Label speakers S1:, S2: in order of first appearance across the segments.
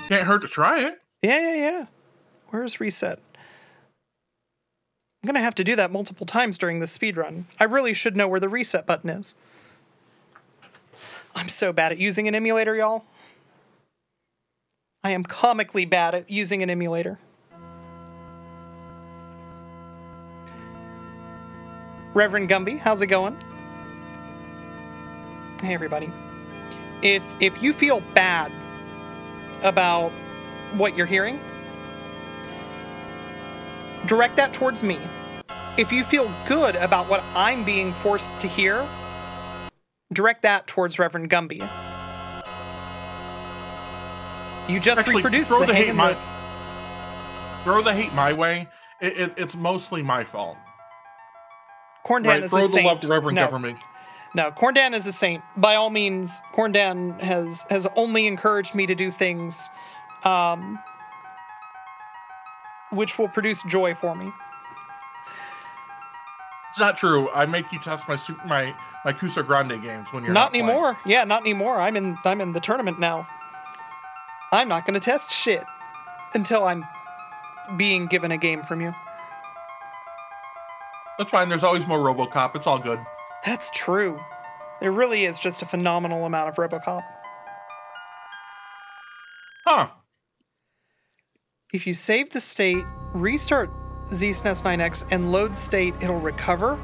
S1: Can't hurt to try it.
S2: Yeah. Where's reset? I'm going to have to do that multiple times during this speedrun. I really should know where the reset button is. I'm so bad at using an emulator, y'all. I am comically bad at using an emulator. ReverendGumby, how's it going? Hey, everybody. If you feel bad about what you're hearing, direct that towards me. If you feel good about what I'm being forced to hear, direct that towards ReverendGumby. You just
S1: actually
S2: reproduced
S1: throw
S2: the hate
S1: throw the hate my way. It's mostly my fault.
S2: Corndan is a saint.
S1: Throw the love to ReverendGumby.
S2: No, Corndan is a saint. By all means, Corndan has only encouraged me to do things which will produce joy for me.
S1: It's not true. I make you test my Cusa Grande games when you're not
S2: anymore. Playing. Yeah, not anymore. I'm in the tournament now. I'm not going to test shit until I'm being given a game from you.
S1: That's fine. There's always more RoboCop. It's all good.
S2: That's true. There really is just a phenomenal amount of RoboCop.
S1: Huh.
S2: If you save the state, restart ZSnes9X, and load state, it'll recover.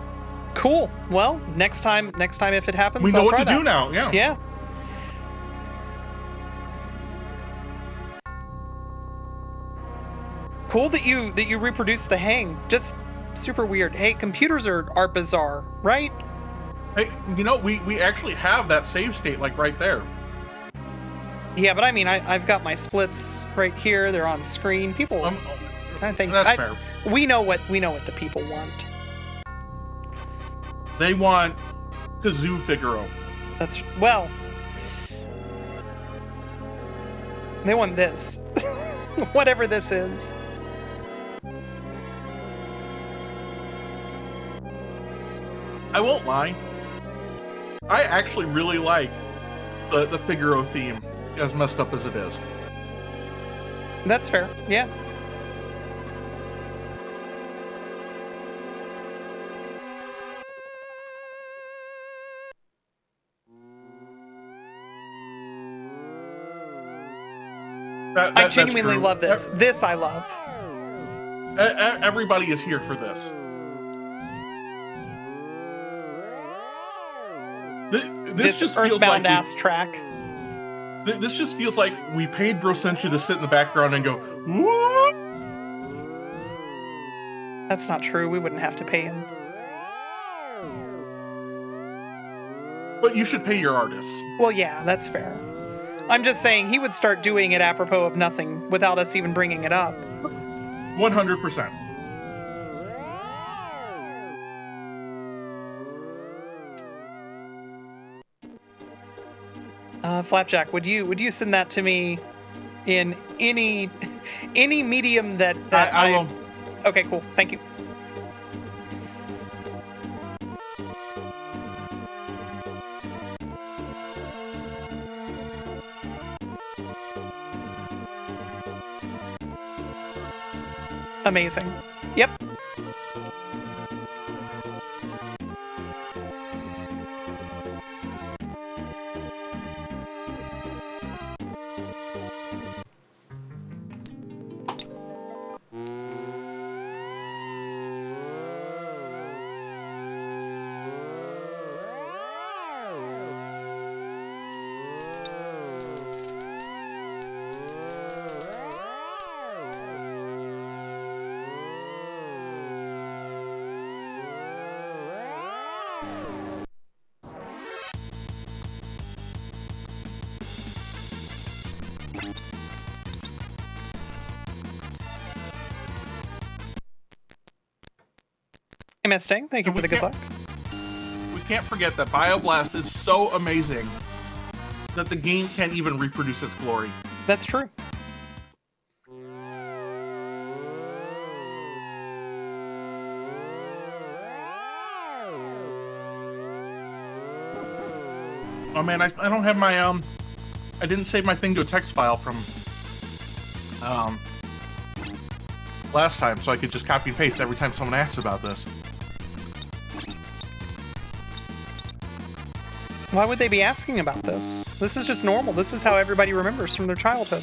S2: Cool. Well, next time if it happens,
S1: we know
S2: what
S1: to do now. Yeah.
S2: Yeah. Cool that you reproduced the hang. Just super weird. Hey, computers are bizarre, right?
S1: Hey, you know, we actually have that save state like right there.
S2: Yeah, but I mean, I've got my splits right here. They're on screen. People, I think
S1: that's fair.
S2: We know what the people want.
S1: They want Kazoo Figaro.
S2: That's well. They want this, whatever this is.
S1: I won't lie. I actually really like the Figaro theme, as messed up as it is.
S2: That's fair. Yeah. I genuinely love this. This I love.
S1: Everybody is here for this. This just feels
S2: earthbound
S1: like
S2: ass track.
S1: This just feels like we paid Brosentia to sit in the background and go, whoop.
S2: That's not true. We wouldn't have to pay him.
S1: But you should pay your artists.
S2: Well, yeah, that's fair. I'm just saying he would start doing it apropos of nothing without us even bringing it up.
S1: 100%.
S2: Flapjack, would you send that to me in any medium that
S1: I will.
S2: Okay, cool. Thank you. Amazing. Yep. Mustang, thank you for the good luck.
S1: We can't forget that BioBlast is so amazing that the game can't even reproduce its glory.
S2: That's true.
S1: Oh man, I don't have my I didn't save my thing to a text file from last time, so I could just copy and paste every time someone asks about this.
S2: Why would they be asking about this? This is just normal. This is how everybody remembers from their childhood.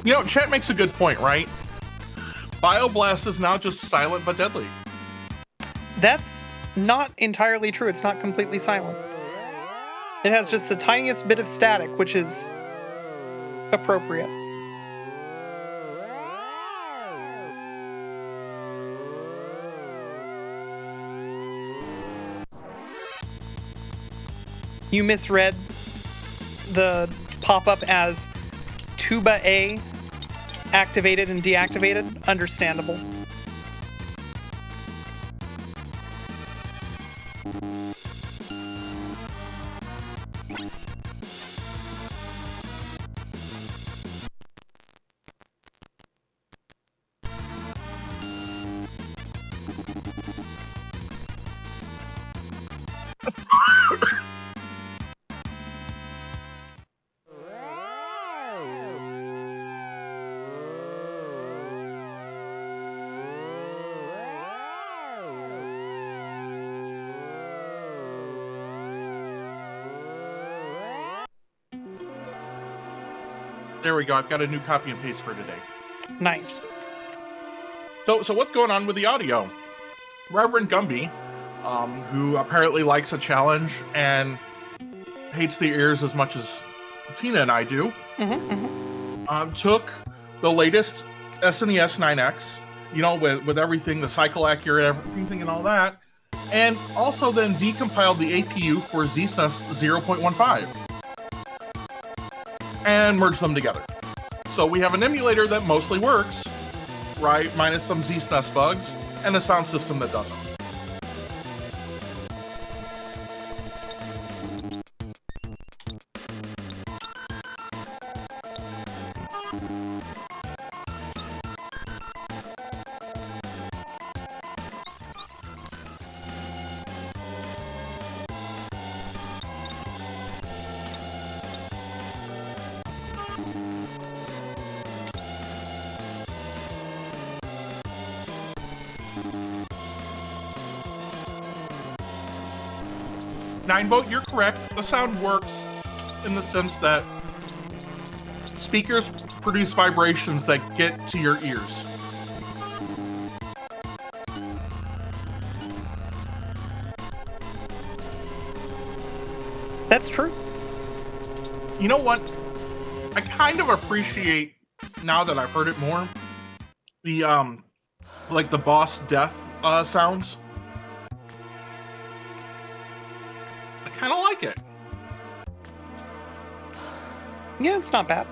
S1: You know, chat makes a good point, right? BioBlast is now just silent but deadly.
S2: That's not entirely true. It's not completely silent. It has just the tiniest bit of static, which is appropriate. You misread the pop-up as Tuba A activated and deactivated. Understandable.
S1: There we go. I've got a new copy and paste for today.
S2: Nice.
S1: So what's going on with the audio? ReverendGumby, who apparently likes a challenge and hates the ears as much as Tina and I do, took the latest ZSnes9X, you know, with everything, the cycle accurate, everything and all that, and also then decompiled the APU for ZSnes 0.15 and merged them together. So we have an emulator that mostly works, right, minus some ZSNES bugs, and a sound system that doesn't. Nineboat, you're correct. The sound works in the sense that speakers produce vibrations that get to your ears.
S2: That's true.
S1: You know what? I kind of appreciate, now that I've heard it more, the like the boss death sounds. I kind of like it.
S2: Yeah, it's not bad.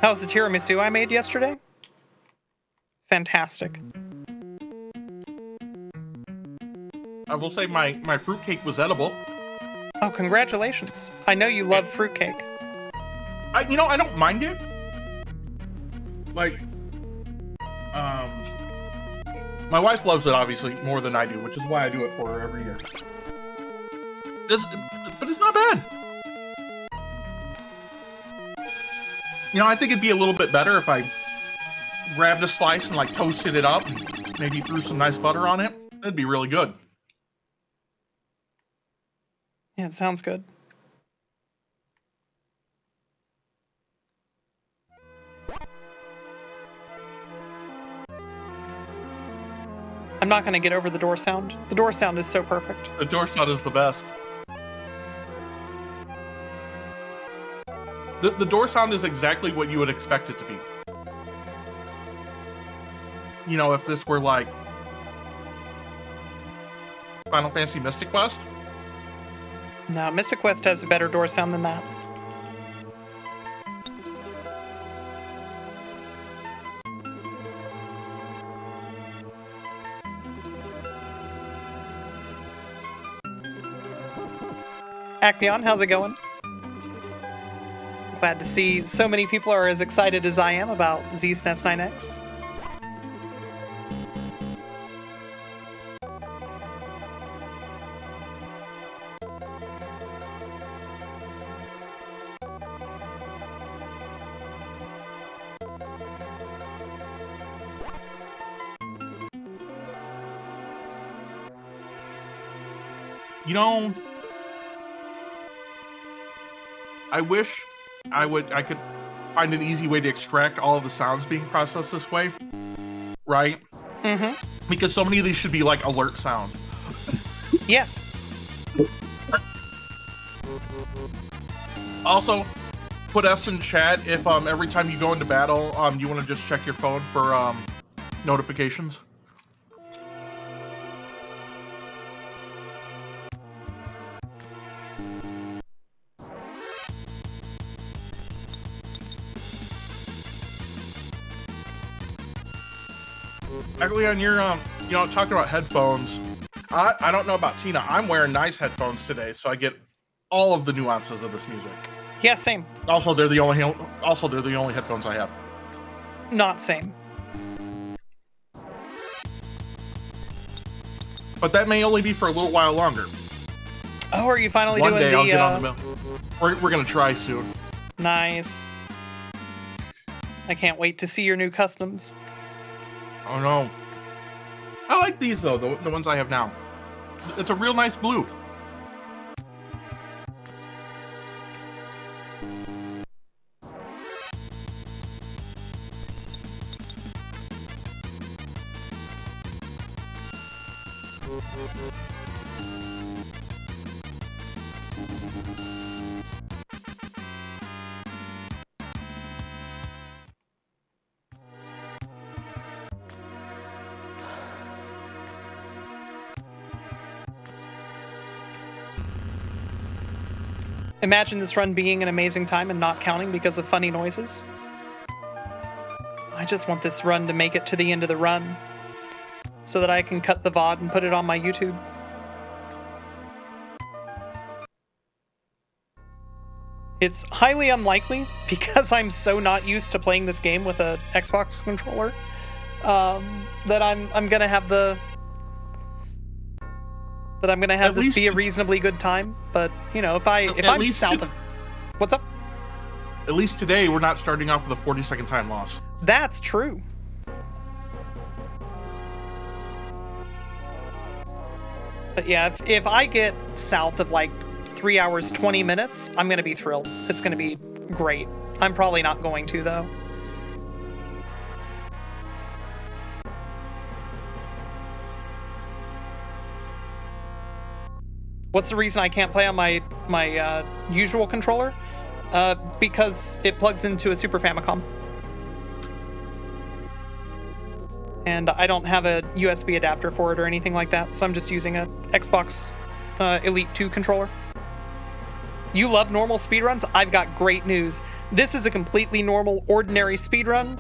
S2: How was the tiramisu I made yesterday? Fantastic.
S1: I will say my fruitcake was edible.
S2: Oh, congratulations. I know you love fruitcake.
S1: You know, I don't mind it. Like, my wife loves it, obviously, more than I do, which is why I do it for her every year. But it's not bad. You know, I think it'd be a little bit better if I grabbed a slice and, like, toasted it up, and maybe threw some nice butter on it. It'd be really good.
S2: Yeah, it sounds good. I'm not going to get over the door sound. The door sound is so perfect.
S1: The door sound is the best. The door sound is exactly what you would expect it to be. You know, if this were like Final Fantasy Mystic Quest.
S2: No, Mystic Quest has a better door sound than that. Actheon, how's it going? Glad to see so many people are as excited as I am about ZSnes9X.
S1: You know, I wish I could find an easy way to extract all of the sounds being processed this way, right?
S2: Mm-hmm.
S1: Because so many of these should be like alert sounds.
S2: Yes.
S1: Also, put F's in chat if every time you go into battle, you want to just check your phone for notifications. Actually, on your, talking about headphones, I don't know about Tina. I'm wearing nice headphones today, so I get all of the nuances of this music.
S2: Yeah, same.
S1: Also, they're the only headphones I have.
S2: Not same.
S1: But that may only be for a little while longer.
S2: Oh, are you finally
S1: One
S2: doing
S1: day
S2: the...
S1: I'll get on the mill. We're gonna try soon.
S2: Nice. I can't wait to see your new customs.
S1: Oh no. I like these though, the ones I have now. It's a real nice blue.
S2: Imagine this run being an amazing time and not counting because of funny noises. I just want this run to make it to the end of the run so that I can cut the VOD and put it on my YouTube. It's highly unlikely because I'm so not used to playing this game with a Xbox controller that I'm gonna have this be a reasonably good time. But you know, if I'm south of, what's up?
S1: At least today we're not starting off with a 40-second time loss.
S2: That's true. But yeah, if I get south of like 3 hours 20 minutes, I'm gonna be thrilled. It's gonna be great. I'm probably not going to though. What's the reason I can't play on my usual controller? Because it plugs into a Super Famicom. And I don't have a USB adapter for it or anything like that, so I'm just using a Xbox Elite 2 controller. You love normal speedruns? I've got great news. This is a completely normal, ordinary speedrun.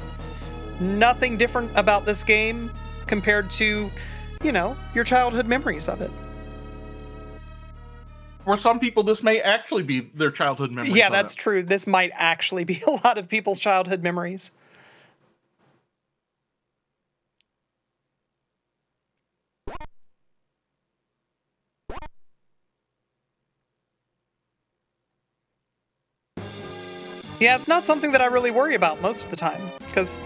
S2: Nothing different about this game compared to, you know, your childhood memories of it.
S1: For some people, this may actually be their childhood memories.
S2: Yeah, that's true. This might actually be a lot of people's childhood memories. Yeah, it's not something that I really worry about most of the time, because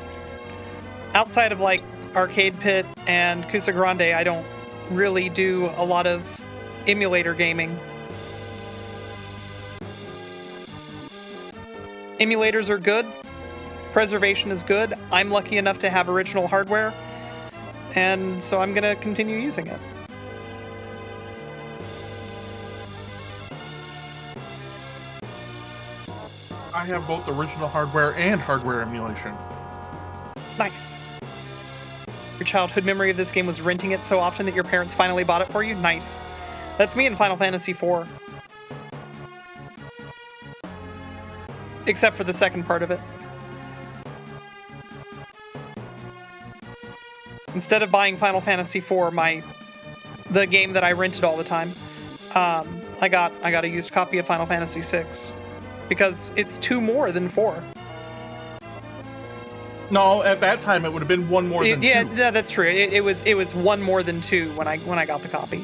S2: outside of like Arcade Pit and Kusa Grande, I don't really do a lot of emulator gaming. Emulators are good. Preservation is good. I'm lucky enough to have original hardware, and so I'm gonna continue using it.
S1: I have both original hardware and hardware emulation.
S2: Nice. Your childhood memory of this game was renting it so often that your parents finally bought it for you? Nice. That's me in Final Fantasy IV. Except for the second part of it. Instead of buying Final Fantasy IV, the game that I rented all the time, I got a used copy of Final Fantasy VI. because it's 2 more than 4.
S1: No, at that time it would have been 1 more than 2.
S2: Yeah, that's true. It was 1 more than 2 when I got the copy.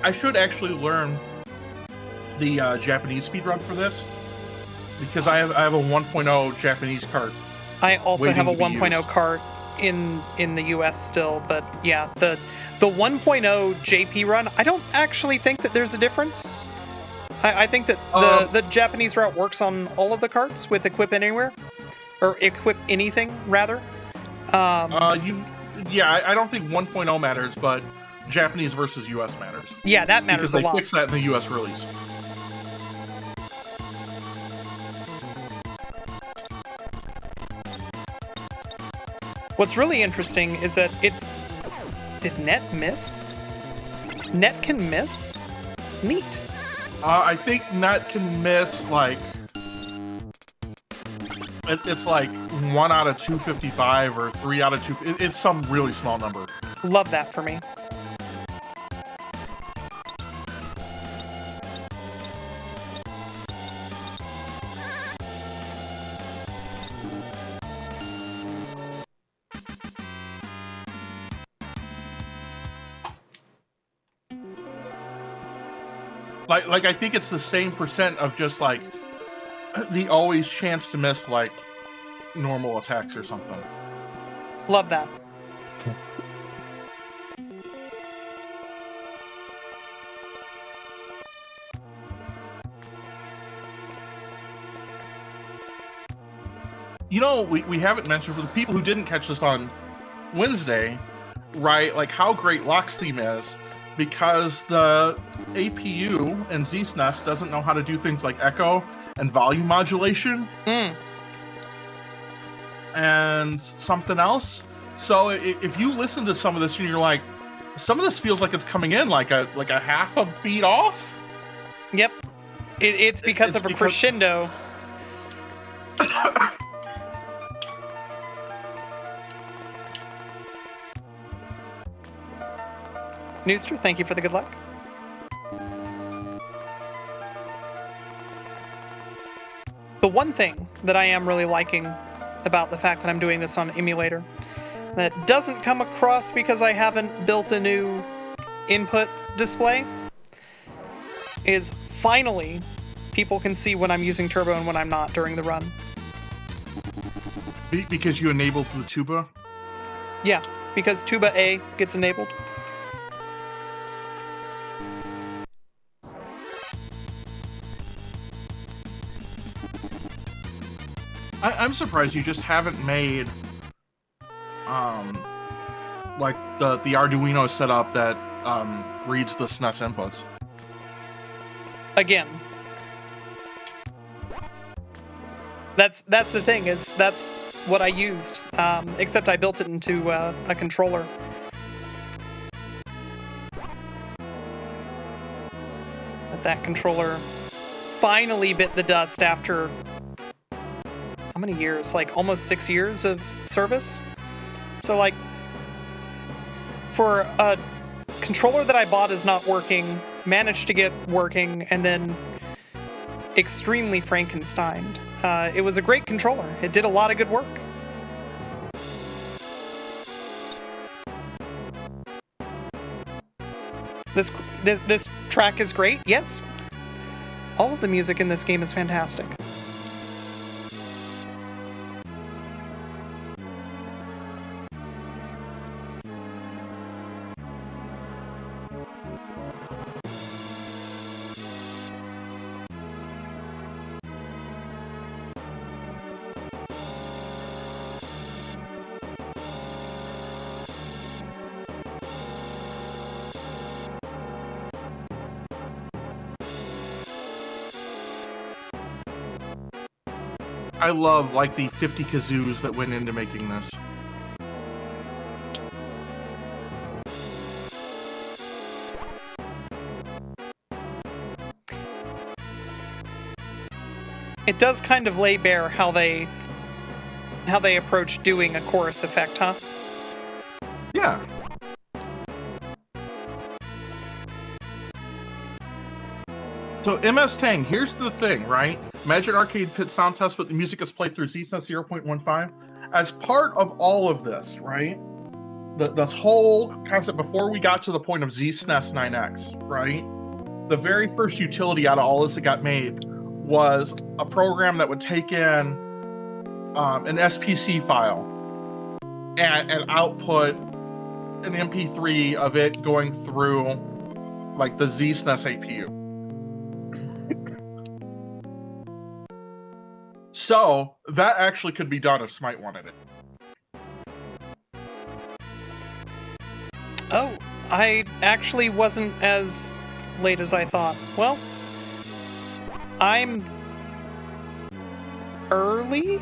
S1: I should actually learn the Japanese speedrun for this, because I have a 1.0 Japanese cart.
S2: I also have a
S1: waiting to be
S2: 1.0
S1: used.
S2: cart in the US still, but yeah, the 1.0 JP run, I don't actually think that there's a difference. I think that the Japanese route works on all of the carts with equip anywhere, or equip anything rather.
S1: I don't think 1.0 matters, but Japanese versus US matters.
S2: Yeah, that matters a lot.
S1: Because they fixed that in the US release.
S2: What's really interesting is that did Net miss? Net can miss? Neat.
S1: I think Net can miss, like, it's like 1 out of 255 or 3 out of 2. It's some really small number.
S2: Love that for me.
S1: Like I think it's the same percent of just like the always chance to miss like normal attacks or something.
S2: Love that.
S1: You know, we haven't mentioned for the people who didn't catch this on Wednesday, right? Like how great Locke's theme is, because the APU and ZSNES doesn't know how to do things like echo and volume modulation and something else. So if you listen to some of this and you're like, some of this feels like it's coming in like a half a beat off.
S2: Yep, it's because of a crescendo. Nooster, thank you for the good luck. The one thing that I am really liking about the fact that I'm doing this on emulator that doesn't come across because I haven't built a new input display is finally people can see when I'm using turbo and when I'm not during the run.
S1: Because you enabled the tuba?
S2: Yeah, because tuba A gets enabled.
S1: I'm surprised you just haven't made like the Arduino setup that reads the SNES inputs.
S2: Again, that's the thing, is that's what I used, except I built it into a controller. But that controller finally bit the dust after how many years? Like almost 6 years of service. So like for a controller that I bought is not working, managed to get working, and then extremely Frankensteined. It was a great controller. It did a lot of good work. This track is great. Yes. All of the music in this game is fantastic.
S1: I love like the 50 kazoos that went into making this.
S2: It does kind of lay bare how they approach doing a chorus effect, huh?
S1: Yeah. So MS Tang, here's the thing, right? Imagine Arcade Pit sound test, but the music is played through ZSNES 0.15. As part of all of this, right? This whole concept before we got to the point of ZSnes9X, right? The very first utility out of all this that got made was a program that would take in an SPC file and output an MP3 of it going through like the ZSNES APU. So that actually could be done if Smite wanted it.
S2: Oh, I actually wasn't as late as I thought. Well, I'm early?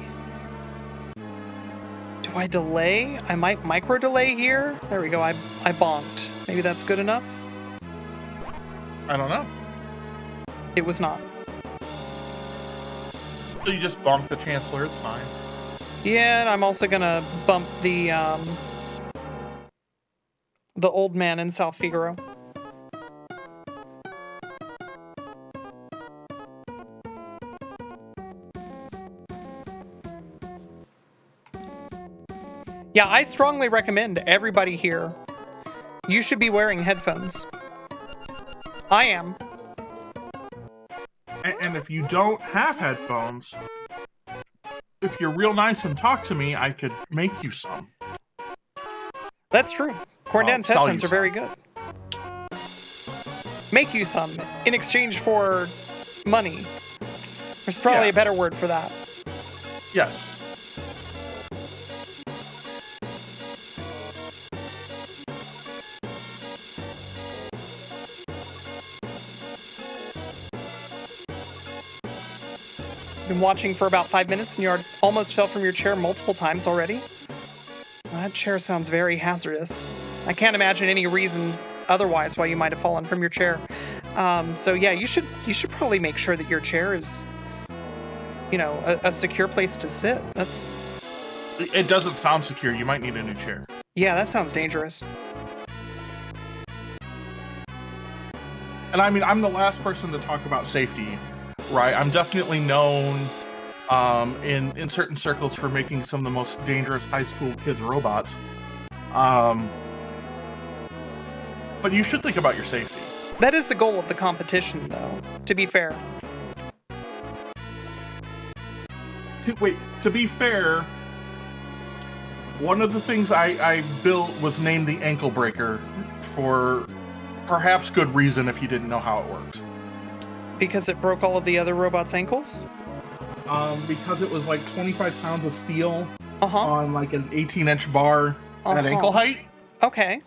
S2: Do I delay? I might micro delay here. There we go, I bonked. Maybe that's good enough?
S1: I don't know.
S2: It was not.
S1: So you just bonk the Chancellor, it's fine.
S2: Yeah, and I'm also gonna bump the old man in South Figaro. Yeah, I strongly recommend everybody here, you should be wearing headphones. I am.
S1: And if you don't have headphones, if you're real nice and talk to me, I could make you some.
S2: That's true. Corndan's headphones are very good. Make you some in exchange for money. There's probably a better word for that.
S1: Yes.
S2: Been watching for about 5 minutes and you almost fell from your chair multiple times already? Well, that chair sounds very hazardous. I can't imagine any reason otherwise why you might have fallen from your chair. So yeah, you should probably make sure that your chair is, you know, a secure place to sit. That's...
S1: It doesn't sound secure. You might need a new chair.
S2: Yeah, that sounds dangerous.
S1: And I mean, I'm the last person to talk about safety, right? I'm definitely known in certain circles for making some of the most dangerous high school kids robots. But you should think about your safety.
S2: That is the goal of the competition, though, to be fair.
S1: To be fair, one of the things I built was named the Ankle Breaker for perhaps good reason if you didn't know how it worked.
S2: Because it broke all of the other robots' ankles?
S1: Because it was like 25 pounds of steel on like an 18-inch bar at ankle height.
S2: Okay.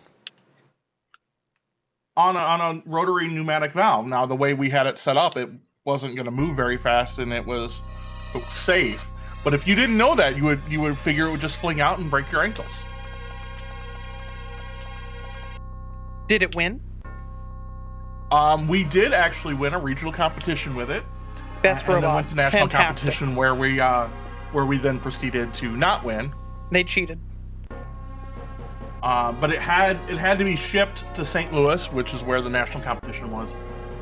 S1: On a rotary pneumatic valve. Now, the way we had it set up, it wasn't going to move very fast, and it was safe. But if you didn't know that, you would figure it would just fling out and break your ankles.
S2: Did it win?
S1: We did actually win a regional competition with it.
S2: Best robot.
S1: And then went to national competition where we then proceeded to not win.
S2: They cheated.
S1: But it had to be shipped to St. Louis, which is where the national competition was,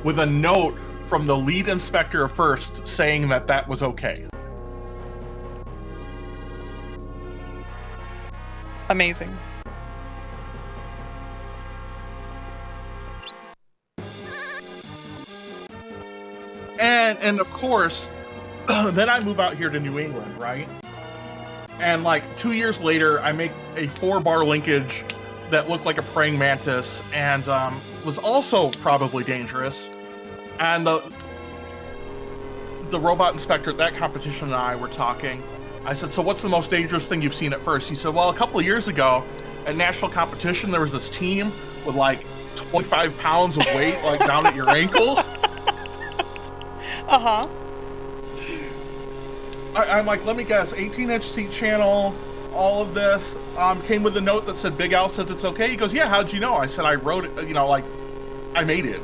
S1: with a note from the lead inspector of First saying that was okay.
S2: Amazing.
S1: And of course, then I move out here to New England, right? And like 2 years later, I make a 4-bar linkage that looked like a praying mantis and was also probably dangerous. And the robot inspector at that competition and I were talking. I said, so what's the most dangerous thing you've seen at First? He said, well, a couple of years ago at national competition, there was this team with like 25 pounds of weight like down at your ankle.
S2: Uh-huh.
S1: I'm like, let me guess, 18-inch seat channel, all of this, came with a note that said Big Al says it's okay. He goes, yeah, how'd you know? I said, I wrote it, you know, like, I made it.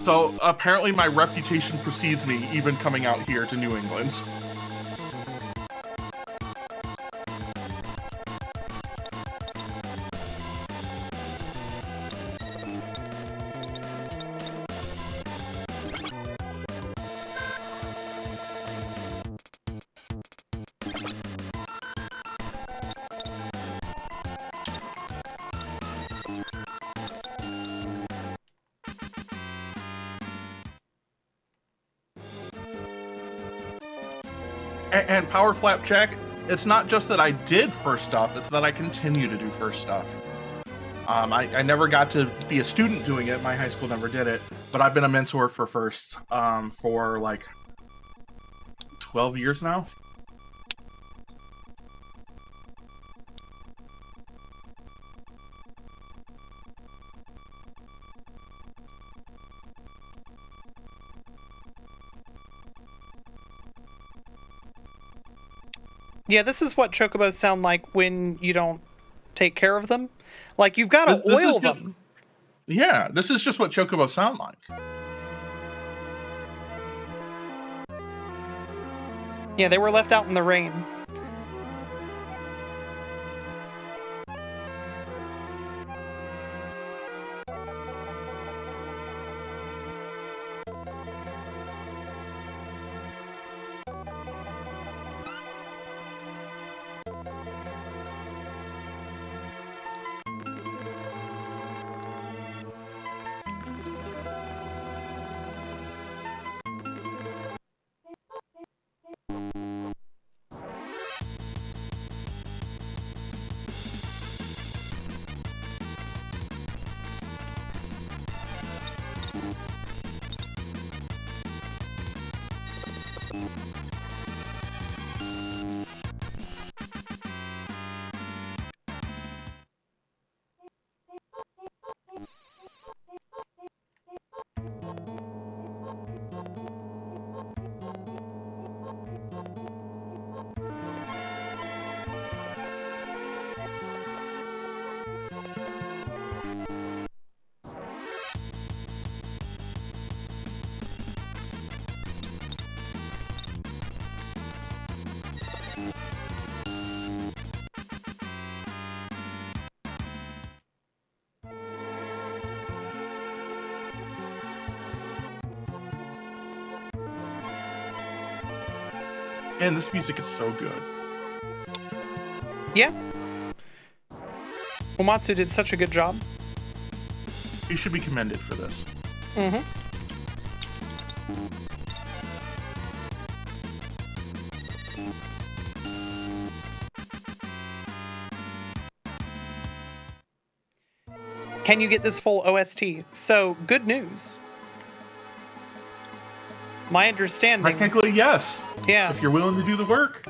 S1: So apparently my reputation precedes me even coming out here to New England. And Power Flapjack, it's not just that I did first stuff, it's that I continue to do first stuff. I never got to be a student doing it. My high school never did it, but I've been a mentor for first for like 12 years now.
S2: Yeah, this is what chocobos sound like when you don't take care of them. Like, you've got to oil them.
S1: Yeah, this is just what chocobos sound like.
S2: Yeah, they were left out in the rain.
S1: And this music is so good.
S2: Yeah. Uematsu did such a good job.
S1: He should be commended for this.
S2: Mm-hmm. Can you get this full OST? So, good news. My understanding...
S1: Technically, yes.
S2: Yeah.
S1: If you're willing to do the work.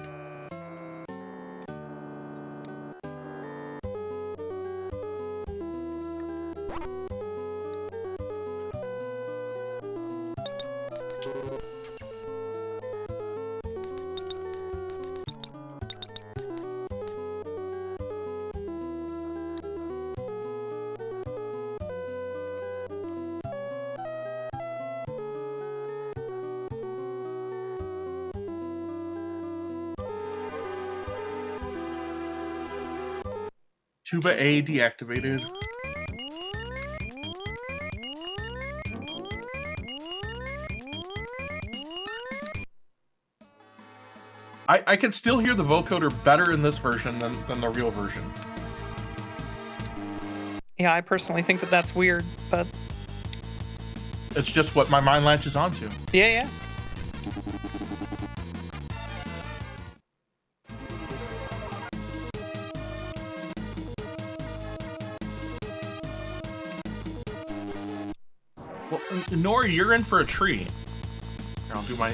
S1: Tuba A deactivated. I could still hear the vocoder better in this version than the real version.
S2: Yeah, I personally think that that's weird, but...
S1: It's just what my mind latches onto.
S2: Yeah, yeah.
S1: Well, Nori, you're in for a treat. Here, I'll do my...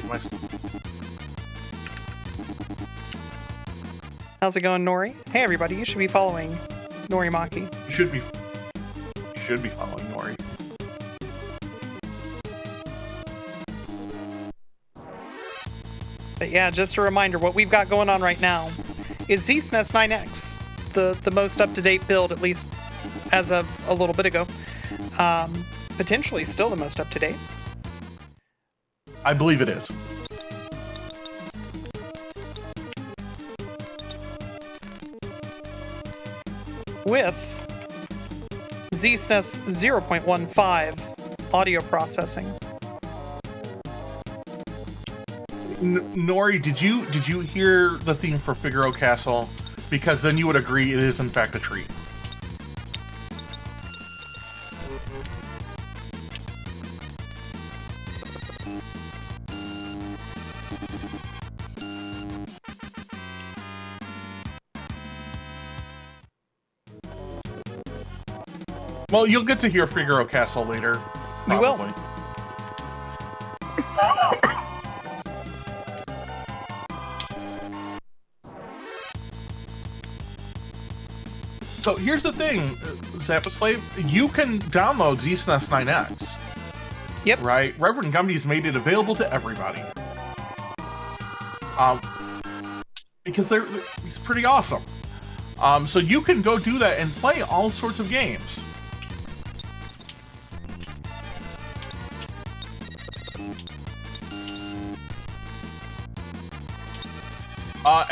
S2: How's it going, Nori? Hey, everybody, you should be following Norimaki.
S1: You should be following Nori.
S2: But yeah, just a reminder, what we've got going on right now is ZSnes9X, the most up-to-date build, at least as of a little bit ago. Potentially still the most up-to-date.
S1: I believe it is.
S2: With ZSnes 0.15 audio processing.
S1: Nori, did you hear the theme for Figaro Castle? Because then you would agree it is in fact a treat. Well, you'll get to hear Figaro Castle later. Probably.
S2: You will.
S1: So here's the thing, Zappa Slave. You can download ZSnes9X.
S2: Yep.
S1: Right? ReverendGumby's made it available to everybody. Because he's pretty awesome. So you can go do that and play all sorts of games.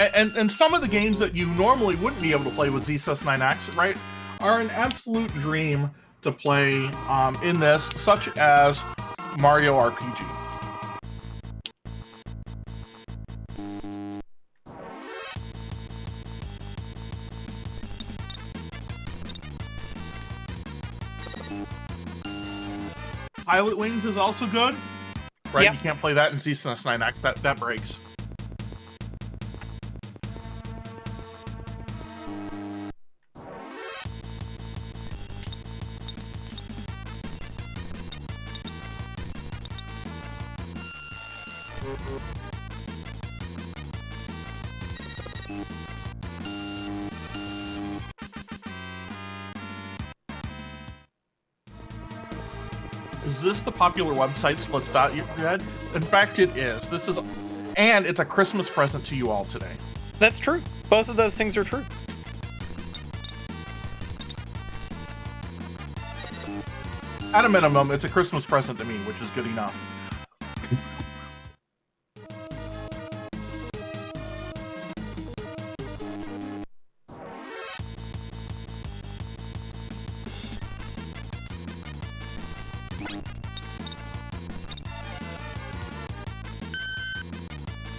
S1: And some of the games that you normally wouldn't be able to play with ZSnes9X, right, are an absolute dream to play in this, such as Mario RPG. Pilot Wings is also good, right?
S2: Yep.
S1: You can't play that in ZSnes9X. That breaks. Is this the popular website Splits.Red? In fact, it is. And it's a Christmas present to you all today.
S2: That's true. Both of those things are true.
S1: At a minimum, it's a Christmas present to me, which is good enough.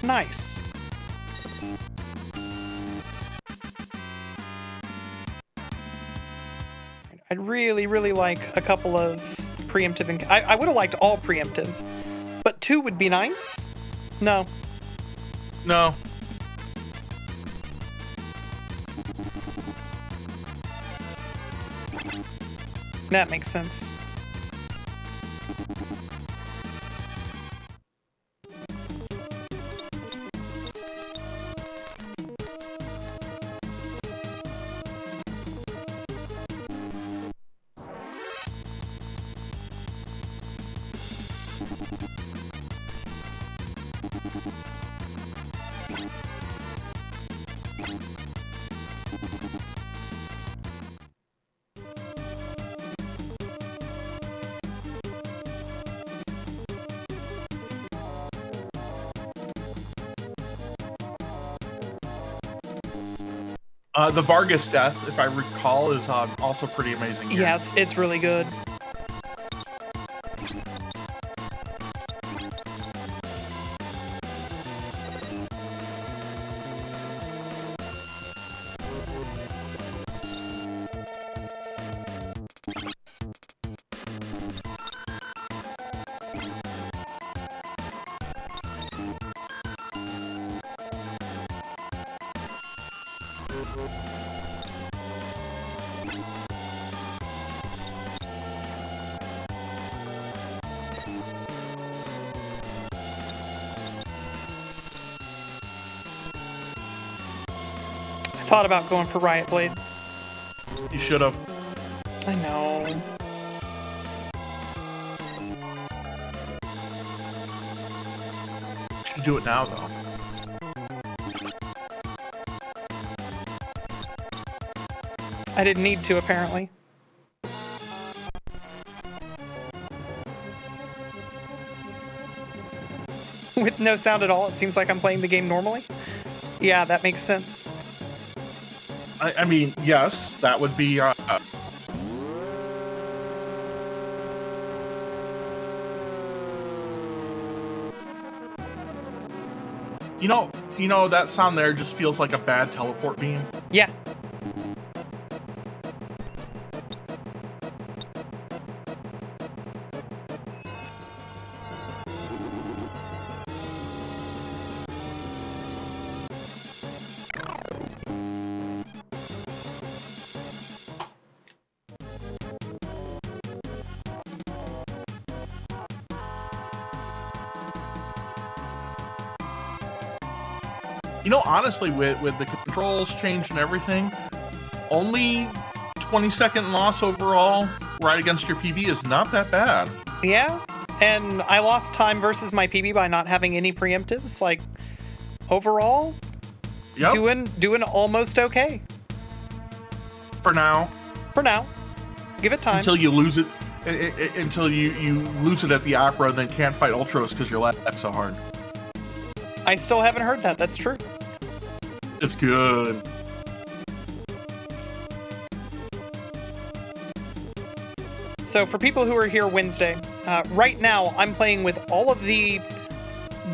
S2: Nice. I'd really, really like a couple of preemptive. And I would have liked all preemptive, but 2 would be nice. No.
S1: No.
S2: That makes sense.
S1: The Vargas death, if I recall, is also pretty amazing here.
S2: Yeah, it's really good. Thought about going for Riot Blade.
S1: You should have.
S2: I know.
S1: You should do it now, though.
S2: I didn't need to, apparently. With no sound at all, it seems like I'm playing the game normally. Yeah, that makes sense.
S1: I mean, yes, that would be. You know that sound there just feels like a bad teleport beam.
S2: Yeah.
S1: You know, honestly, with the controls changed and everything, only 20-second loss overall right against your PB is not that bad.
S2: Yeah, and I lost time versus my PB by not having any preemptives. Like, overall,
S1: yep.
S2: doing almost okay.
S1: For now.
S2: For now. Give it time.
S1: Until you lose it. Until you lose it at the opera and then can't fight Ultros because you're lagging so hard.
S2: I still haven't heard that. That's true.
S1: It's good.
S2: So for people who are here Wednesday, right now I'm playing with all of the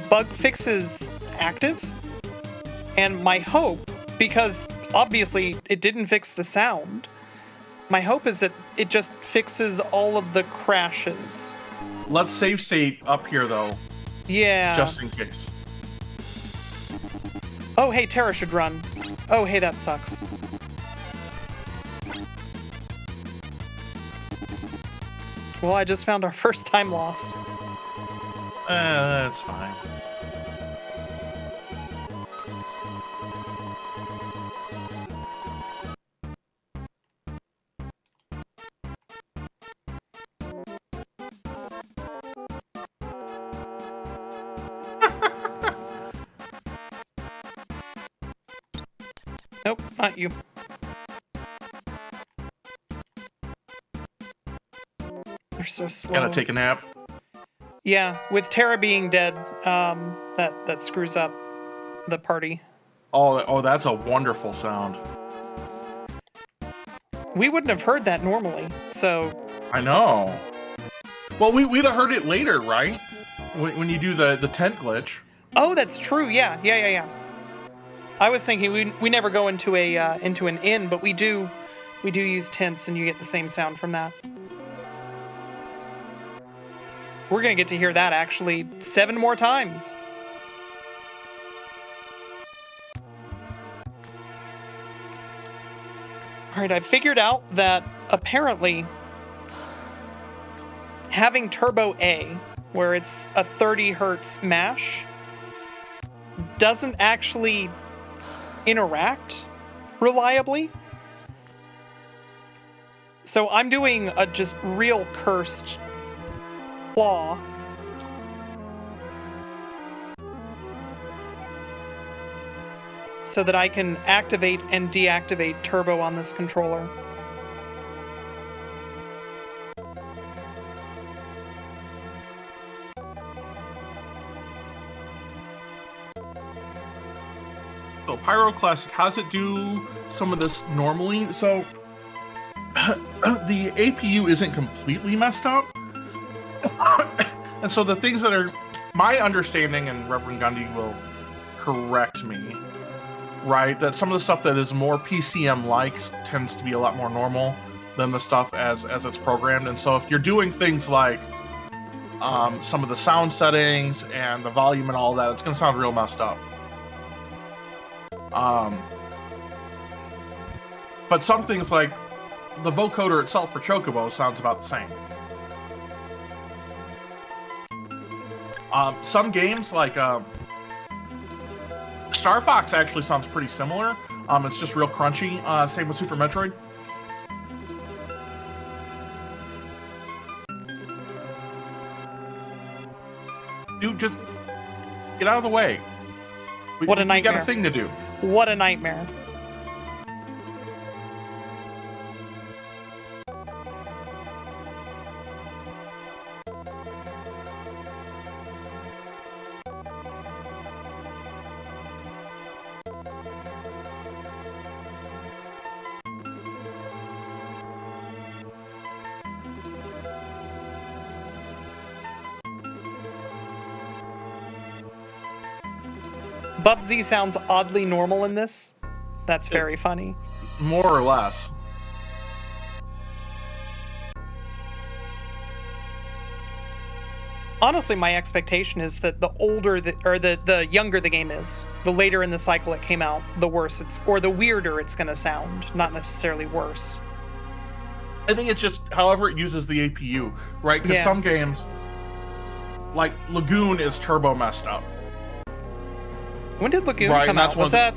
S2: bug fixes active. And my hope, because obviously it didn't fix the sound, my hope is that it just fixes all of the crashes.
S1: Let's save state up here though.
S2: Yeah.
S1: Just in case.
S2: Oh, hey, Terra should run. Oh, hey, that sucks. Well, I just found our first time loss.
S1: That's fine.
S2: Nope, not you. You're so slow.
S1: Gotta take a nap.
S2: Yeah, with Terra being dead, that screws up the party.
S1: Oh, that's a wonderful sound.
S2: We wouldn't have heard that normally, so...
S1: I know. Well, we'd have heard it later, right? When you do the tent glitch.
S2: Oh, that's true. Yeah. I was thinking we never go into an inn, but we do use tents, and you get the same sound from that. We're gonna get to hear that actually 7 more times. All right, I figured out that apparently having Turbo A, where it's a 30 hertz mash, doesn't actually interact reliably. So I'm doing a just real cursed claw. So that I can activate and deactivate turbo on this controller.
S1: So Pyro Classic, how does it do some of this normally? So the APU isn't completely messed up. And so the things that are my understanding, and ReverendGumby will correct me, right, that some of the stuff that is more PCM-like tends to be a lot more normal than the stuff as it's programmed. And so if you're doing things like some of the sound settings and the volume and all that, it's going to sound real messed up. But some things like the vocoder itself for Chocobo sounds about the same. Some games like Star Fox actually sounds pretty similar. It's just real crunchy. Same with Super Metroid. Dude, just get out of the way.
S2: What a nightmare.
S1: We got a thing to do.
S2: What a nightmare. Bubsy sounds oddly normal in this. That's very funny.
S1: More or less.
S2: Honestly, my expectation is that the older the younger the game is, the later in the cycle it came out, the worse or the weirder it's going to sound, not necessarily worse.
S1: I think it's just however it uses the APU, right? Because some games, like Lagoon, is turbo messed up.
S2: When did Lagoon
S1: Right,
S2: come
S1: and that's
S2: out? Was that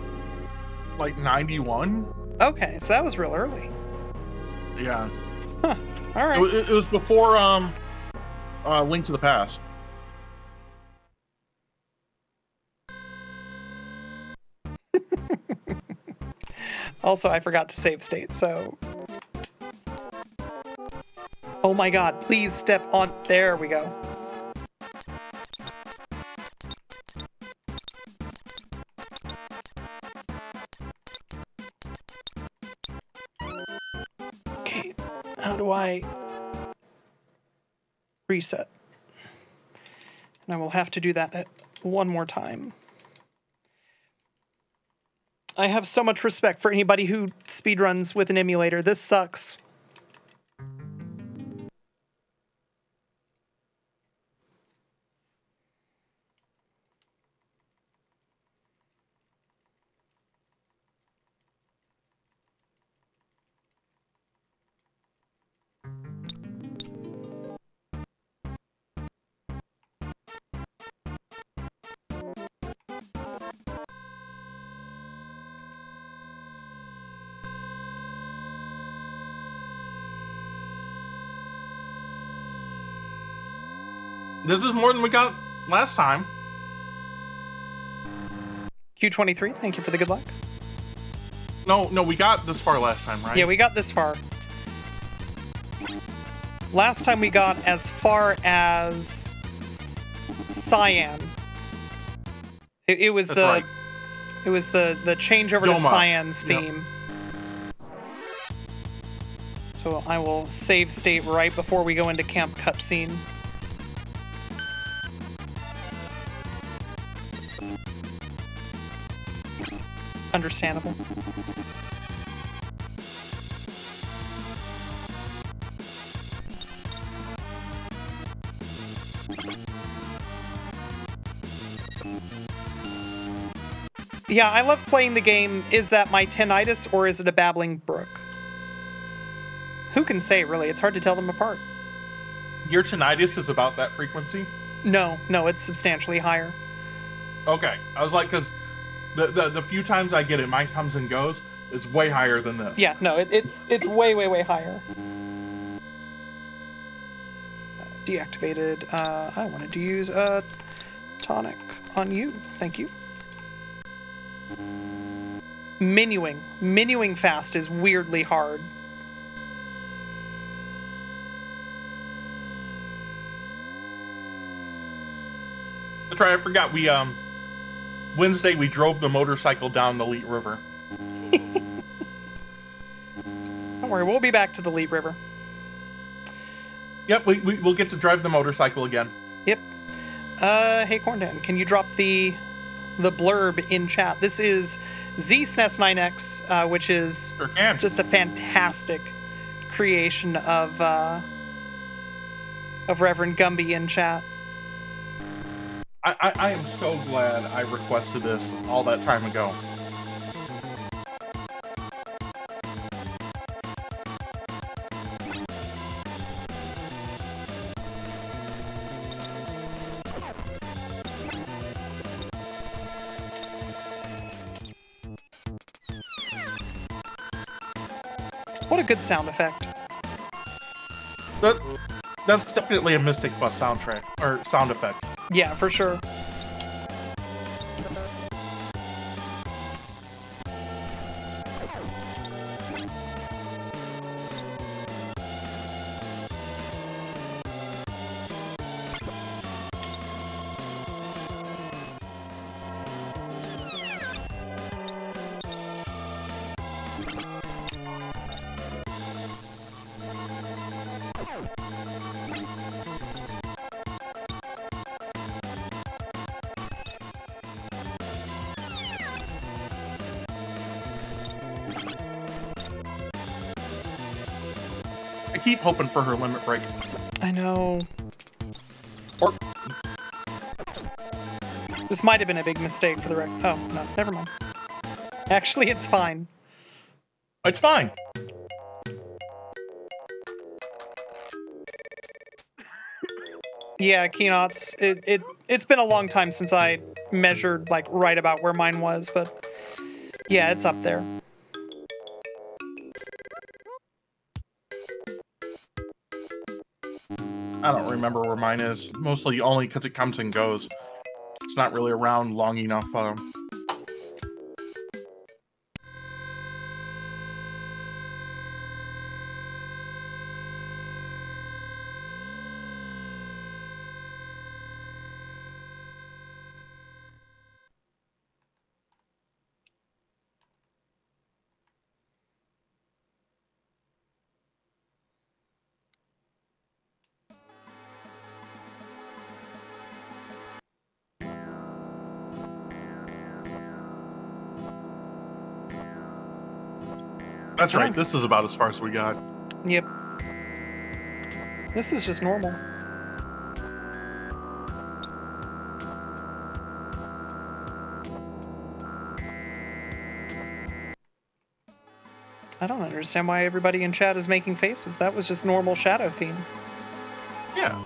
S1: like 91?
S2: okay? So that was real early.
S1: Yeah.
S2: Huh. All right.
S1: It was before Link to the Past.
S2: Also, I forgot to save state, so. Oh my god, please step on. There we go. Okay, how do I reset? And I will have to do that one more time. I have so much respect for anybody who speedruns with an emulator. This sucks.
S1: This is more than we got last time.
S2: Q23, thank you for the good luck.
S1: No, we got this far last time, right?
S2: Yeah, we got this far. Last time we got as far as Cyan. It was
S1: That's
S2: the
S1: right.
S2: It was the changeover to
S1: Doma.
S2: Cyan's
S1: Yep.
S2: theme. So I will save state right before we go into camp cutscene. Understandable. Yeah, I love playing the game. Is that my tinnitus or is it a babbling brook? Who can say, really? It's hard to tell them apart.
S1: Your tinnitus is about that frequency?
S2: No, it's substantially higher.
S1: Okay. I was like, because the few times I get it, mine comes and goes. It's way higher than this.
S2: Yeah, no, it's way, way, way higher. Deactivated. I wanted to use a tonic on you. Thank you. Menuing fast is weirdly hard.
S1: That's right, I forgot. We, Wednesday, we drove the motorcycle down the Leet River.
S2: Don't worry, we'll be back to the Leet River.
S1: Yep, we'll get to drive the motorcycle again.
S2: Yep. Hey, Corndan, can you drop the blurb in chat? This is ZSnes9X, which is
S1: Sure can.
S2: just a fantastic creation of ReverendGumby in chat.
S1: I am so glad I requested this all that time ago.
S2: What a good sound effect.
S1: That's definitely a Mystic Bus soundtrack, or sound effect.
S2: Yeah, for sure.
S1: I keep hoping for her limit break.
S2: I know.
S1: Or
S2: This might have been a big mistake for the record. Oh, no, never mind. Actually, it's fine.
S1: it's fine.
S2: Yeah, Keynots, it's been a long time since I measured like right about where mine was, but yeah, it's up there.
S1: I don't remember where mine is. Mostly only because it comes and goes. It's not really around long enough. That's right. This is about as far as we got.
S2: Yep. This is just normal. I don't understand why everybody in chat is making faces. That was just normal shadow theme.
S1: Yeah.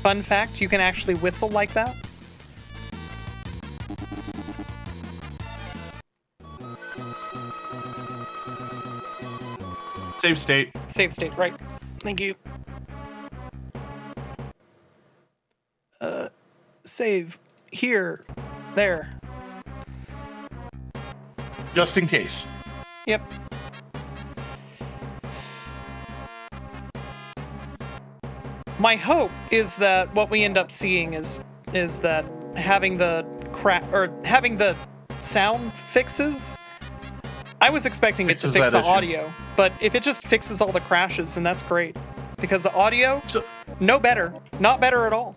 S2: Fun fact, you can actually whistle like that.
S1: Save state.
S2: Save state, right. Thank you. Save. Here. There.
S1: Just in case.
S2: Yep. My hope is that what we end up seeing is that having the having the sound fixes. I was expecting it to fix the audio, but if it just fixes all the crashes, then that's great. Because the audio, no better, not better at all.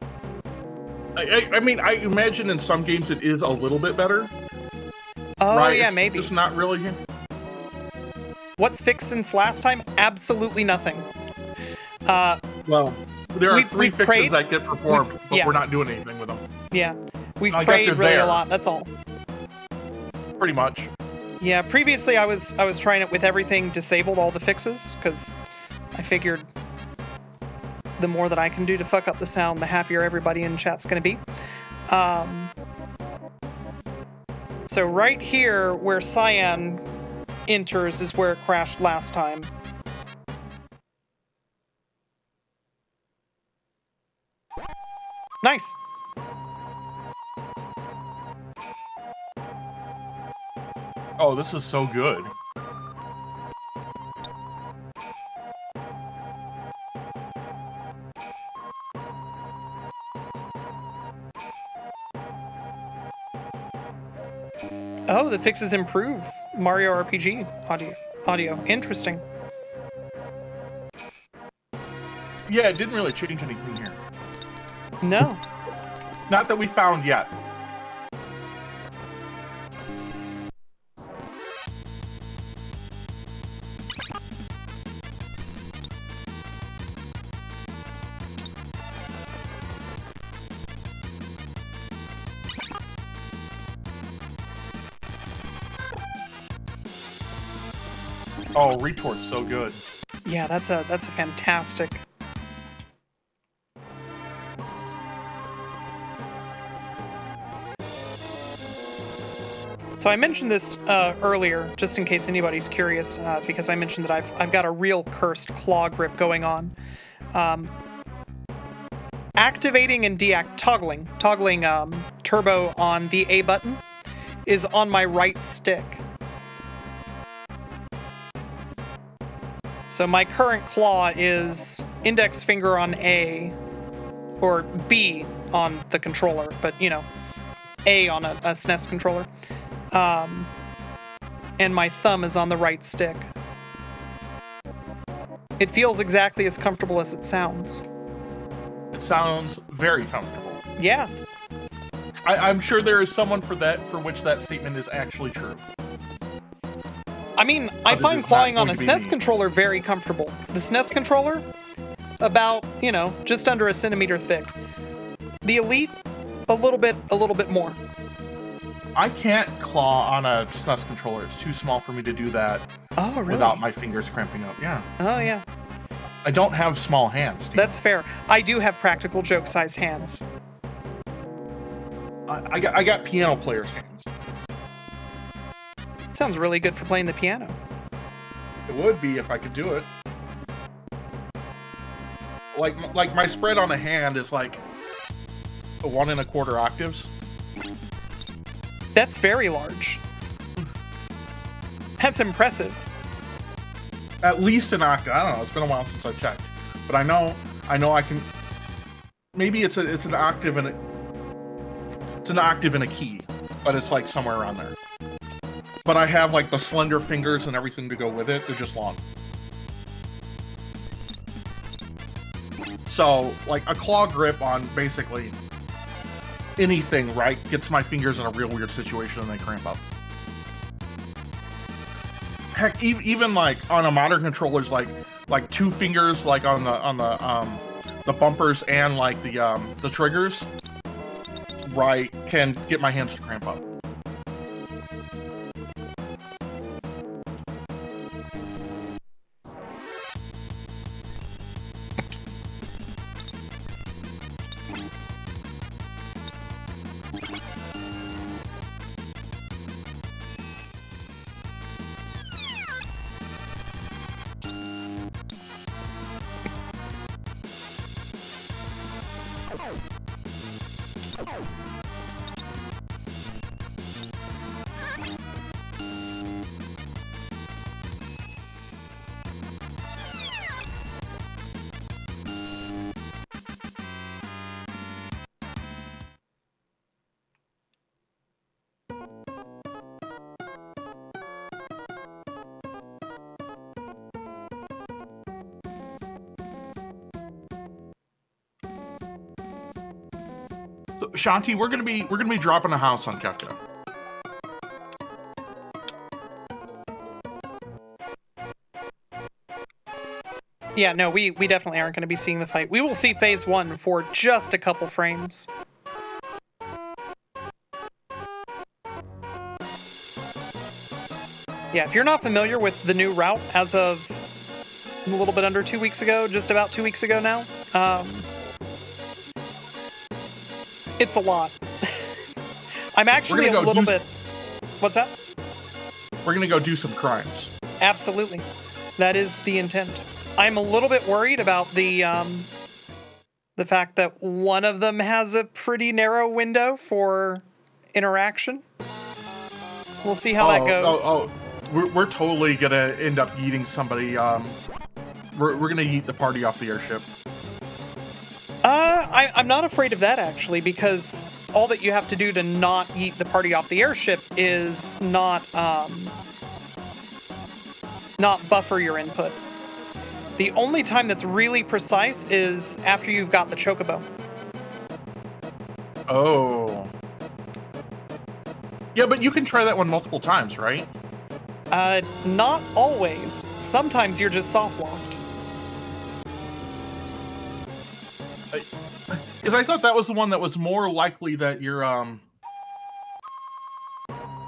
S1: I mean, I imagine in some games it is a little bit better.
S2: Oh
S1: right?
S2: yeah,
S1: it's
S2: maybe.
S1: It's not really.
S2: What's fixed since last time? Absolutely nothing.
S1: Well, there are three fixes that get performed, but we're not doing anything with them.
S2: Yeah, we've prayed really a lot. That's all.
S1: Pretty much.
S2: Yeah, previously I was trying it with everything disabled, all the fixes, because I figured the more that I can do to fuck up the sound, the happier everybody in chat's going to be. So right here, where Cyan enters, is where it crashed last time. Nice!
S1: Oh, this is so good.
S2: Oh, the fixes improve Mario RPG audio. Interesting.
S1: Yeah, it didn't really change anything here.
S2: No.
S1: Not that we found yet. Oh, Retort's so good.
S2: Yeah, that's a fantastic. So I mentioned this earlier, just in case anybody's curious, because I mentioned that I've got a real cursed claw grip going on. Activating and toggling turbo on the A button is on my right stick. So my current claw is index finger on A, or B on the controller, but you know, A on a SNES controller. And my thumb is on the right stick. It feels exactly as comfortable as it sounds.
S1: It sounds very comfortable.
S2: Yeah.
S1: I'm sure there is someone for which that statement is actually true.
S2: I mean, I find clawing on a SNES controller very comfortable. The SNES controller, about, you know, just under a centimeter thick. The Elite, a little bit more.
S1: I can't claw on a SNES controller. It's too small for me to do that.
S2: Oh, really?
S1: Without my fingers cramping up. Yeah.
S2: Oh, yeah.
S1: I don't have small hands.
S2: That's fair. I do have practical joke-sized hands.
S1: I got piano player's hands.
S2: Sounds really good for playing the piano.
S1: It would be if I could do it. Like my spread on a hand is like a 1 1/4 octaves.
S2: That's very large. That's impressive.
S1: At least an octave. I don't know. It's been a while since I checked, but I know I can. Maybe it's an octave and it's an octave in a key, but it's like somewhere around there. But I have like the slender fingers and everything to go with it. They're just long. So like a claw grip on basically anything, right, gets my fingers in a real weird situation and they cramp up. Heck, even like on a modern controllers, like 2 fingers, like on the bumpers and like the triggers, right, can get my hands to cramp up. So, Shanti, we're gonna be dropping a house on Kefka.
S2: Yeah, no, we definitely aren't going to be seeing the fight. We will see phase 1 for just a couple frames. Yeah, if you're not familiar with the new route as of a little bit under 2 weeks ago, just about 2 weeks ago now, it's a lot. I'm actually a little bit... What's that?
S1: We're gonna go do some crimes.
S2: Absolutely. That is the intent. I'm a little bit worried about the fact that one of them has a pretty narrow window for interaction. We'll see how that goes.
S1: We're totally gonna end up yeeting somebody. We're gonna yeet the party off the airship.
S2: I'm not afraid of that, actually, because all that you have to do to not yeet the party off the airship is not buffer your input. The only time that's really precise is after you've got the chocobo.
S1: Oh. Yeah, but you can try that one multiple times, right?
S2: Not always. Sometimes you're just soft-locked.
S1: Because I thought that was the one that was more likely that you're,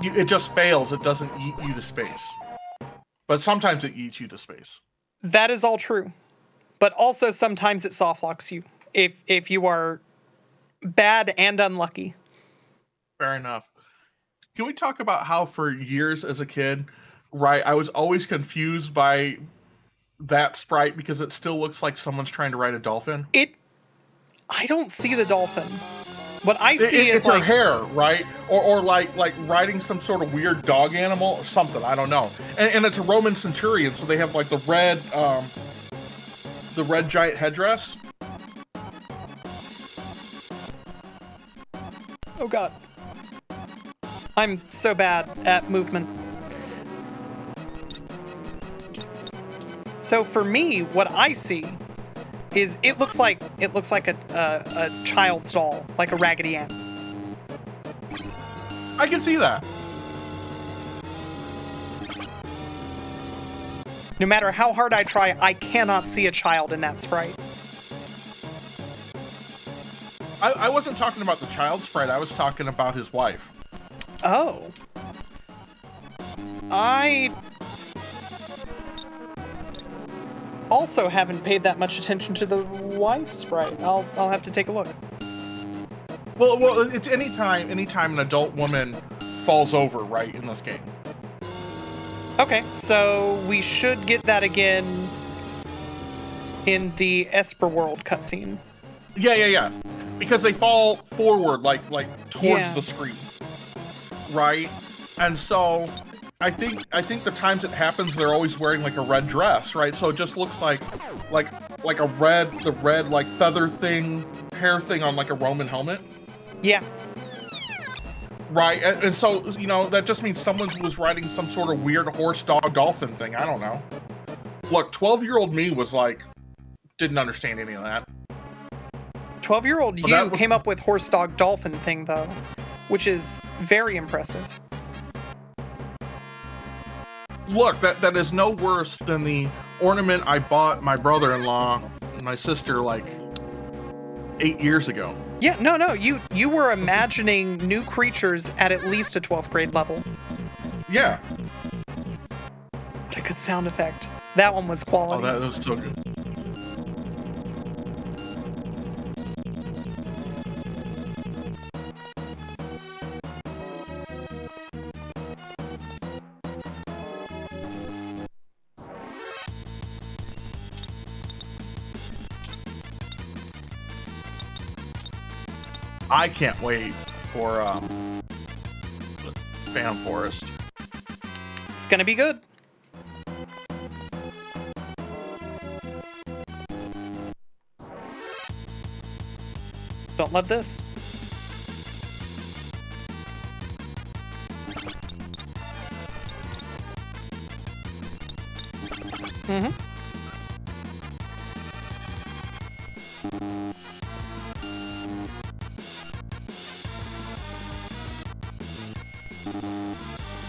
S1: it just fails. It doesn't eat you to space. But sometimes it eats you to space.
S2: That is all true. But also sometimes it soft-locks you if you are bad and unlucky.
S1: Fair enough. Can we talk about how for years as a kid, right, I was always confused by that sprite because it still looks like someone's trying to ride a dolphin?
S2: I don't see the dolphin. What I see is
S1: it's her hair, right? Or like riding some sort of weird dog animal or something. I don't know. And it's a Roman centurion, so they have like the red giant headdress.
S2: Oh god. I'm so bad at movement. So for me, what I see is it looks like a child's doll, like a Raggedy Ann.
S1: I can see that.
S2: No matter how hard I try, I cannot see a child in that sprite.
S1: I wasn't talking about the child sprite, I was talking about his wife.
S2: Oh. I also haven't paid that much attention to the wife sprite. I'll have to take a look.
S1: Well, it's anytime an adult woman falls over, right, in this game.
S2: Okay, so we should get that again in the Esper World cutscene.
S1: Yeah. Because they fall forward, like towards the screen, right? And so I think the times it happens, they're always wearing like a red dress, right? So it just looks like a red like feather thing, hair thing on like a Roman helmet.
S2: Yeah.
S1: Right, and so, you know, that just means someone was riding some sort of weird horse, dog, dolphin thing. I don't know. Look, 12-year-old me was like, didn't understand any of that.
S2: 12-year-old you came up with horse, dog, dolphin thing, though, which is very impressive.
S1: Look, that is no worse than the ornament I bought my brother-in-law and my sister, like, 8 years ago.
S2: Yeah, no, you were imagining new creatures at least a 12th grade level.
S1: Yeah.
S2: What a good sound effect. That one was quality.
S1: Oh, that was so good. I can't wait for Fan Forest.
S2: It's gonna be good. Don't love this. Mm-hmm.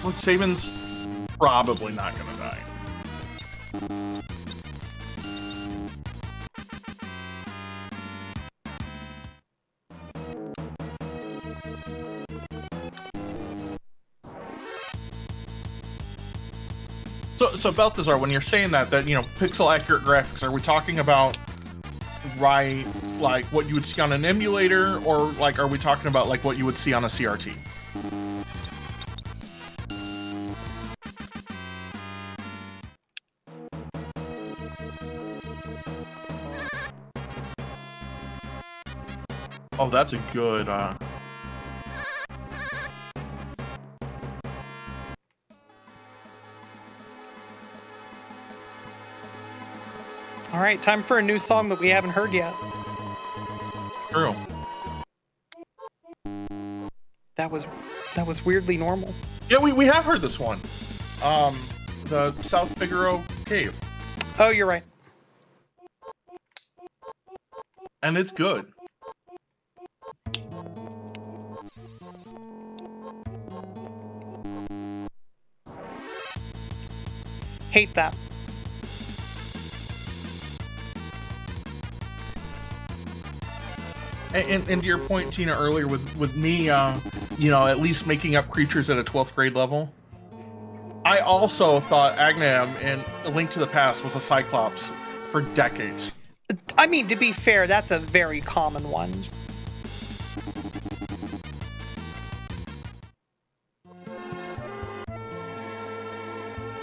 S1: Look, Saban's probably not gonna die. So Balthazar, when you're saying that you know, pixel accurate graphics, are we talking about right, like what you would see on an emulator, or like are we talking about like what you would see on a CRT? Oh, that's a good,
S2: All right, time for a new song that we haven't heard yet.
S1: True.
S2: That was weirdly normal.
S1: Yeah, we have heard this one. The South Figaro Cave.
S2: Oh, you're right.
S1: And it's good.
S2: Hate that.
S1: And to your point, Tina, earlier with me, you know, at least making up creatures at a 12th grade level, I also thought Agnam in A Link to the Past was a Cyclops for decades.
S2: I mean, to be fair, that's a very common one.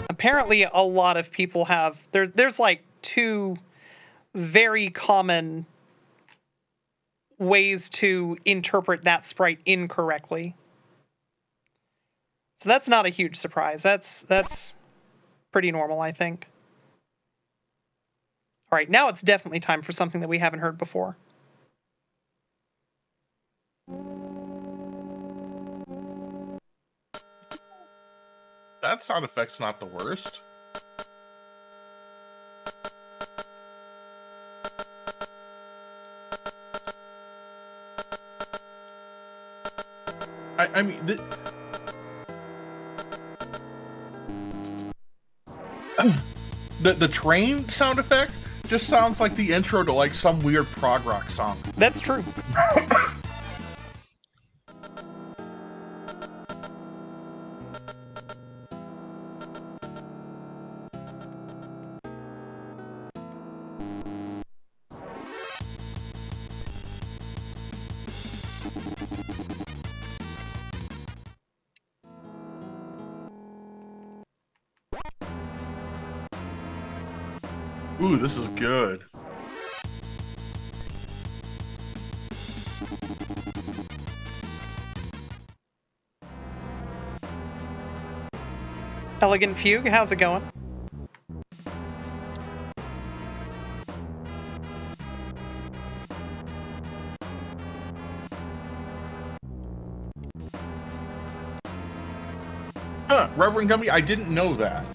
S2: Apparently, a lot of people have... There's like two very common ways to interpret that sprite incorrectly. So that's not a huge surprise. That's pretty normal, I think. All right, now it's definitely time for something that we haven't heard before.
S1: That sound effect's not the worst. I mean, The train sound effect just sounds like the intro to like some weird prog rock song.
S2: That's true.
S1: Ooh, this is good.
S2: Elegant Fugue, how's it going?
S1: Huh, Reverend Gumby, I didn't know that.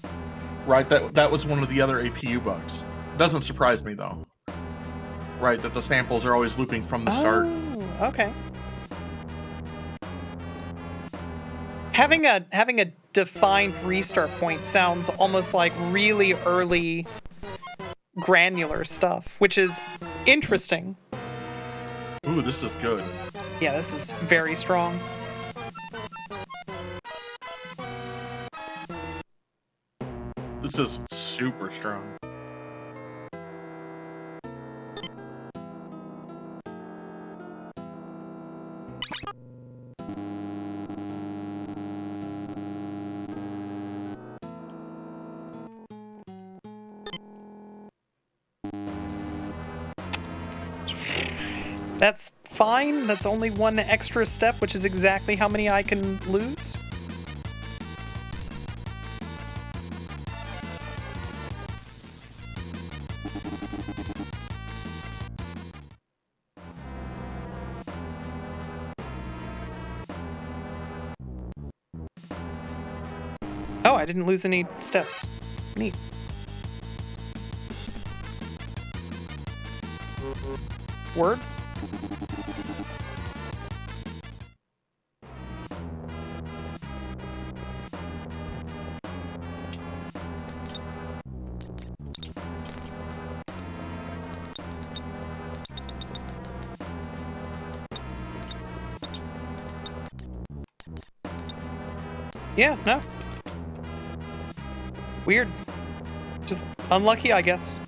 S1: Right, that was one of the other APU bugs. Doesn't surprise me though. Right, that the samples are always looping from the start.
S2: Oh, okay. Having a defined restart point sounds almost like really early granular stuff, which is interesting.
S1: Ooh, this is good.
S2: Yeah, this is very strong.
S1: This is super strong.
S2: That's fine. That's only one extra step, which is exactly how many I can lose. Oh, I didn't lose any steps. Neat. Word? Yeah, no. Weird. Just unlucky, I guess.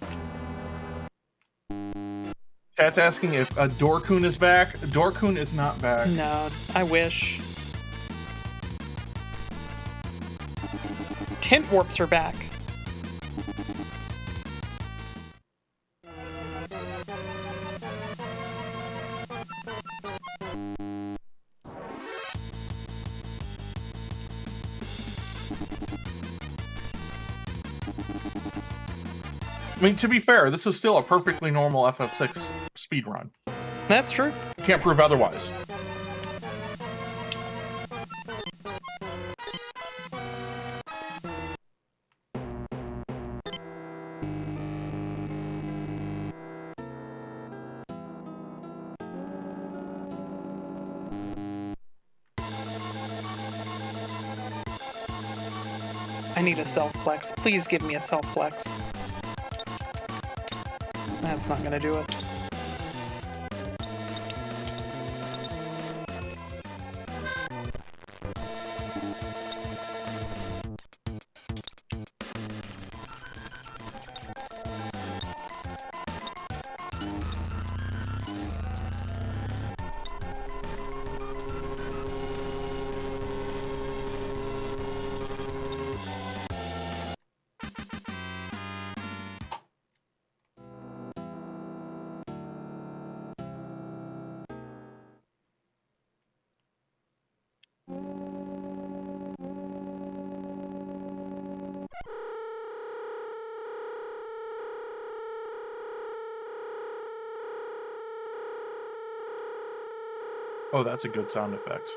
S1: Chat's asking if Dorkun is back. Dorkun is not back.
S2: No, I wish. Tint warps are back.
S1: I mean, to be fair, this is still a perfectly normal FF6 speedrun.
S2: That's true.
S1: Can't prove otherwise.
S2: I need a self-plex. Please give me a self-plex. That's not gonna do it.
S1: Oh, that's a good sound effect.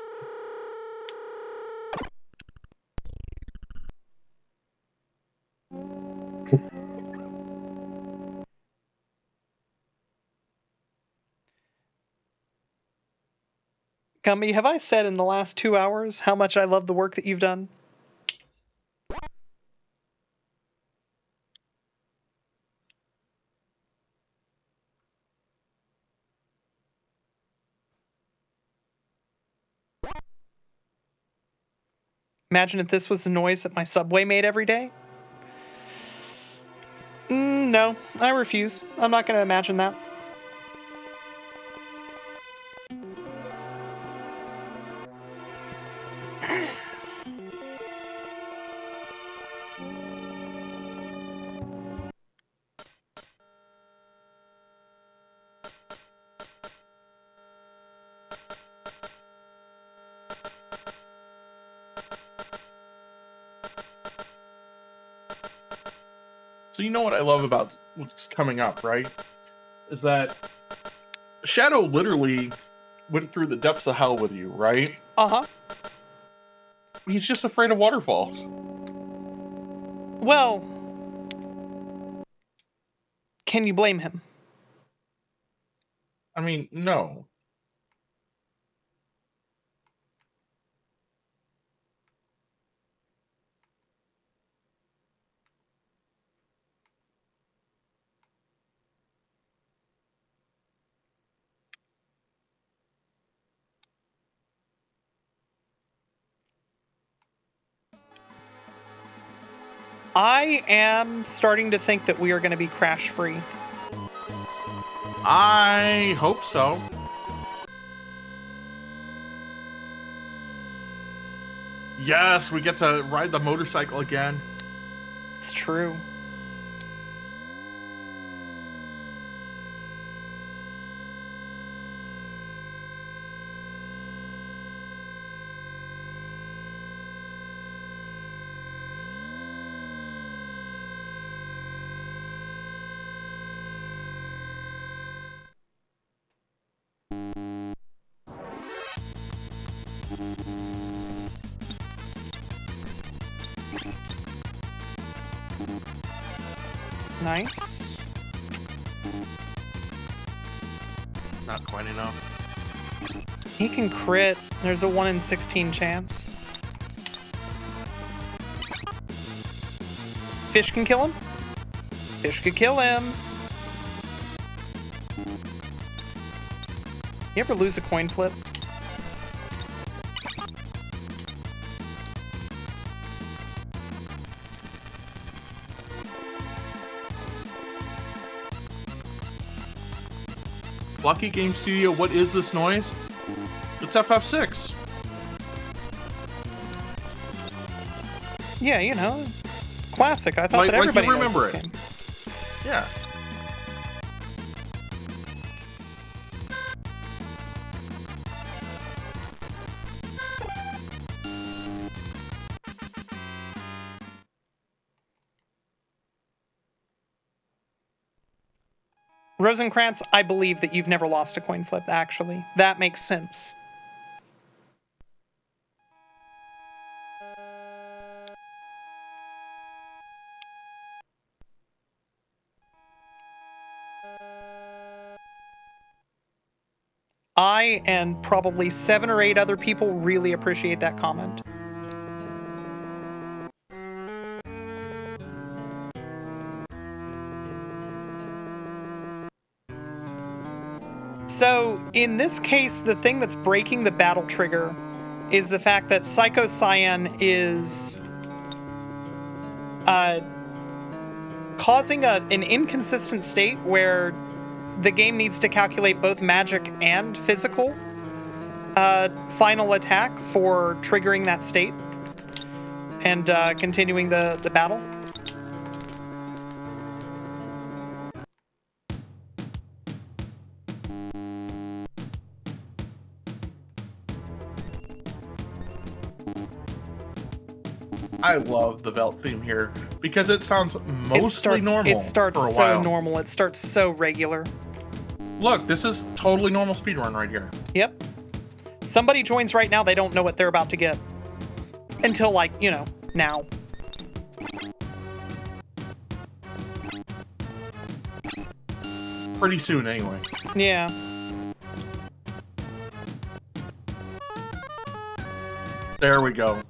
S2: Gumby, have I said in the last 2 hours how much I love the work that you've done? Imagine if this was the noise that my subway made every day. No, I refuse. I'm not going to imagine that.
S1: So you know what I love about what's coming up, right? Is that Shadow literally went through the depths of hell with you, right?
S2: Uh-huh.
S1: He's just afraid of waterfalls.
S2: Well, can you blame him?
S1: I mean, no.
S2: I am starting to think that we are going to be crash-free.
S1: I hope so. Yes, we get to ride the motorcycle again.
S2: It's true. Nice.
S1: Not quite enough.
S2: He can crit. There's a 1 in 16 chance. Fish can kill him. Fish could kill him. You ever lose a coin flip?
S1: Lucky Game Studio, what is this noise? It's FF6.
S2: Yeah, you know, classic. I thought that everybody knows this game.
S1: Yeah.
S2: Rosencrantz, I believe that you've never lost a coin flip, actually. That makes sense. I and probably 7 or 8 other people really appreciate that comment. So, in this case, the thing that's breaking the battle trigger is the fact that Psycho Cyan is causing an inconsistent state where the game needs to calculate both magic and physical final attack for triggering that state and continuing the battle.
S1: I love the Velt theme here because it sounds mostly normal.
S2: It starts
S1: for a
S2: so
S1: while.
S2: normal. It starts so regular.
S1: Look, this is totally normal speedrun right here.
S2: Yep. Somebody joins right now, they don't know what they're about to get. Until, like, you know, now.
S1: Pretty soon, anyway.
S2: Yeah.
S1: There we go.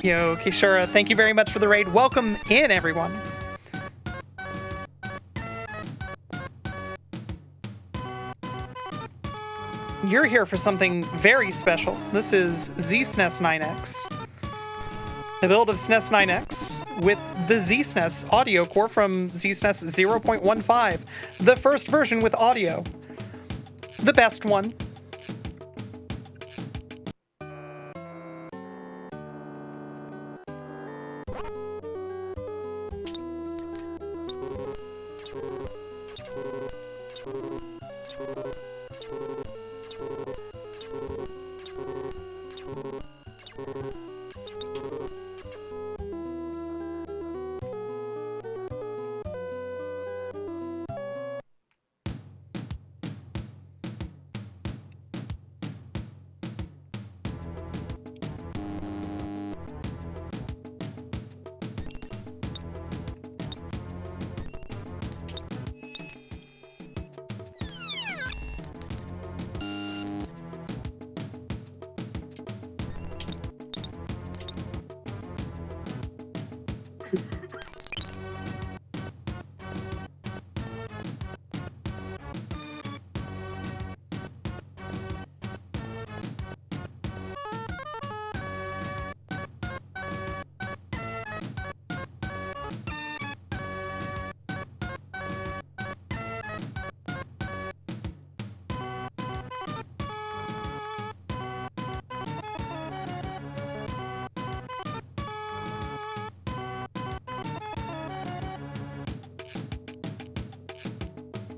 S2: Yo, Kishura, thank you very much for the raid. Welcome in, everyone. You're here for something very special. This is ZSnes9X. A build of ZSnes9X with the ZSNES audio core from ZSNES 0.15, the first version with audio. The best one.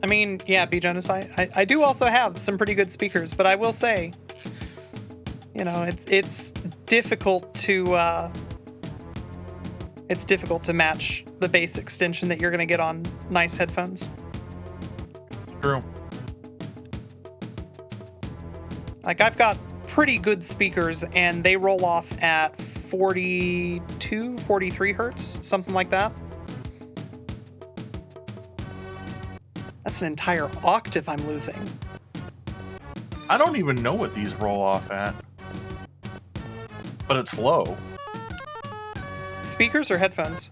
S2: I mean, yeah, B. Jonas, I do also have some pretty good speakers, but I will say, you know, it's difficult to match the bass extension that you're going to get on nice headphones.
S1: True.
S2: Like, I've got pretty good speakers, and they roll off at 42, 43 hertz, something like that. That's an entire octave I'm losing.
S1: I don't even know what these roll off at. But it's low.
S2: Speakers or headphones?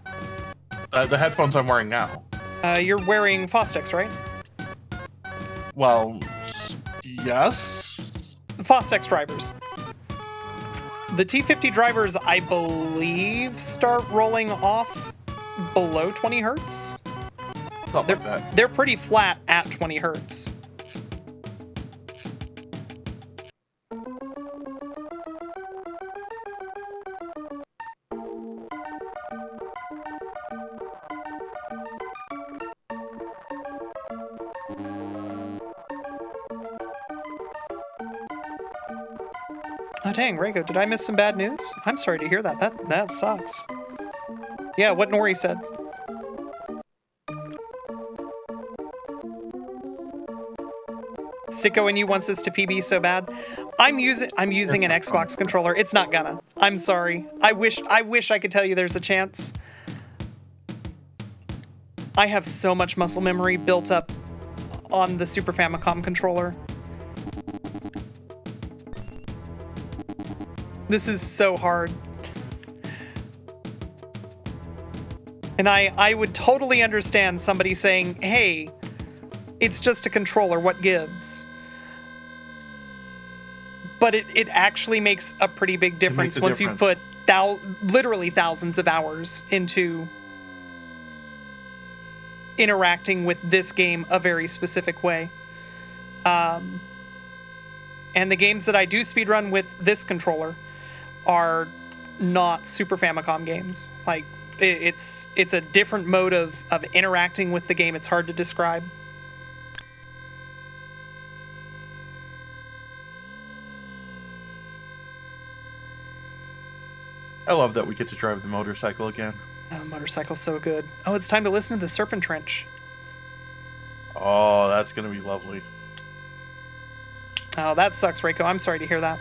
S1: The headphones I'm wearing now.
S2: You're wearing Fostex, right?
S1: Well, yes.
S2: Fostex drivers. The T50 drivers, I believe, start rolling off below 20 hertz.
S1: Something like that.
S2: They're pretty flat at 20 hertz. Oh dang, Reiko, did I miss some bad news? I'm sorry to hear that. That sucks. Yeah, what Nori said. Sicko and you wants this to PB so bad. I'm using an Xbox controller. It's not gonna. I'm sorry. I wish I could tell you there's a chance. I have so much muscle memory built up on the Super Famicom controller. This is so hard. And I would totally understand somebody saying, hey, it's just a controller, what gives? But it actually makes a pretty big difference once you've put literally thousands of hours into interacting with this game a very specific way. And the games that I do speedrun with this controller are not Super Famicom games. Like, it's a different mode of interacting with the game. It's hard to describe.
S1: I love that we get to drive the motorcycle again.
S2: Oh, motorcycle's so good. Oh, it's time to listen to the Serpent Trench.
S1: Oh, that's going to be lovely.
S2: Oh, that sucks, Reiko. I'm sorry to hear that.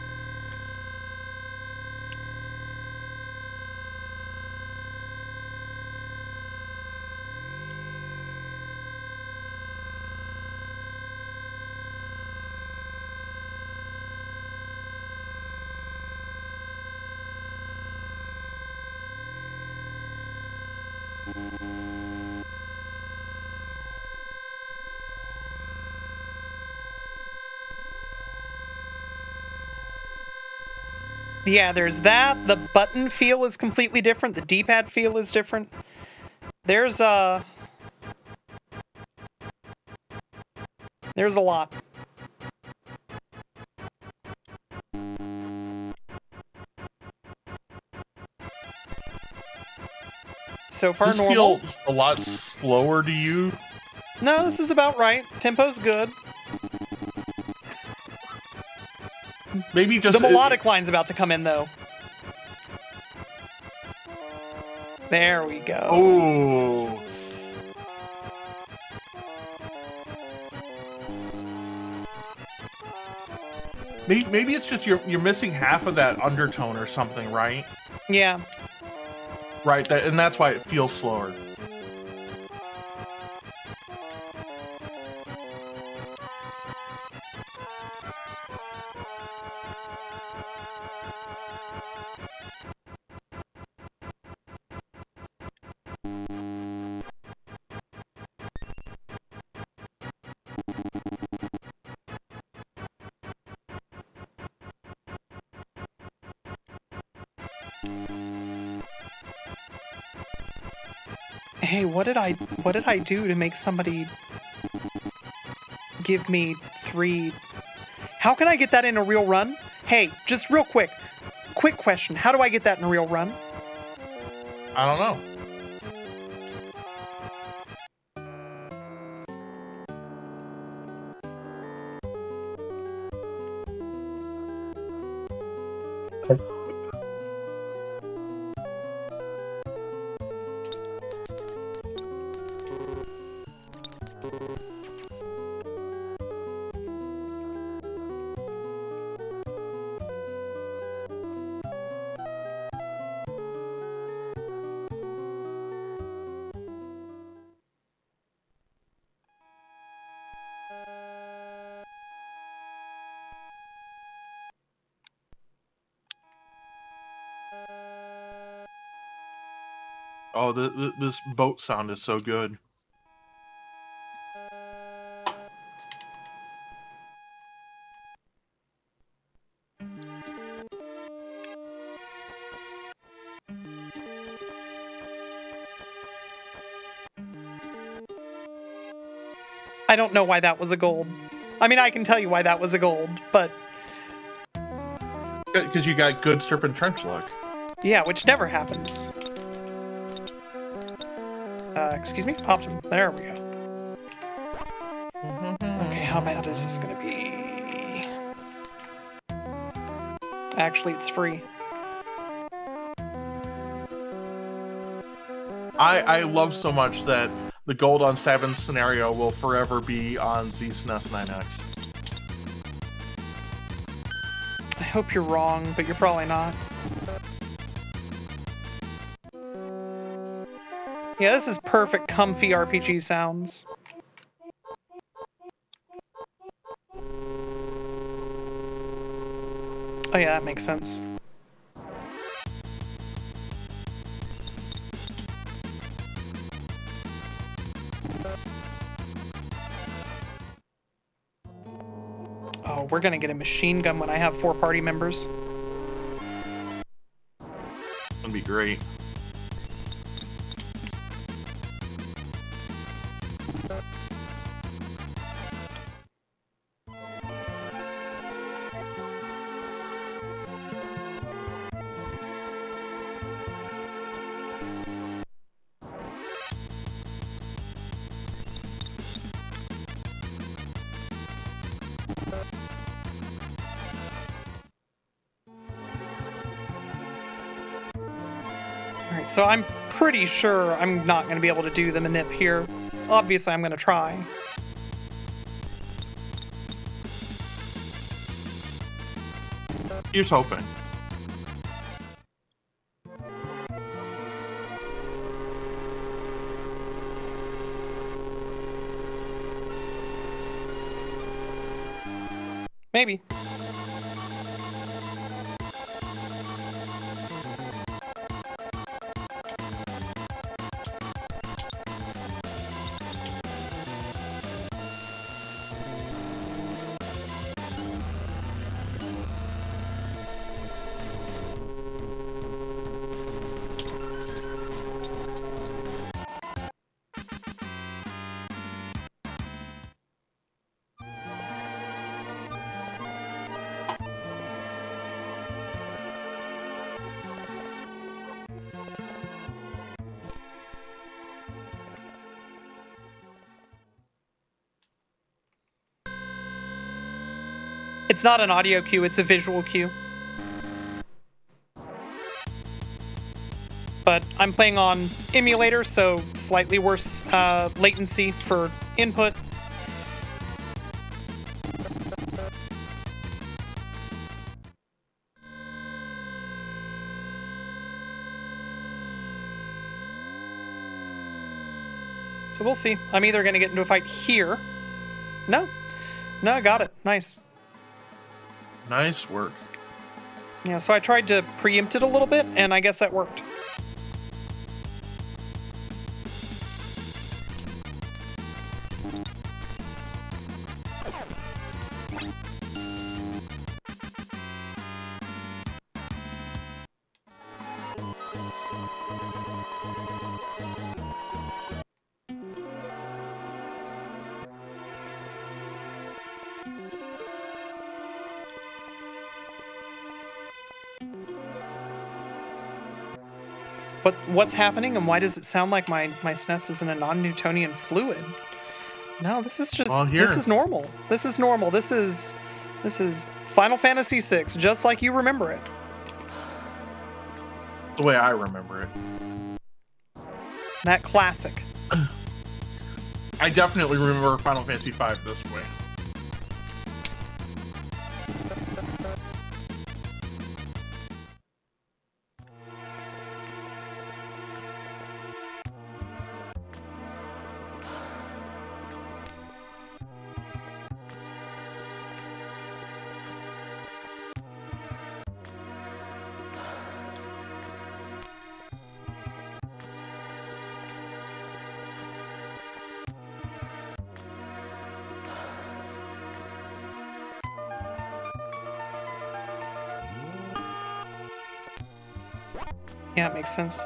S2: Yeah, there's that. The button feel is completely different. The D-pad feel is different. There's a lot. So far,
S1: Does this
S2: normal.
S1: feel a lot slower to you?
S2: No, this is about right. Tempo's good.
S1: Maybe just
S2: the melodic line's about to come in, though. There we go.
S1: Oh. Maybe it's just you're missing half of that undertone or something, right?
S2: Yeah.
S1: Right, and that's why it feels slower.
S2: Hey, what did I do to make somebody give me 3? How can I get that in a real run? Hey, just real quick question. How do I get that in a real run?
S1: I don't know. Oh, this boat sound is so good.
S2: I don't know why that was a gold. I mean, I can tell you why that was a gold, but...
S1: Because you got good Serpent Trench luck.
S2: Yeah, which never happens. Excuse me? Optimum. There we go. Okay, how bad is this gonna be? Actually, it's free.
S1: I love so much that the gold on 7 scenario will forever be on ZSnes9X.
S2: I hope you're wrong, but you're probably not. Yeah, this is perfect, comfy RPG sounds. Oh yeah, that makes sense. Oh, we're gonna get a machine gun when I have 4 party members.
S1: That'd be great.
S2: Alright, so I'm pretty sure I'm not going to be able to do the manip here. Obviously, I'm going to try.
S1: Here's hoping.
S2: Maybe. It's not an audio cue, it's a visual cue. But I'm playing on emulator, so slightly worse latency for input. So we'll see. I'm either going to get into a fight here. No, I got it. Nice.
S1: Nice work.
S2: Yeah, so I tried to preempt it a little bit, and I guess that worked. What's happening, and why does it sound like my SNES is in a non-Newtonian fluid? No, this is just this is normal. This is normal. This is Final Fantasy VI, just like you remember it.
S1: The way I remember it.
S2: That classic.
S1: I definitely remember Final Fantasy V this way.
S2: Yeah, it makes sense.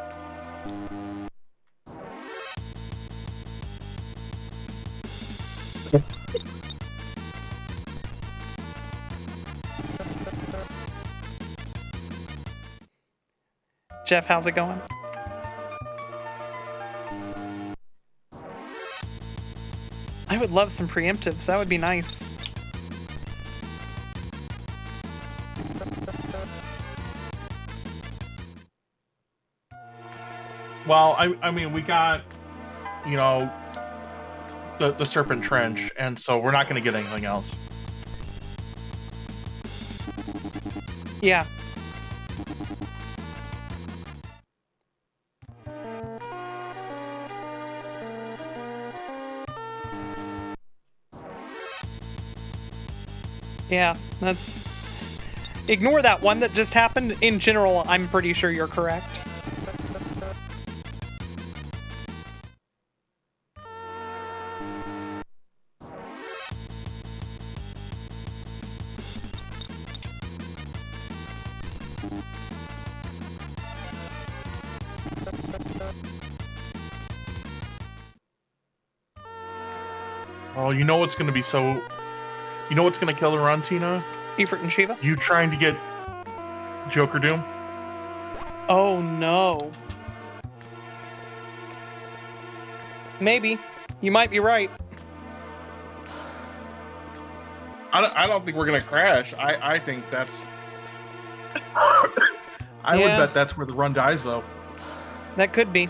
S2: Jeff, how's it going? I would love some preemptives. That would be nice.
S1: Well, I mean, we got, you know, the Serpent Trench, and so we're not going to get anything else.
S2: Yeah. Yeah, that's... Ignore that one that just happened. In general, I'm pretty sure you're correct.
S1: Oh, you know what's going to be so... You know what's going to kill the run, Tina?
S2: Ifrit and Shiva?
S1: You trying to get Joker Doom?
S2: Oh, no. Maybe. You might be right.
S1: I don't think we're going to crash. I think that's... I would bet that's where the run dies, though.
S2: That could be.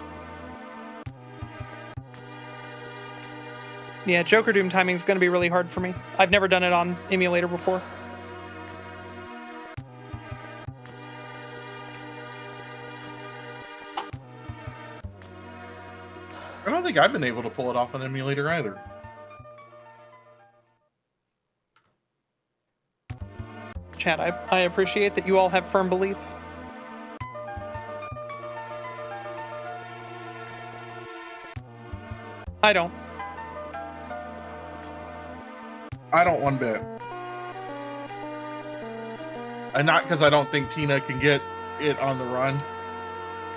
S2: Yeah, Joker Doom timing is going to be really hard for me. I've never done it on emulator before.
S1: I don't think I've been able to pull it off on emulator either.
S2: Chad, I appreciate that you all have firm belief. I don't.
S1: I don't one bit. And not because I don't think Tina can get it on the run.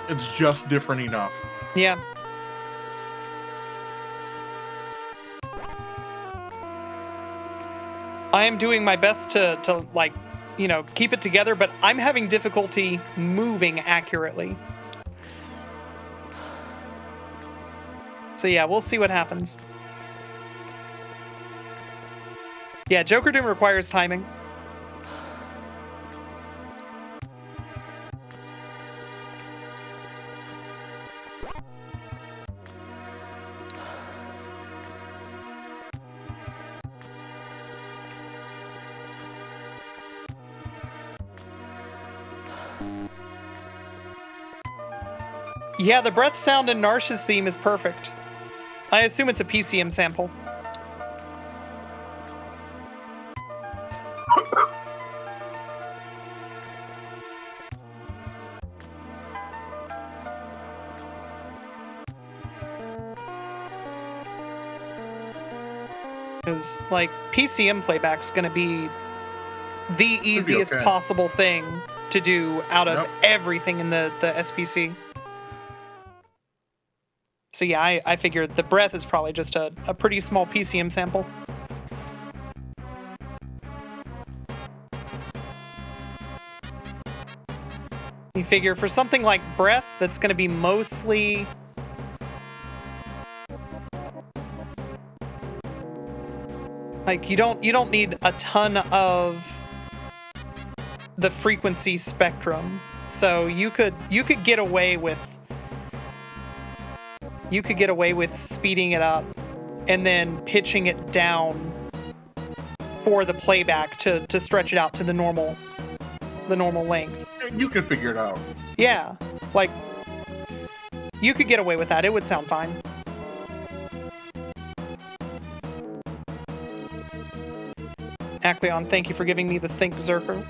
S1: It's just different enough.
S2: Yeah. I am doing my best to like, you know, keep it together, but I'm having difficulty moving accurately. So yeah, we'll see what happens. Yeah, Joker Doom requires timing. Yeah, the breath sound in Narsh's theme is perfect. I assume it's a PCM sample. Because, like, PCM playback's gonna be the easiest possible thing to do out of everything in the SPC. So yeah, I figured the breath is probably just a pretty small PCM sample. You figure for something like breath, that's gonna be mostly... like, you don't need a ton of the frequency spectrum. So you could get away with speeding it up and then pitching it down for the playback to stretch it out to the normal length.
S1: You can figure it out.
S2: Yeah, like, you could get away with that. It would sound fine. Acleon, thank you for giving me the Think Zerker.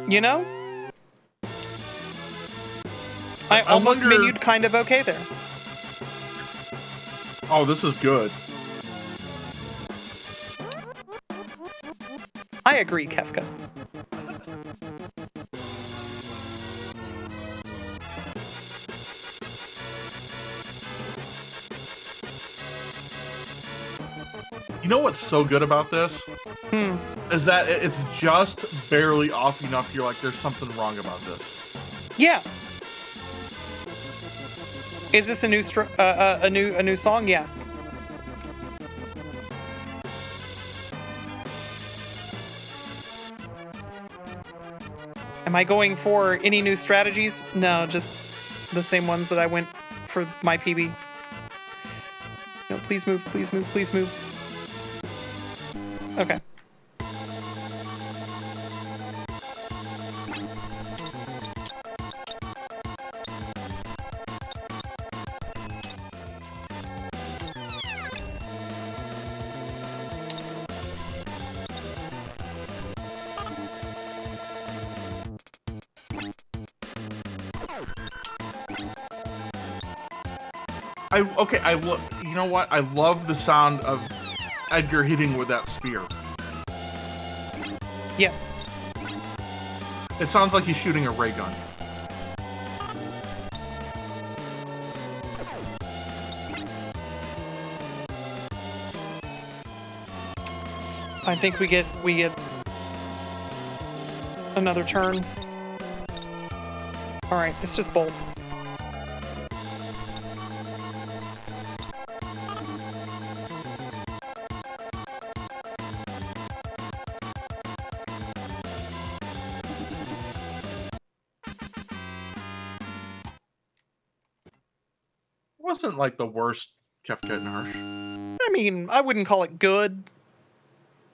S2: You know? I almost menued kind of okay there.
S1: Oh, this is good.
S2: I agree, Kefka.
S1: You know what's so good about this? Is that it's just barely off enough. You're like, there's something wrong about this.
S2: Yeah. Is this a new a new song? Yeah. Am I going for any new strategies? No, just the same ones that I went for my PB. No, please move, please move, please move. Okay.
S1: You know what? I love the sound of Edgar hitting with that spear.
S2: Yes.
S1: It sounds like he's shooting a ray gun.
S2: I think we get another turn. All right, it's just bolt.
S1: Wasn't like the worst Kefka and Harsh.
S2: I mean, I wouldn't call it good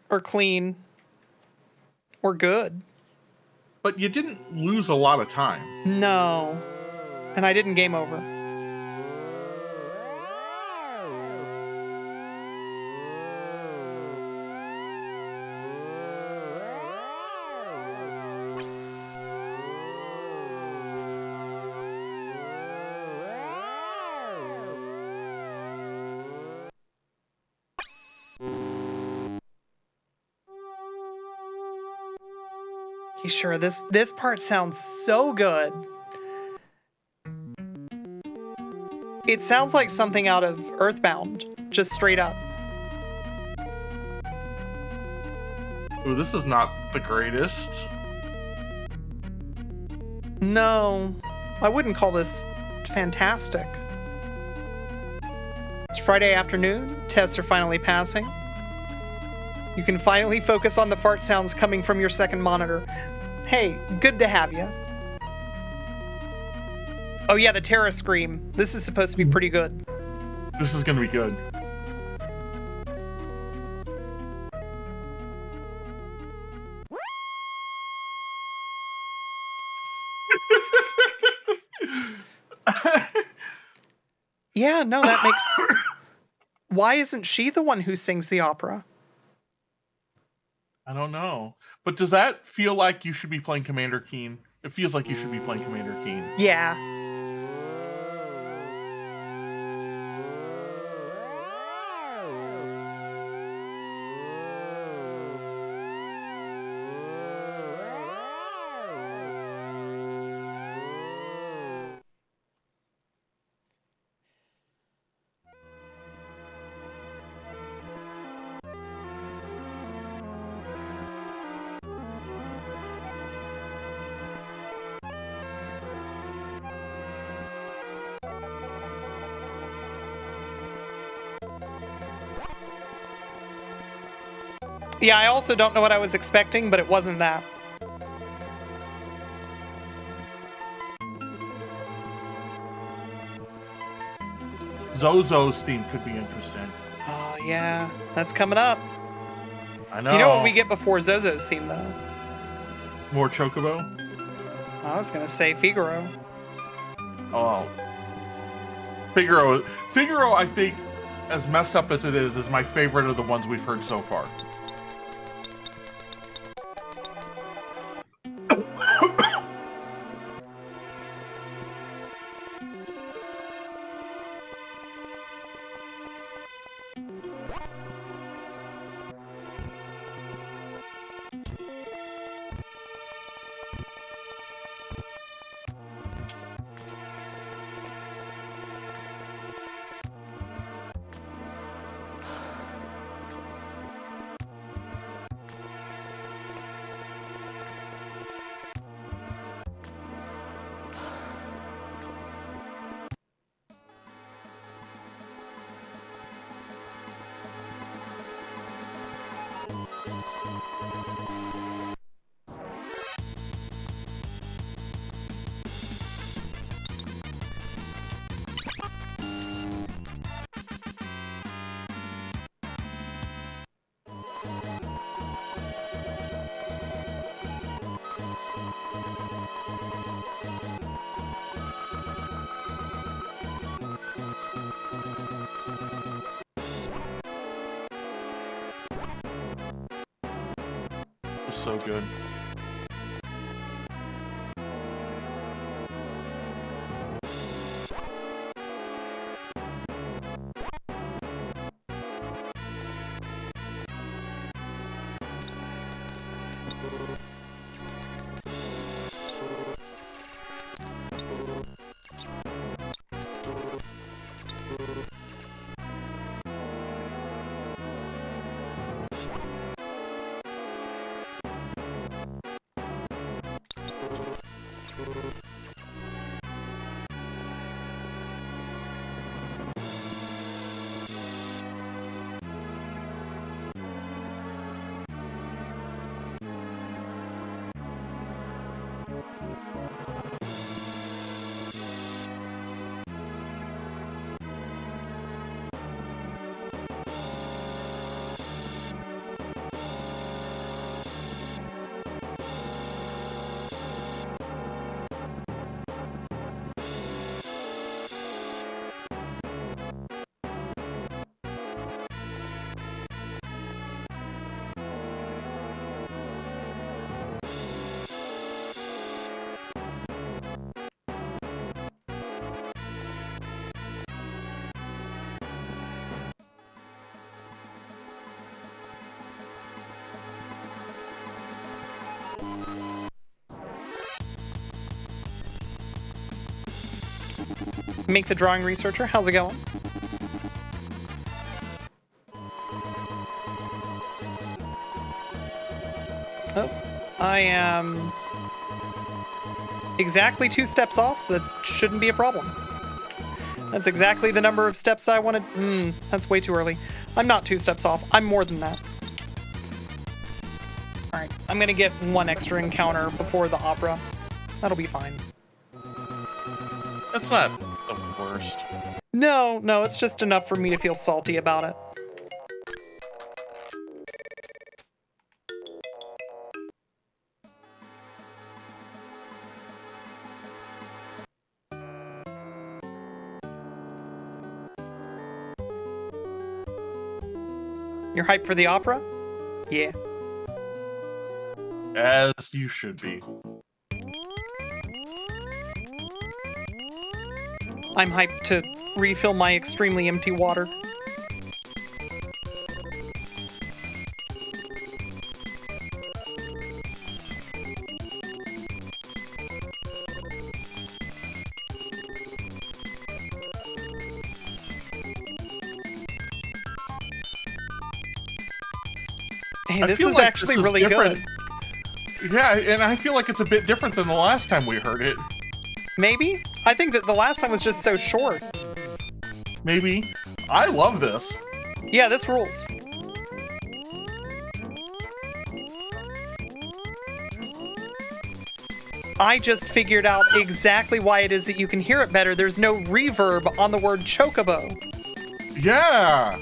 S2: or clean or good.
S1: But you didn't lose a lot of time.
S2: No. And I didn't game over. Sure, this part sounds so good. It sounds like something out of Earthbound, just straight up.
S1: Ooh, this is not the greatest.
S2: No, I wouldn't call this fantastic. It's Friday afternoon, tests are finally passing. You can finally focus on the fart sounds coming from your second monitor. Hey, good to have you. Oh yeah, the Terra Scream. This is supposed to be pretty good.
S1: This is gonna be good.
S2: Yeah, no, that makes... Why isn't she the one who sings the opera?
S1: I don't know. But does that feel like you should be playing Commander Keen? It feels like you should be playing Commander Keen.
S2: Yeah. Yeah, I also don't know what I was expecting, but it wasn't that.
S1: Zozo's theme could be interesting.
S2: Oh, yeah. That's coming up.
S1: I know.
S2: You know what we get before Zozo's theme, though?
S1: More Chocobo?
S2: I was going to say Figaro.
S1: Oh. Figaro, I think, as messed up as it is my favorite of the ones we've heard so far. It's so good.
S2: Make the Drawing Researcher, how's it going? Oh, I am exactly 2 steps off, so that shouldn't be a problem. That's exactly the number of steps I wanted. That's way too early. I'm not 2 steps off. I'm more than that. I'm gonna get one extra encounter before the opera. That'll be fine.
S1: That's not the worst.
S2: No, it's just enough for me to feel salty about it. You're hyped for the opera? Yeah.
S1: As you should be.
S2: I'm hyped to refill my extremely empty water. Hey, this is actually really good.
S1: Yeah, and I feel like it's a bit different than the last time we heard it.
S2: Maybe? I think that the last time was just so short.
S1: Maybe. I love this.
S2: Yeah, this rules. I just figured out exactly why it is that you can hear it better. There's no reverb on the word chocobo.
S1: Yeah.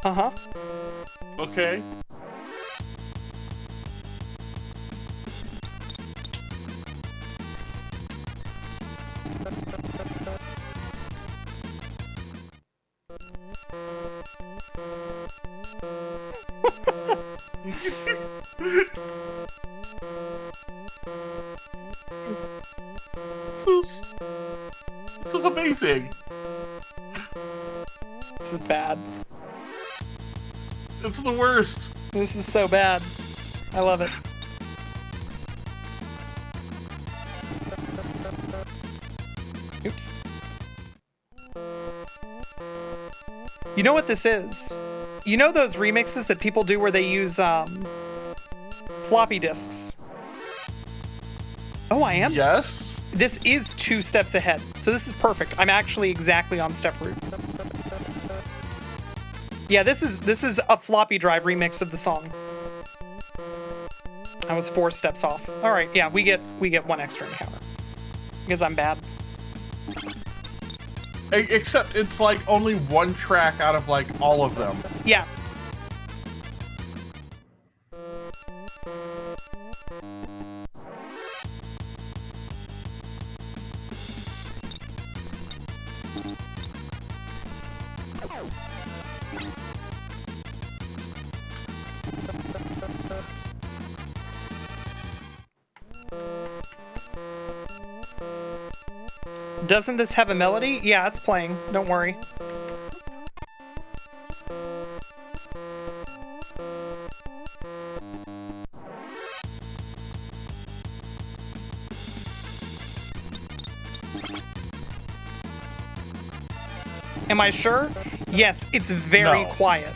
S2: Uh-huh.
S1: Okay. This is amazing.
S2: This is bad.
S1: It's the worst.
S2: This is so bad. I love it. Oops. You know what this is? You know those remixes that people do where they use floppy disks? Oh, I am?
S1: Yes.
S2: This is 2 steps ahead, so this is perfect. I'm actually exactly on step root. Yeah, this is a floppy drive remix of the song. I was 4 steps off. All right, yeah, we get 1 extra encounter because I'm bad.
S1: Except it's like only 1 track out of like all of them.
S2: Yeah. Doesn't this have a melody? Yeah, it's playing. Don't worry. Am I sure? Yes, it's very quiet.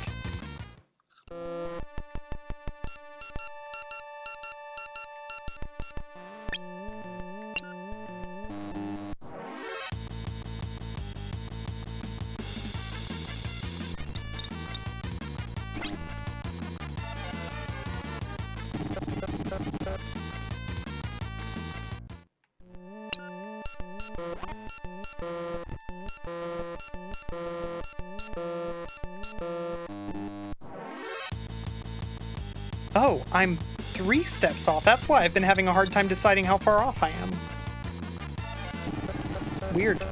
S2: Oh, I'm 3 steps off. That's why I've been having a hard time deciding how far off I am. Weird.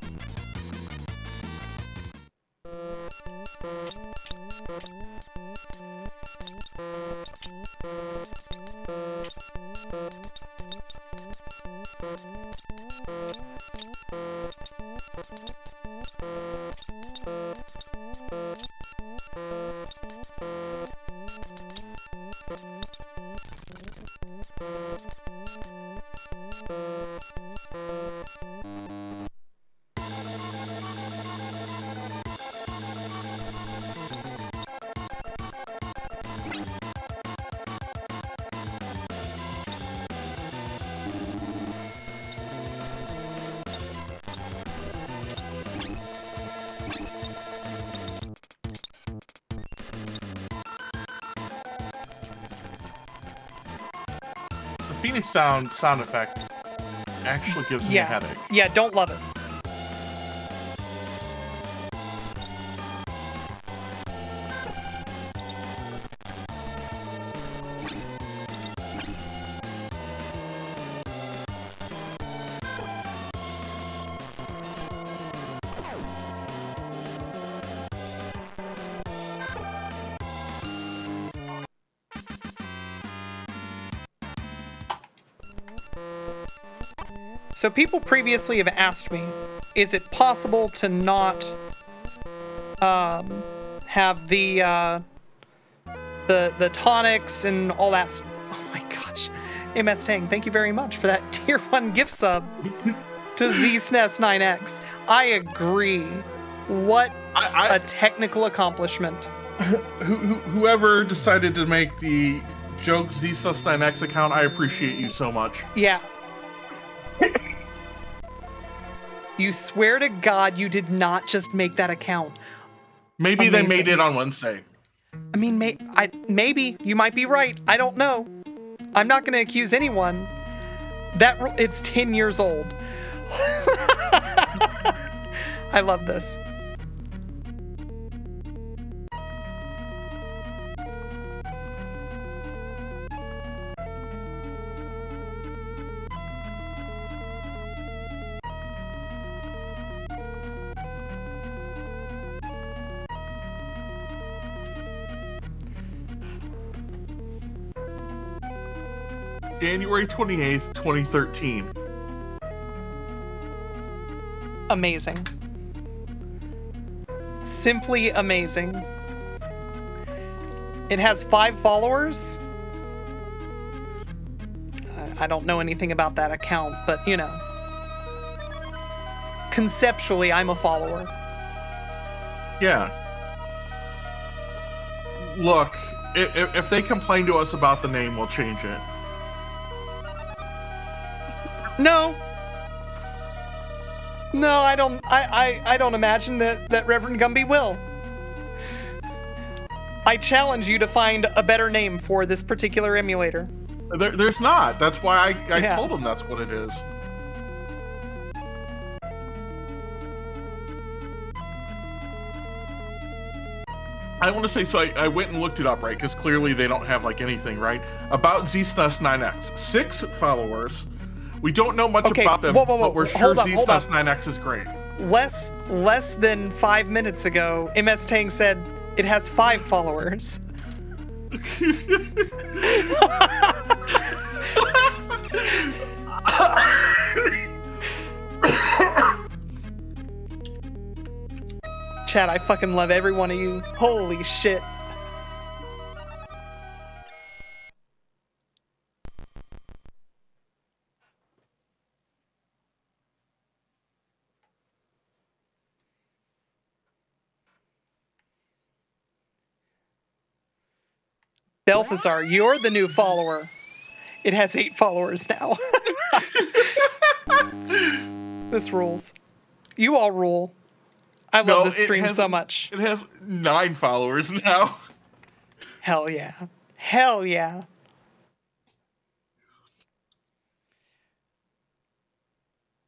S1: Phoenix sound effect actually gives me a headache.
S2: Yeah, don't love it. So people previously have asked me, is it possible to not have the tonics and all that? Oh my gosh. MS Tang, thank you very much for that tier 1 gift sub to ZSnes9X. I agree. What a technical accomplishment.
S1: Whoever decided to make the joke ZSnes9X account, I appreciate you so much.
S2: Yeah. You swear to God you did not just make that account.
S1: Maybe Amazing. They made it on Wednesday.
S2: I mean, maybe. You might be right. I don't know. I'm not going to accuse anyone. It's 10 years old. I love this.
S1: January 28th, 2013.
S2: Amazing. Simply amazing. It has 5 followers. I don't know anything about that account, but you know. Conceptually, I'm a follower.
S1: Yeah. Look, if they complain to us about the name, we'll change it.
S2: No, I don't. I don't imagine that ReverendGumby will. I challenge you to find a better name for this particular emulator.
S1: There's not. That's why I told him that's what it is. I want to say, so I went and looked it up, right? Because clearly they don't have like anything, right? About ZSnes9X, 6 followers. We don't know much about them, but we're sure ZSnes9X is great.
S2: Less than 5 minutes ago, MS Tang said it has 5 followers. Chat, I fucking love every one of you. Holy shit. Balthazar, you're the new follower. It has 8 followers now. This rules. You all rule. I love this stream so much.
S1: It has 9 followers now.
S2: Hell yeah. Hell yeah.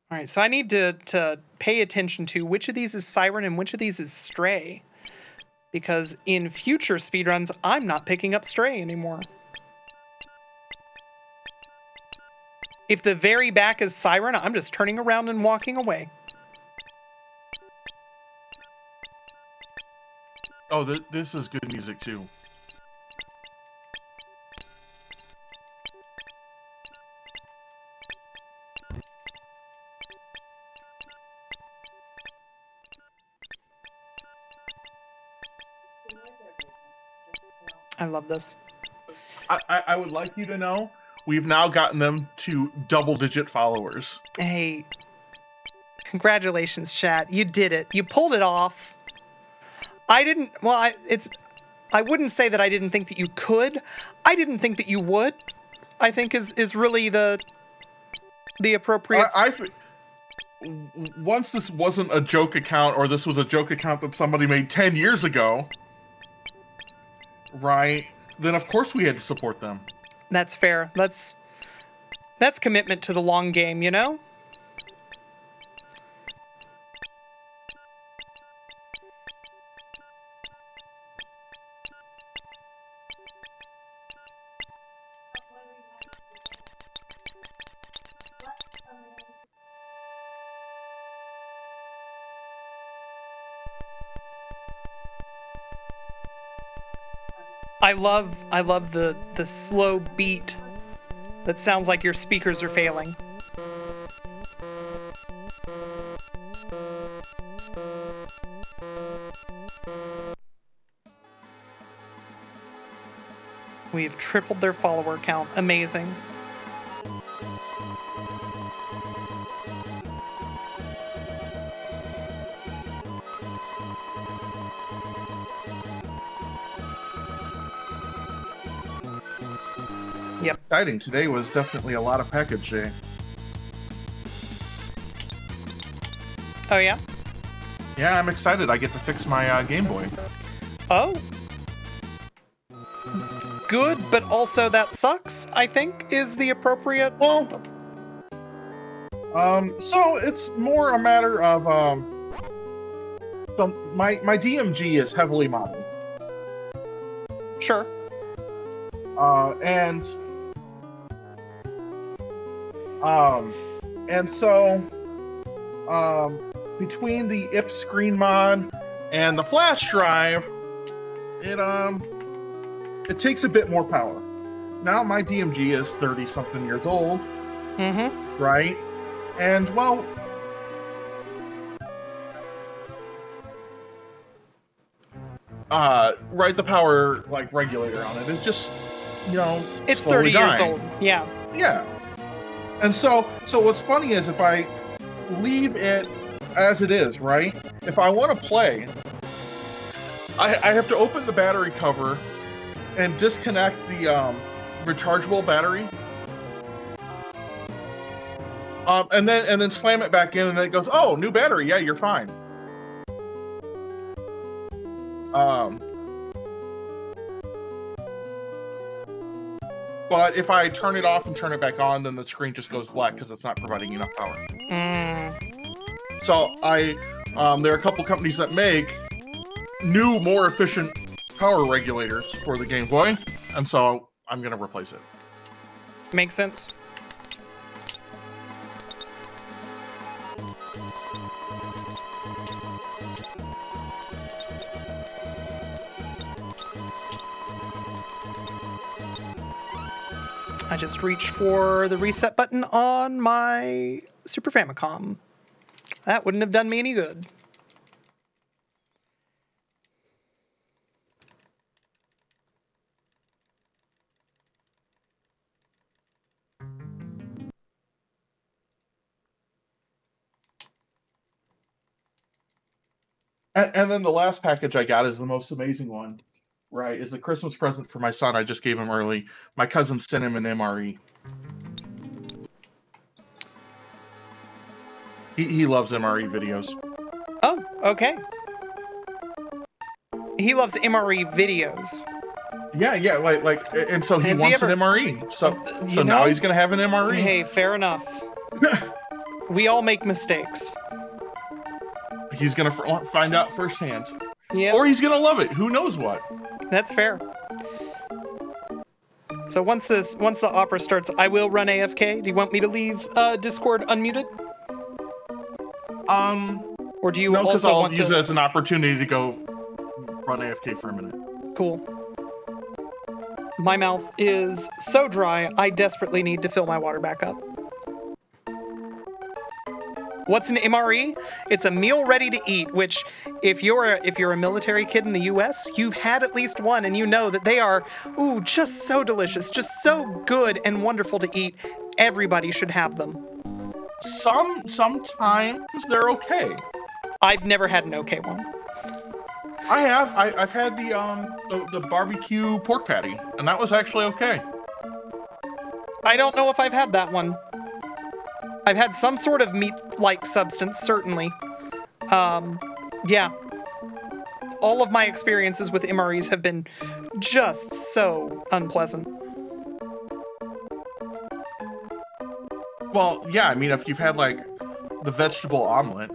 S2: All right, so I need to pay attention to which of these is Siren and which of these is Stray. Because in future speedruns, I'm not picking up Stray anymore. If the very back is Siren, I'm just turning around and walking away.
S1: Oh, this is good music too.
S2: I love this.
S1: I would like you to know, we've now gotten them to double-digit followers.
S2: Hey, congratulations, chat. You did it. You pulled it off. I didn't, well, I wouldn't say that I didn't think that you could. I didn't think that you would, I think is really the appropriate...
S1: Once this wasn't a joke account, or this was a joke account that somebody made 10 years ago, right, then of course we had to support them.
S2: That's fair. That's commitment to the long game, you know? I love the slow beat that sounds like your speakers are failing. We've tripled their follower count. Amazing. Yep.
S1: Exciting. Today was definitely a lot of package day.
S2: Oh, yeah?
S1: Yeah, I'm excited. I get to fix my Game Boy.
S2: Oh. Good, but also that sucks, I think, is the appropriate...
S1: Well, so it's more a matter of, so my DMG is heavily modded.
S2: Sure.
S1: And so, between the IP screen mod and the flash drive, it takes a bit more power. Now my DMG is 30-something years old.
S2: Mm-hmm.
S1: Right? And, well, right, the power, like, regulator on it is just, you know,
S2: it's 30 years old. Yeah.
S1: Yeah. And so what's funny is if I leave it as it is, right? If I want to play, I have to open the battery cover and disconnect the rechargeable battery. And then slam it back in, and then it goes, oh, new battery. Yeah, you're fine. But if I turn it off and turn it back on, then the screen just goes black because it's not providing enough power. So there are a couple companies that make new, more efficient power regulators for the Game Boy, and so I'm gonna replace it.
S2: Makes sense. I just reached for the reset button on my Super Famicom. That wouldn't have done me any good.
S1: And then the last package I got is the most amazing one. Right, it's a Christmas present for my son. I just gave him early. My cousin sent him an MRE. He loves MRE videos.
S2: Oh, okay. He loves MRE videos.
S1: Yeah, like, and so he wants an MRE. So now he's gonna have an MRE.
S2: Hey, fair enough. We all make mistakes.
S1: He's gonna find out firsthand.
S2: Yeah.
S1: Or he's gonna love it. Who knows what?
S2: That's fair. So once the opera starts, I will run AFK. Do you want me to leave Discord unmuted? Or do you
S1: no,
S2: also
S1: I'll
S2: want
S1: use
S2: to...
S1: it as an opportunity to go run AFK for a minute.
S2: Cool. My mouth is so dry, I desperately need to fill my water back up. What's an MRE? It's a meal ready to eat, which if you're a military kid in the US, you've had at least one and you know that they are, ooh, just so delicious, just so good and wonderful to eat. Everybody should have them.
S1: Sometimes they're okay.
S2: I've never had an okay one.
S1: I have. I've had the barbecue pork patty, and that was actually okay.
S2: I don't know if I've had that one. I've had some sort of meat-like substance, certainly. Yeah. All of my experiences with MREs have been just so unpleasant.
S1: Well, yeah, I mean, if you've had, like, the vegetable omelet.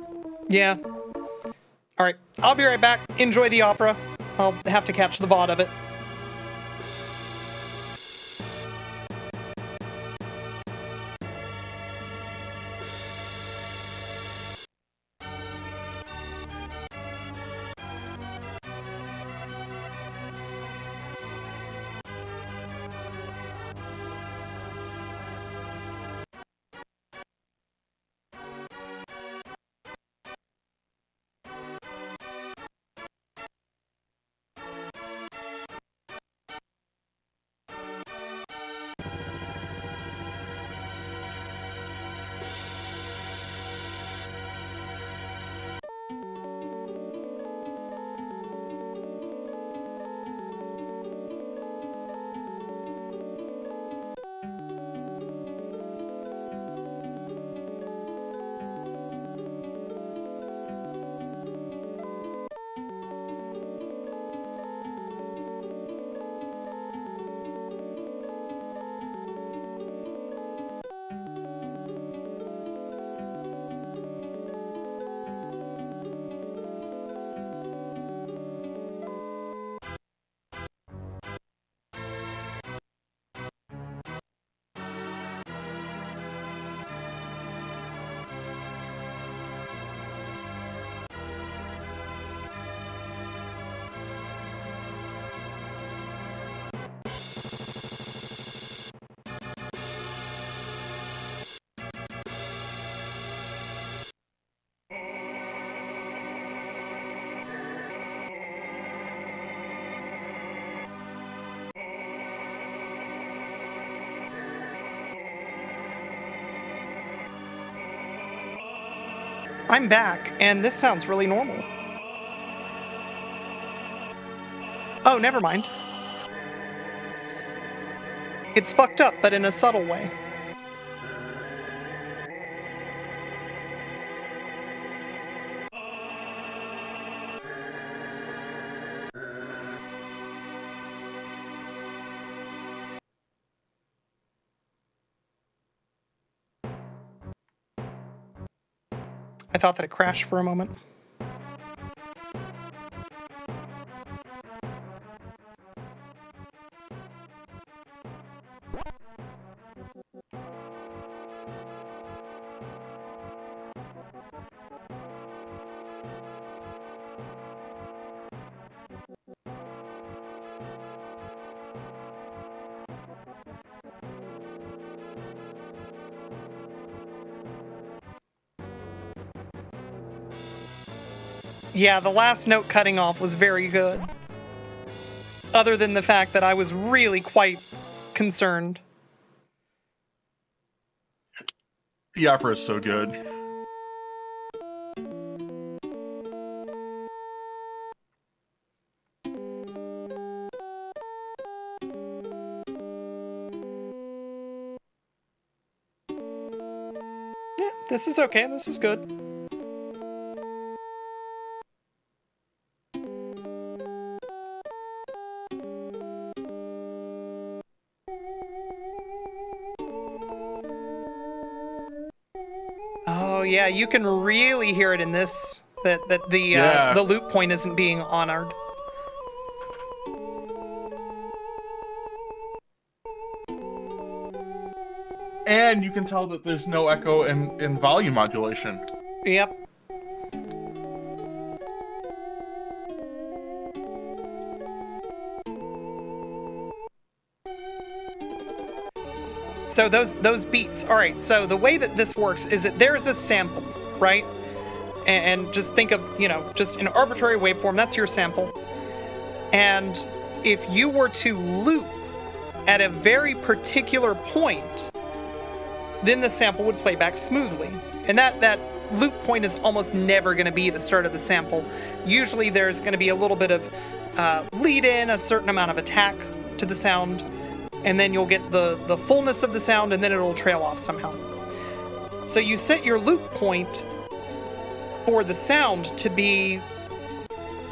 S2: Yeah. All right, I'll be right back. Enjoy the opera. I'll have to catch the VOD of it. I'm back, and this sounds really normal. Oh, never mind. It's fucked up, but in a subtle way. I thought that it crashed for a moment. Yeah, the last note cutting off was very good. Other than the fact that I was really quite concerned.
S1: The opera is so good.
S2: Yeah, this is okay. This is good. Yeah, you can really hear it in this, that the loop point isn't being honored.
S1: And you can tell that there's no echo and volume modulation.
S2: Yep. So those beats, all right, so the way that this works is that there's a sample, right? And just think of, you know, just an arbitrary waveform, that's your sample. And if you were to loop at a very particular point, then the sample would play back smoothly. And that loop point is almost never going to be the start of the sample. Usually there's going to be a little bit of lead in, a certain amount of attack to the sound, and then you'll get the fullness of the sound, and then it'll trail off somehow. So you set your loop point for the sound to be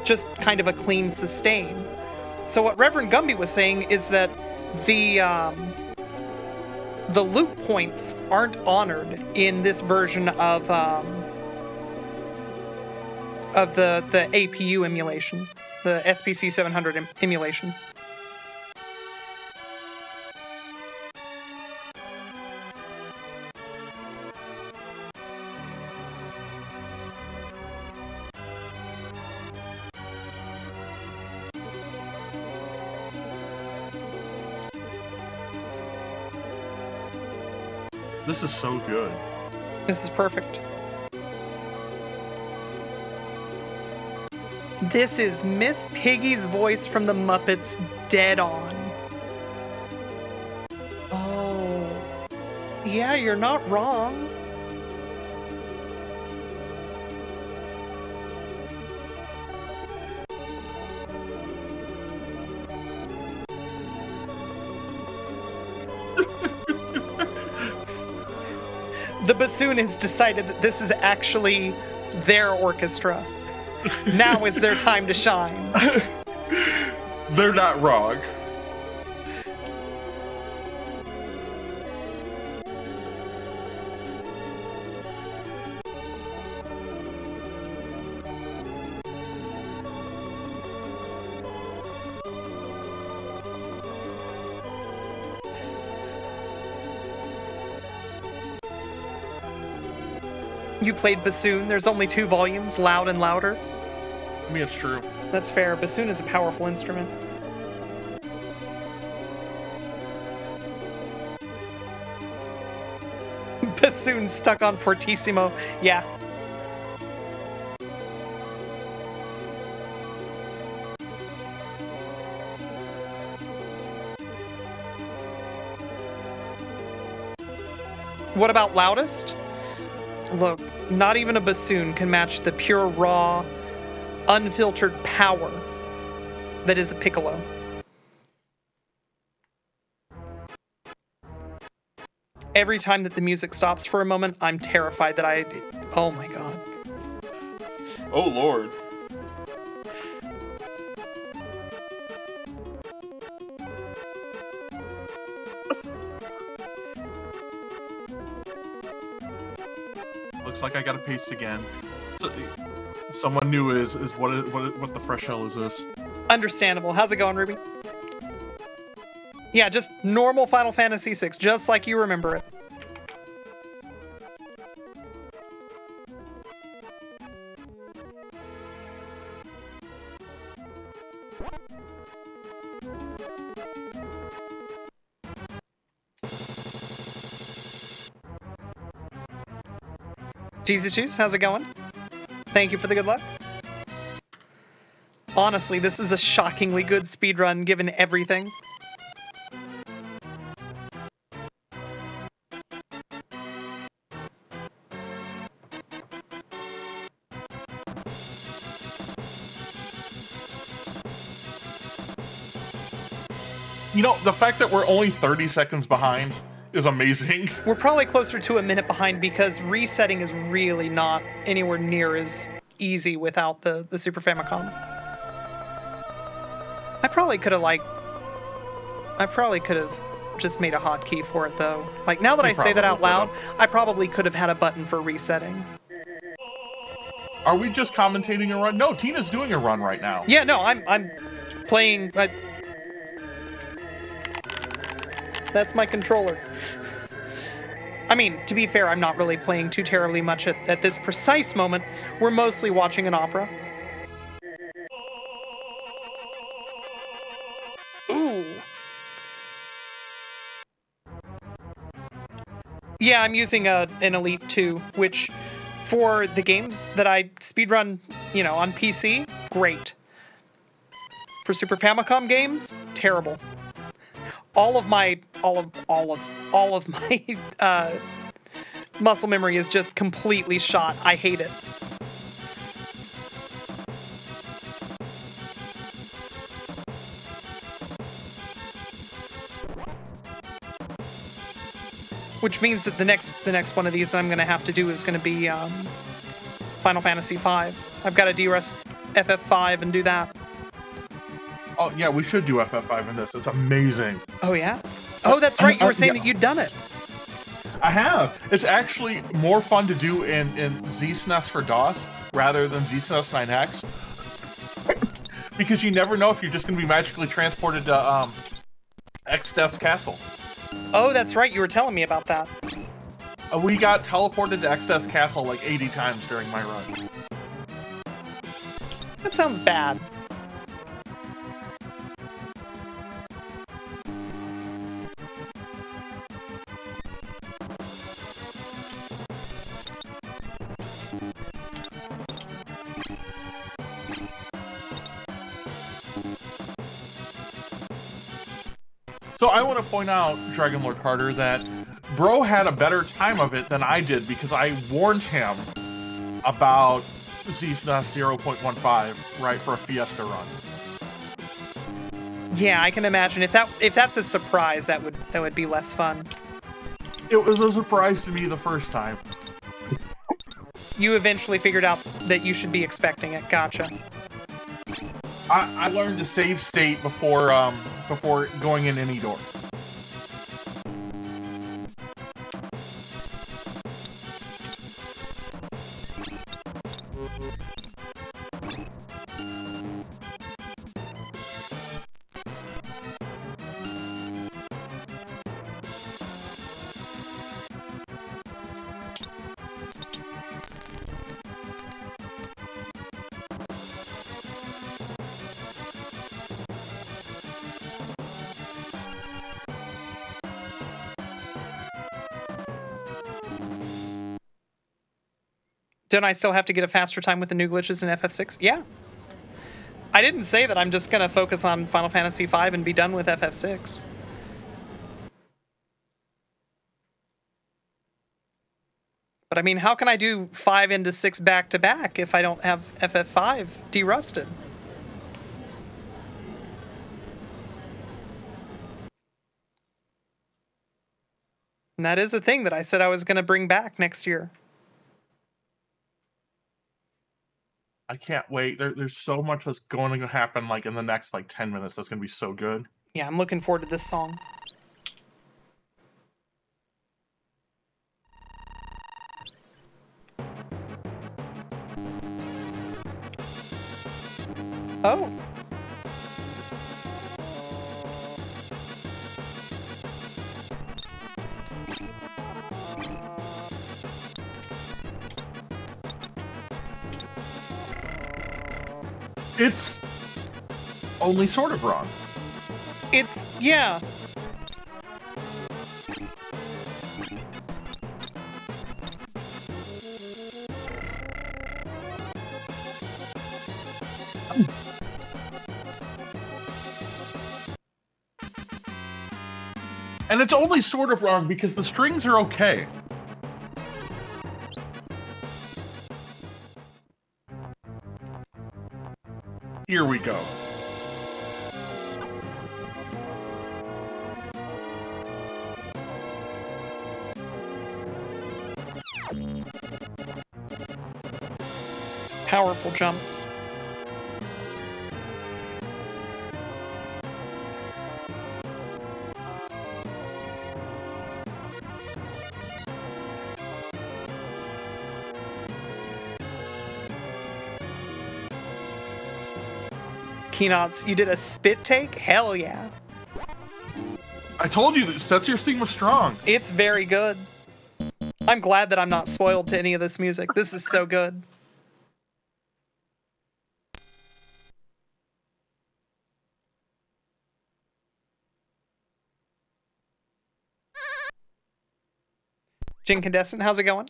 S2: just kind of a clean sustain. the loop points aren't honored in this version of the APU emulation, the SPC 700 emulation.
S1: This is so good.
S2: This is perfect. This is Miss Piggy's voice from the Muppets dead on. Oh. Yeah, you're not wrong. The bassoon has decided that this is actually their orchestra. Now is their time to shine.
S1: They're not wrong.
S2: You played bassoon. There's only 2 volumes, Loud and Louder.
S1: I mean, it's true.
S2: That's fair. Bassoon is a powerful instrument. Bassoon stuck on fortissimo. Yeah. What about loudest? Look, not even a bassoon can match the pure, raw, unfiltered power that is a piccolo. Every time that the music stops for a moment, I'm terrified that oh my god.
S1: Oh lord. Looks like I gotta paste again. So, someone new is what the fresh hell is this?
S2: Understandable. How's it going, Ruby? Yeah, just normal Final Fantasy VI, just like you remember it. Jesus Juice, how's it going? Thank you for the good luck. Honestly, this is a shockingly good speedrun given everything.
S1: You know, the fact that we're only 30 seconds behind is amazing.
S2: We're probably closer to a minute behind because resetting is really not anywhere near as easy without the Super Famicom. I probably could have just made a hotkey for it though. Like now that I say that out loud, I probably could have had a button for resetting.
S1: Are we just commentating a run? No, Tina's doing a run right now.
S2: Yeah, no, I'm playing. That's my controller. I mean, to be fair, I'm not really playing too terribly much at this precise moment. We're mostly watching an opera. Ooh. Yeah, I'm using an Elite 2, which for the games that I speedrun, you know, on PC, great. For Super Famicom games, terrible. All of my muscle memory is just completely shot. I hate it. Which means that the next one of these I'm gonna have to do is gonna be Final Fantasy V. I've got to DRS FF5 and do that.
S1: Oh, yeah, we should do FF5 in this. It's amazing.
S2: Oh, yeah? Oh, that's right. You were saying that you'd done it.
S1: I have. It's actually more fun to do in ZSNES for DOS rather than ZSnes9X. Because you never know if you're just going to be magically transported to X-Death's castle.
S2: Oh, that's right. You were telling me about that.
S1: We got teleported to X-Death's castle like 80 times during my run.
S2: That sounds bad.
S1: So I want to point out, Dragon Lord Carter, that Bro had a better time of it than I did because I warned him about ZSNES 0.15, right, for a Fiesta run.
S2: Yeah, I can imagine if that's a surprise, that would be less fun.
S1: It was a surprise to me the first time.
S2: You eventually figured out that you should be expecting it. Gotcha.
S1: I learned to save state before going in any door.
S2: Don't I still have to get a faster time with the new glitches in FF6? Yeah. I didn't say that I'm just going to focus on Final Fantasy V and be done with FF6. But I mean, how can I do 5 into 6 back-to-back if I don't have FF5 derusted? And that is a thing that I said I was going to bring back next year.
S1: I can't wait. There's so much that's going to happen like in the next like 10 minutes. That's going to be so good.
S2: Yeah, I'm looking forward to this song. Oh.
S1: It's only sort of wrong.
S2: It's, yeah.
S1: And it's only sort of wrong because the strings are okay. Here we go.
S2: Powerful jump. Keynotes, you did a spit take? Hell yeah.
S1: I told you that Setsu's theme was strong.
S2: It's very good. I'm glad that I'm not spoiled to any of this music. This is so good. Jincandescent, how's it going?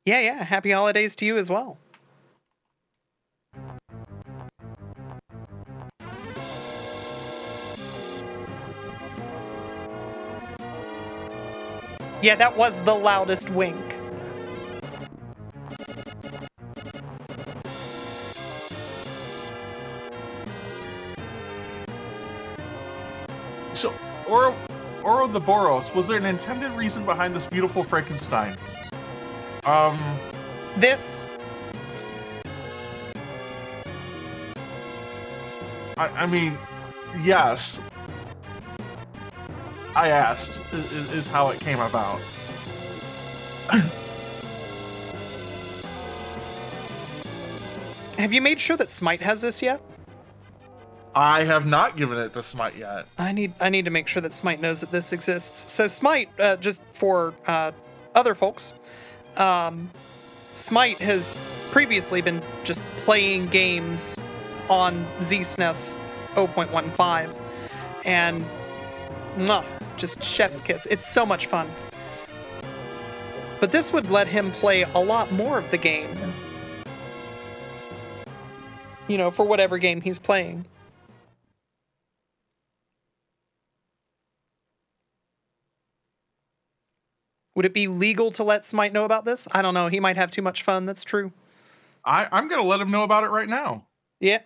S2: Yeah, happy holidays to you as well. Yeah, that was the loudest wink.
S1: So, Oro the Boros, was there an intended reason behind this beautiful Frankenstein?
S2: This.
S1: I mean, yes. I asked, is how it came about.
S2: Have you made sure that Smite has this yet?
S1: I have not given it to Smite yet.
S2: I need to make sure that Smite knows that this exists. So Smite, just for other folks, Smite has previously been just playing games on ZSNES 0.15, and just chef's kiss. It's so much fun. But this would let him play a lot more of the game, you know, for whatever game he's playing. Would it be legal to let Smite know about this? I don't know. He might have too much fun. That's true.
S1: I'm going to let him know about it right now.
S2: Yeah.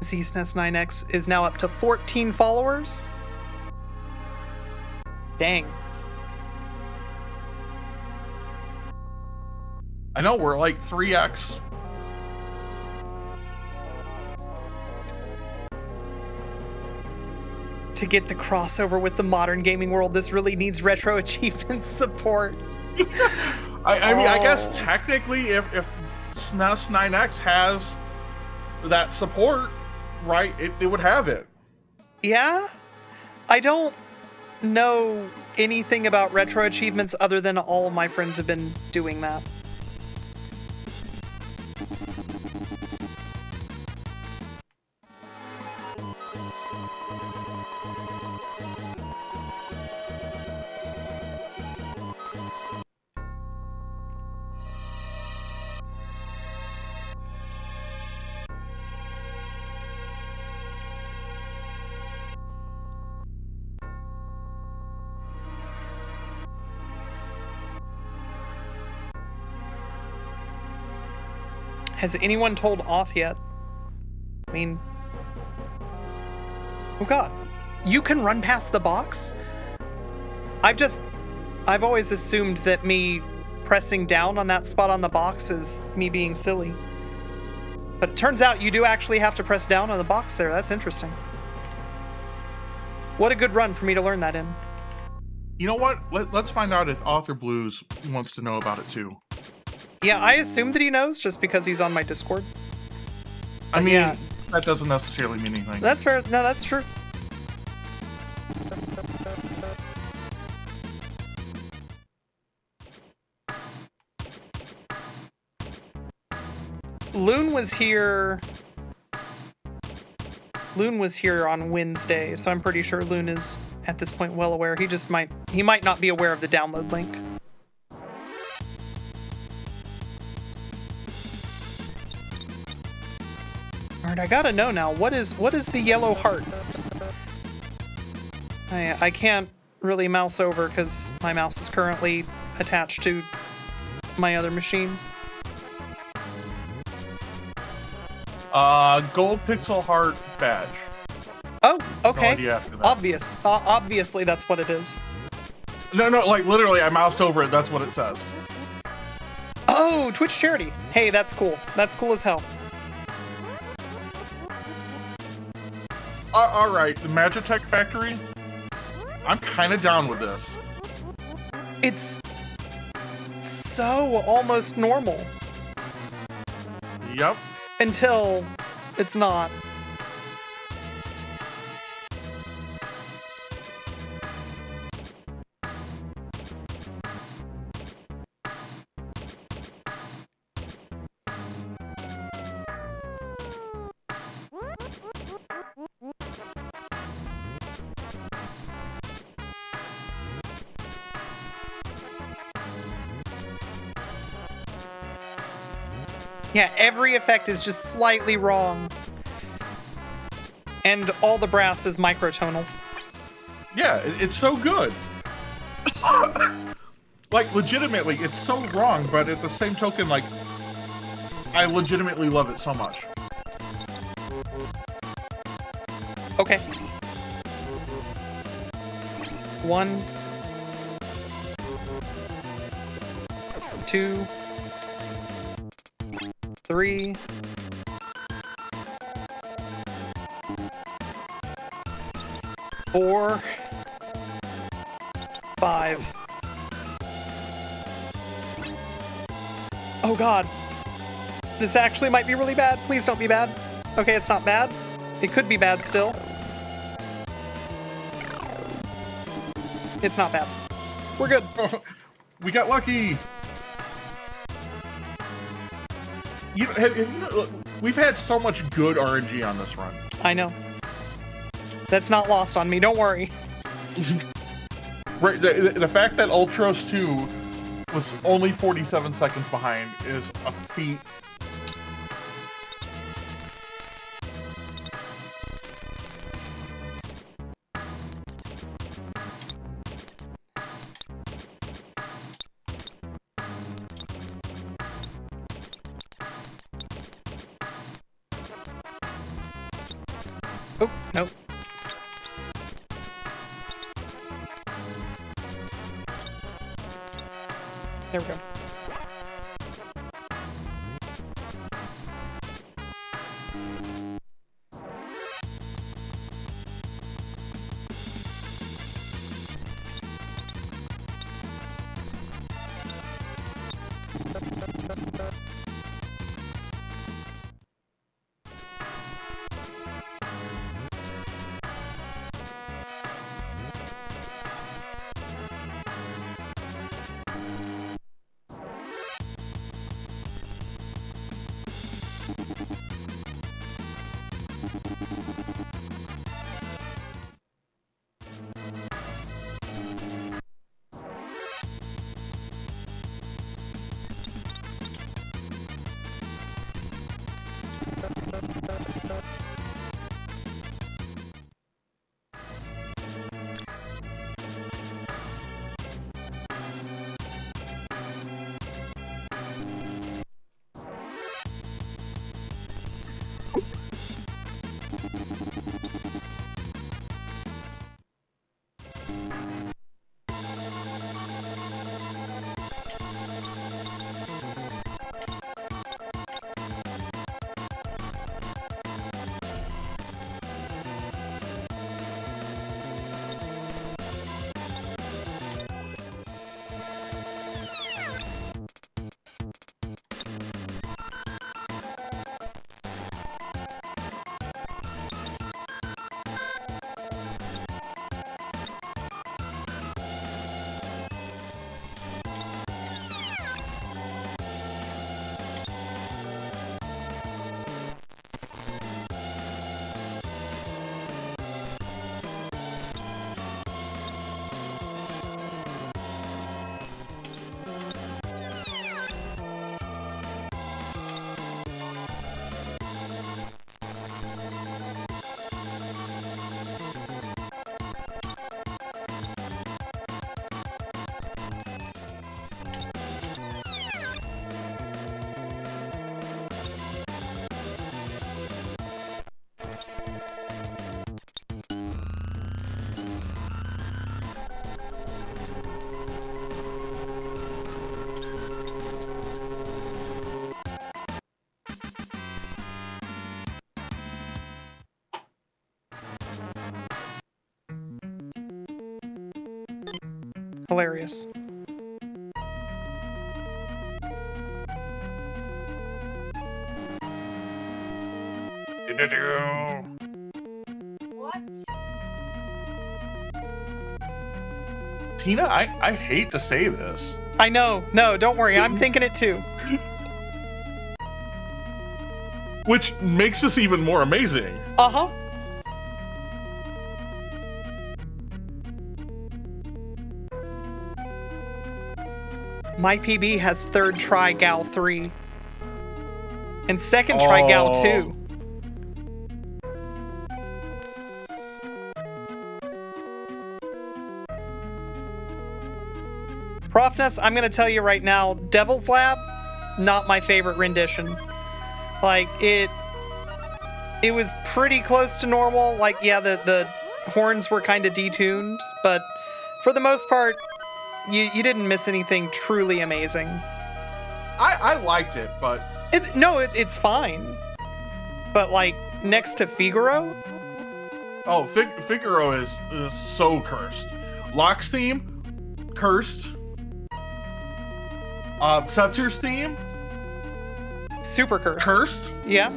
S2: ZSnes9X is now up to 14 followers. Dang.
S1: I know, we're like 3x.
S2: To get the crossover with the modern gaming world, this really needs retro achievement support.
S1: I mean, I guess technically if ZSnes9X has that support, right, it would have it.
S2: Yeah? I don't know anything about retro achievements other than all of my friends have been doing that. Has anyone told Oth yet? I mean... Oh god. You can run past the box? I've always assumed that me pressing down on that spot on the box is me being silly. But it turns out you do actually have to press down on the box there. That's interesting. What a good run for me to learn that in.
S1: You know what? Let's find out if Author Blues wants to know about it too.
S2: Yeah, I assume that he knows just because he's on my Discord.
S1: I mean,
S2: yeah.
S1: That doesn't necessarily mean anything.
S2: That's fair. No, that's true. Loon was here on Wednesday, so I'm pretty sure Loon is at this point well aware. He might not be aware of the download link. Alright, I gotta know now, what is the yellow heart? I can't really mouse over because my mouse is currently attached to my other machine.
S1: Gold pixel heart badge.
S2: Oh, okay.
S1: No idea after that.
S2: Obviously that's what it is.
S1: No, like literally I moused over it, that's what it says.
S2: Oh, Twitch charity. Hey, that's cool. That's cool as hell.
S1: Alright, the Magitech Factory. I'm kind of down with this.
S2: It's so almost normal.
S1: Yep.
S2: Until it's not. Yeah, every effect is just slightly wrong. And all the brass is microtonal.
S1: Yeah, it's so good. Like, legitimately, it's so wrong, but at the same token, like, I legitimately love it so much.
S2: Okay. 1, 2, 3, 4, 5. Oh god. This actually might be really bad. Please don't be bad. Okay, it's not bad. It could be bad still. It's not bad. We're good.
S1: We got lucky. We've had so much good RNG on this run.
S2: I know. That's not lost on me. Don't worry.
S1: Right. The fact that Ultros 2 was only 47 seconds behind is a feat.
S2: Oh, nope. There we go. Hilarious.
S3: What?
S1: Tina, I hate to say this.
S2: I know. No, don't worry. I'm thinking it too.
S1: Which makes this even more amazing.
S2: Uh-huh. My PB has third try Gal 3. And second, try Gal 2. Profness, I'm going to tell you right now, Devil's Lab, not my favorite rendition. Like, it was pretty close to normal. Like, yeah, the horns were kind of detuned, but for the most part, you didn't miss anything truly amazing.
S1: I liked it, but...
S2: it's fine. But, like, next to Figaro?
S1: Oh, Figaro is so cursed. Locke's theme, cursed. Setser's theme,
S2: super cursed.
S1: Cursed?
S2: Yeah.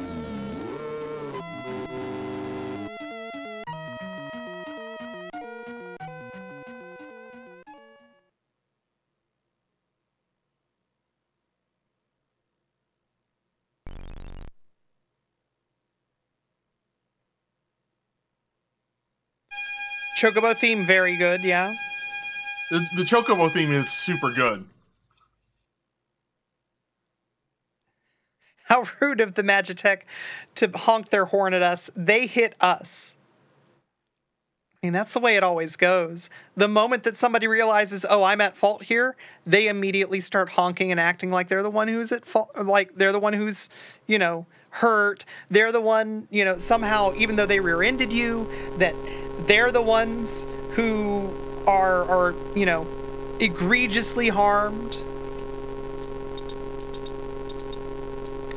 S2: Chocobo theme, very good, yeah.
S1: The Chocobo theme is super good.
S2: How rude of the Magitech to honk their horn at us. They hit us. I mean, that's the way it always goes. The moment that somebody realizes, oh, I'm at fault here, they immediately start honking and acting like they're the one who's at fault, like they're the one who's, you know, hurt. They're the one, you know, somehow, even though they rear-ended you, that they're the ones who are, you know, egregiously harmed.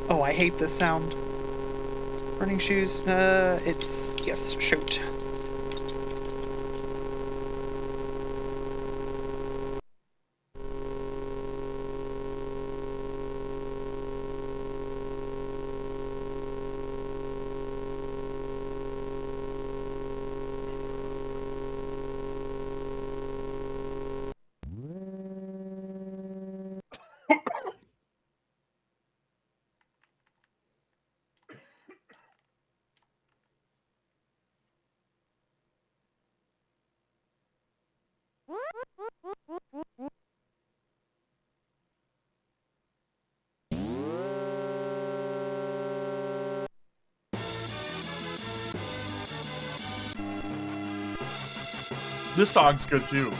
S2: Oh, I hate this sound. Running shoes, yes, shoot.
S1: This song's good too.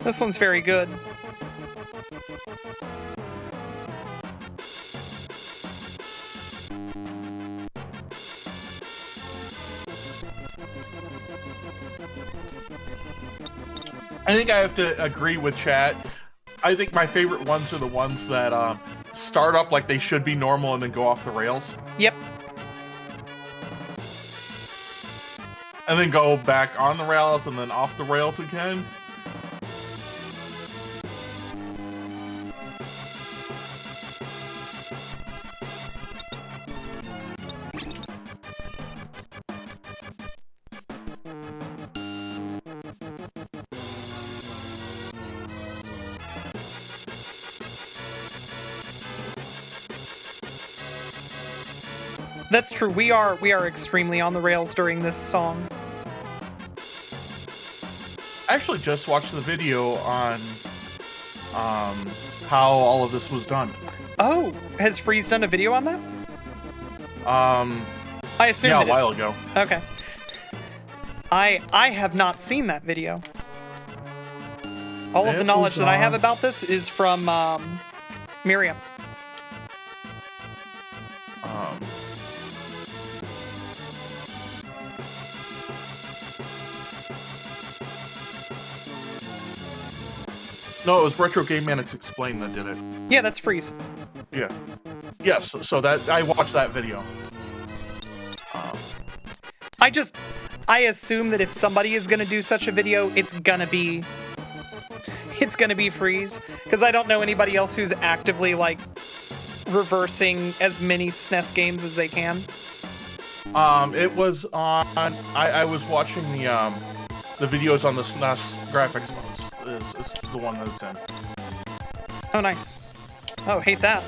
S2: This one's very good.
S1: I think I have to agree with chat. I think my favorite ones are the ones that start up like they should be normal and then go off the rails.
S2: Yep.
S1: And then go back on the rails and then off the rails again.
S2: That's true. We are extremely on the rails during this song.
S1: I actually just watched the video on how all of this was done.
S2: Oh, has Freeze done a video on that? I assume
S1: yeah, a while ago.
S2: Okay. I have not seen that video. All of the knowledge that I have about this is from Miriam.
S1: No, it was Retro Game Manics Explained that did it.
S2: Yeah, that's Freeze.
S1: Yeah. Yes, so that I watched that video.
S2: I assume that if somebody is gonna do such a video, it's gonna be Freeze, because I don't know anybody else who's actively like reversing as many SNES games as they can.
S1: It was on. I was watching the videos on the SNES graphics modes. Is the one that's in.
S2: Oh, nice. Oh, hate that.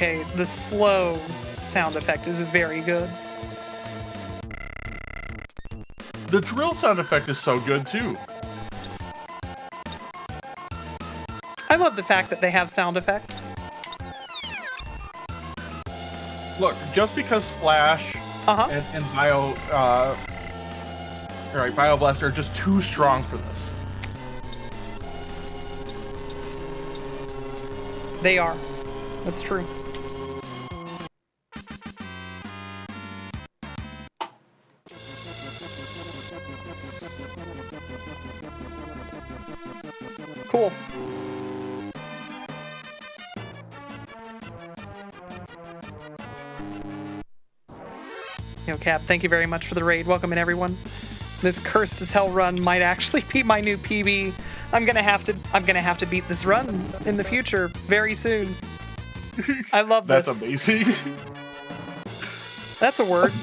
S2: Okay, the slow sound effect is very good.
S1: The drill sound effect is so good too.
S2: I love the fact that they have sound effects.
S1: Look, just because Flash and BioBlast are just too strong for this.
S2: They are. That's true. Cool. Yo, Cap, thank you very much for the raid. Welcome in, everyone. This cursed as hell run might actually be my new PB. I'm gonna have to beat this run in the future very soon. I love this.
S1: That's amazing.
S2: That's a word.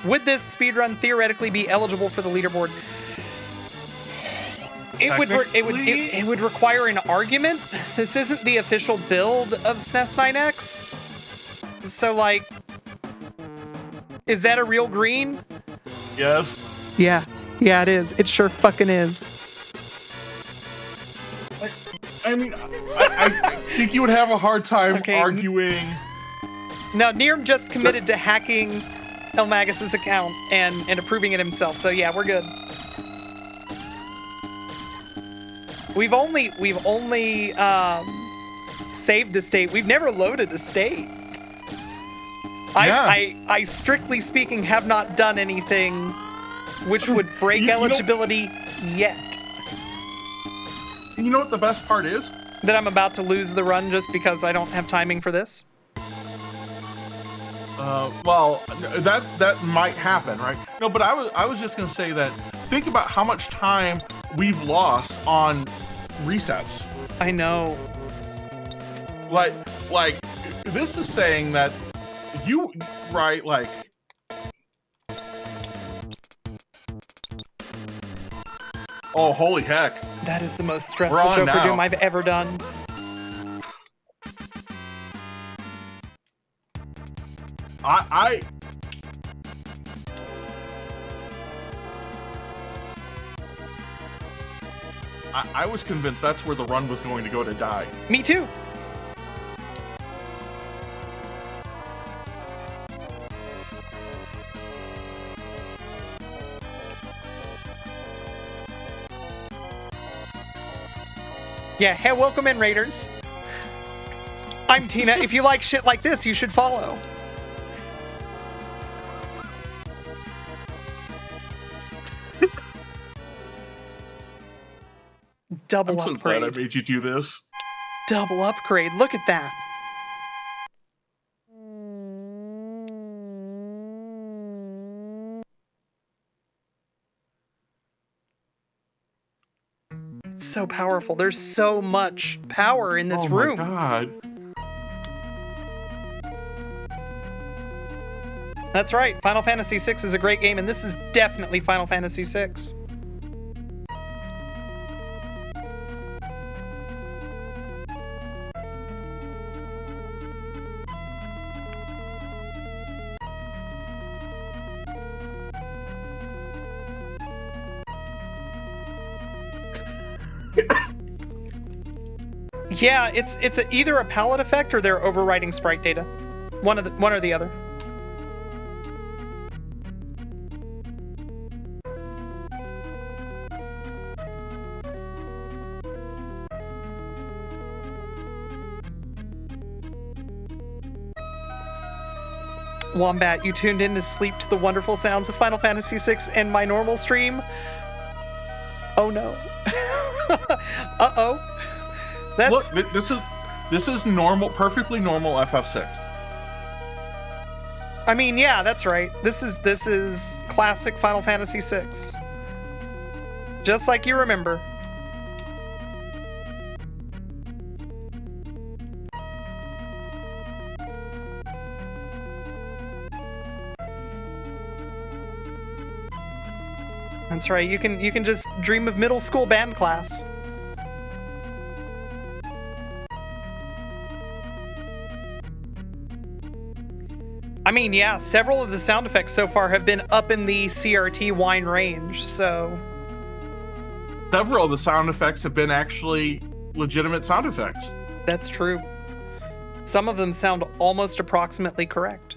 S2: Would this speedrun theoretically be eligible for the leaderboard? It would require an argument. This isn't the official build of ZSnes9X. So, like, is that a real green?
S1: Yes.
S2: Yeah. Yeah, it is. It sure fucking is.
S1: I mean, I think you would have a hard time arguing.
S2: No, Nirm just committed to hacking Elmagus' account and approving it himself. So yeah, we're good. We've only saved a state. We've never loaded a state.
S1: Yeah.
S2: I strictly speaking have not done anything which would break eligibility yet.
S1: You know what the best part is?
S2: That I'm about to lose the run just because I don't have timing for this.
S1: Well, that might happen, right? No, but I was just gonna say that. Think about how much time we've lost on resets.
S2: I know.
S1: Like this is saying that like. Oh, holy heck.
S2: That is the most stressful Joker Doom I've ever done.
S1: I was convinced that's where the run was going to go to die.
S2: Me too. Yeah, hey, welcome in, Raiders. I'm Tina. If you like shit like this, you should follow. Double upgrade.
S1: I'm so glad I made you do this.
S2: Double upgrade. Look at that. It's so powerful. There's so much power in this room.
S1: Oh my god.
S2: That's right. Final Fantasy VI is a great game, and this is definitely Final Fantasy VI. Yeah, it's either a palette effect or they're overwriting sprite data. One or the other. Wombat, you tuned in to sleep to the wonderful sounds of Final Fantasy VI and my normal stream? Oh no. Uh-oh. That's...
S1: Look, this is normal, perfectly normal FF6.
S2: I mean, yeah, that's right. This is classic Final Fantasy VI. Just like you remember. That's right. You can just dream of middle school band class. I mean, yeah, several of the sound effects so far have been up in the CRT whine range, so...
S1: Several of the sound effects have been actually legitimate sound effects.
S2: That's true. Some of them sound almost approximately correct.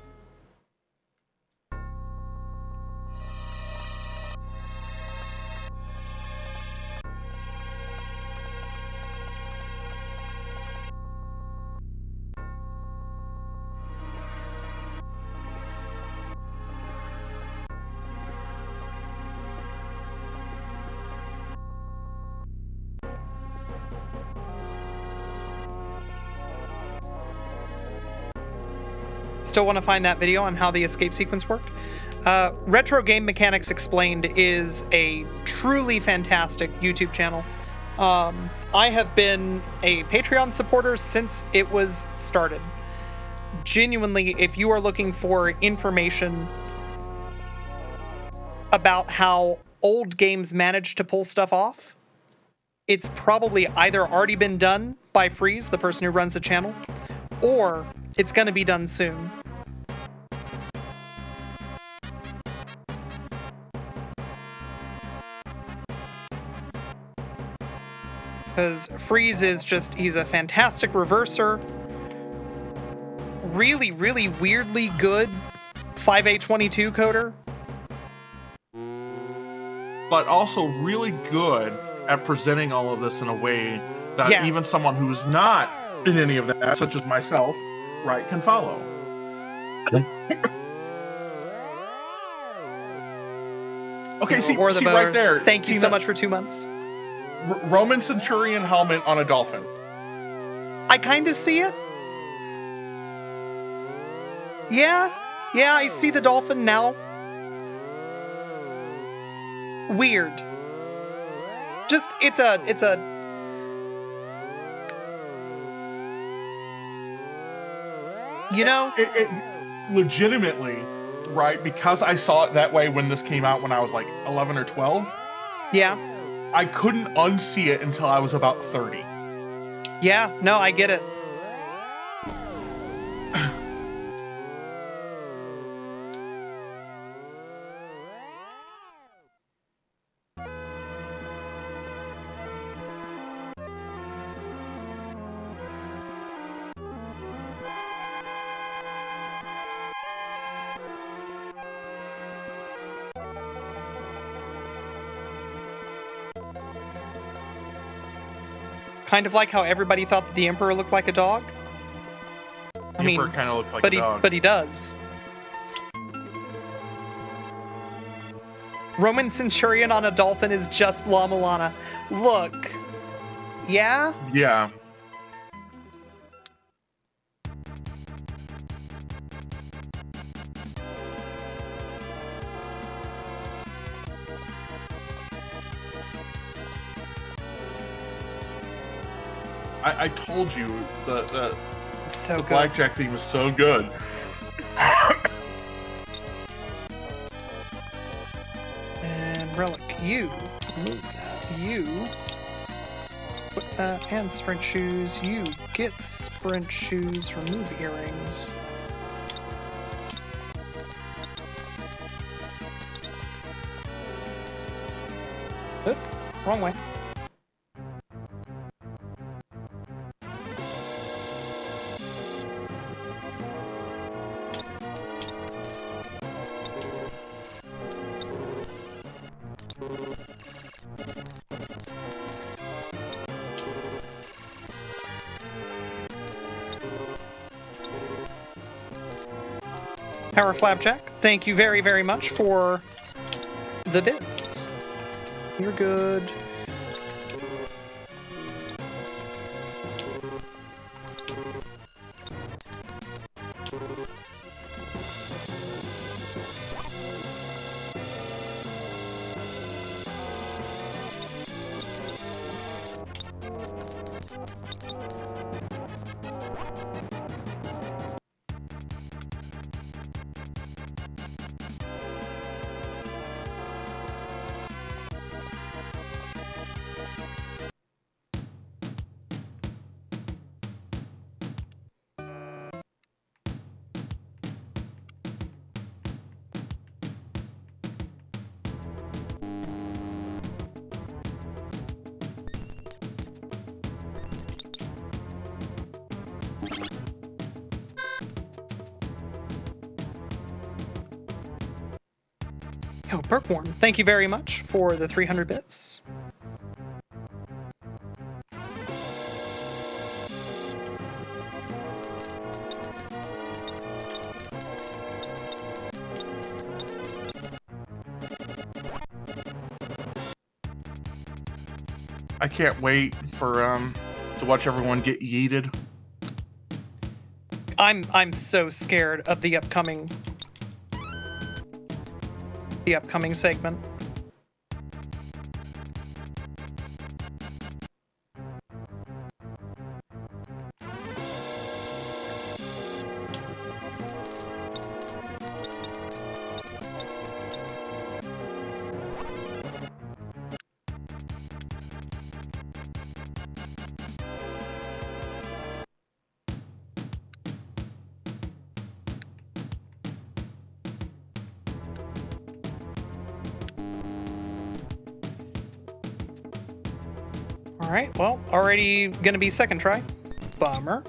S2: Still want to find that video on how the escape sequence worked? Retro Game Mechanics Explained is a truly fantastic YouTube channel. I have been a Patreon supporter since it was started. Genuinely, if you are looking for information about how old games manage to pull stuff off, it's probably either already been done by Freeze, the person who runs the channel, or it's going to be done soon. Because Freeze is just, he's a fantastic reverser. Really, really weirdly good 5A22 coder.
S1: But also really good at presenting all of this in a way that even someone who's not in any of that, such as myself, right, can follow. Okay, see right there.
S2: Thank you so much for 2 months.
S1: Roman Centurion helmet on a dolphin.
S2: I kind of see it. Yeah, I see the dolphin now. Weird. Just, it's a... You know?
S1: It legitimately, right, because I saw it that way when this came out when I was like 11 or 12.
S2: Yeah.
S1: I couldn't unsee it until I was about 30.
S2: Yeah, no, I get it. Kind of like how everybody thought that the Emperor looked like a dog.
S1: The Emperor kind of looks like a dog.
S2: But he does. Roman Centurion on a dolphin is just La Milana. Look. Yeah?
S1: Yeah. I told you the blackjack theme was so good.
S2: And Relic, you move that. You put that and sprint shoes. You get sprint shoes. Remove earrings. Oop, wrong way. Power Flapjack, thank you very, very much for the bits. You're good. Yo, Berkworm, thank you very much for the 300 bits.
S1: I can't wait for to watch everyone get yeeted.
S2: I'm so scared of the upcoming segment. All right, well, already gonna be second try. Bummer.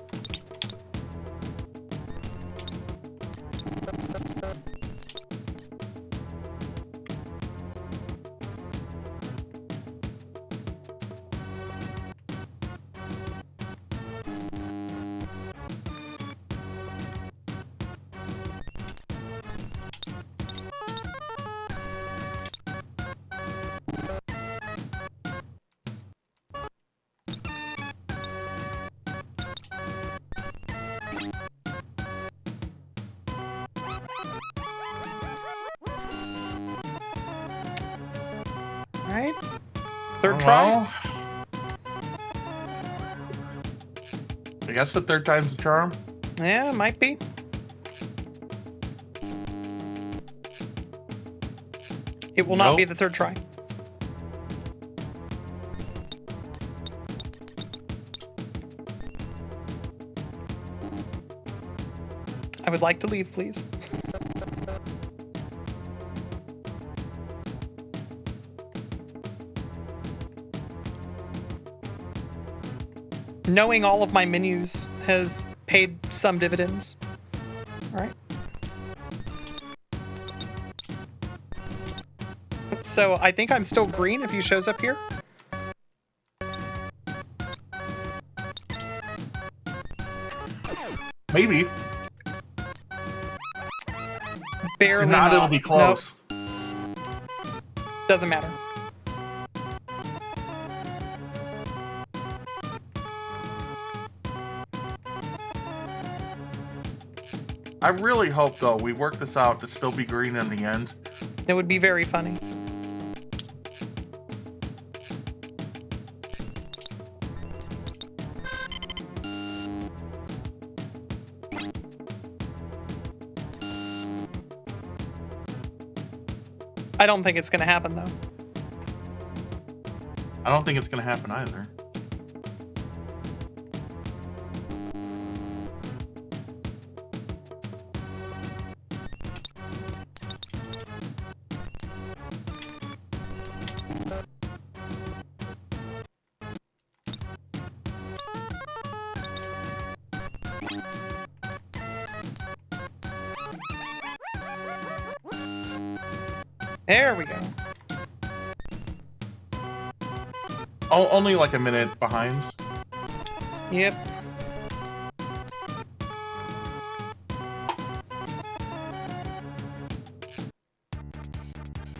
S2: Alright. Third try.
S1: I guess the third time's the charm.
S2: Yeah, might be. It will not be the third try. I would like to leave, please. Knowing all of my menus has paid some dividends. All right. So I think I'm still green if he shows up here.
S1: Maybe.
S2: Barely
S1: if not, it'll be close.
S2: Nope. Doesn't matter.
S1: I really hope, though, we work this out to still be green in the end.
S2: It would be very funny. I don't think it's going to happen, though.
S1: I don't think it's going to happen either.
S2: There we go.
S1: Oh, only like a minute behind.
S2: Yep.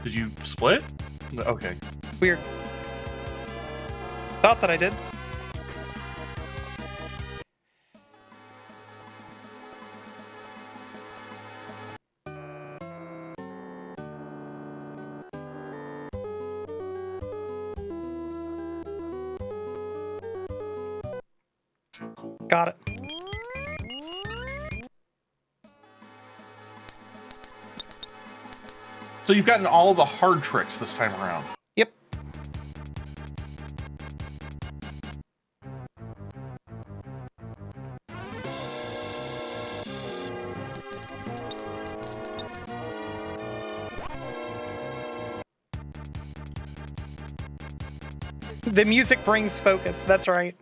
S1: Did you split? Okay.
S2: Weird. Thought that I did. Got it.
S1: So you've gotten all the hard tricks this time around.
S2: Yep. The music brings focus, that's right.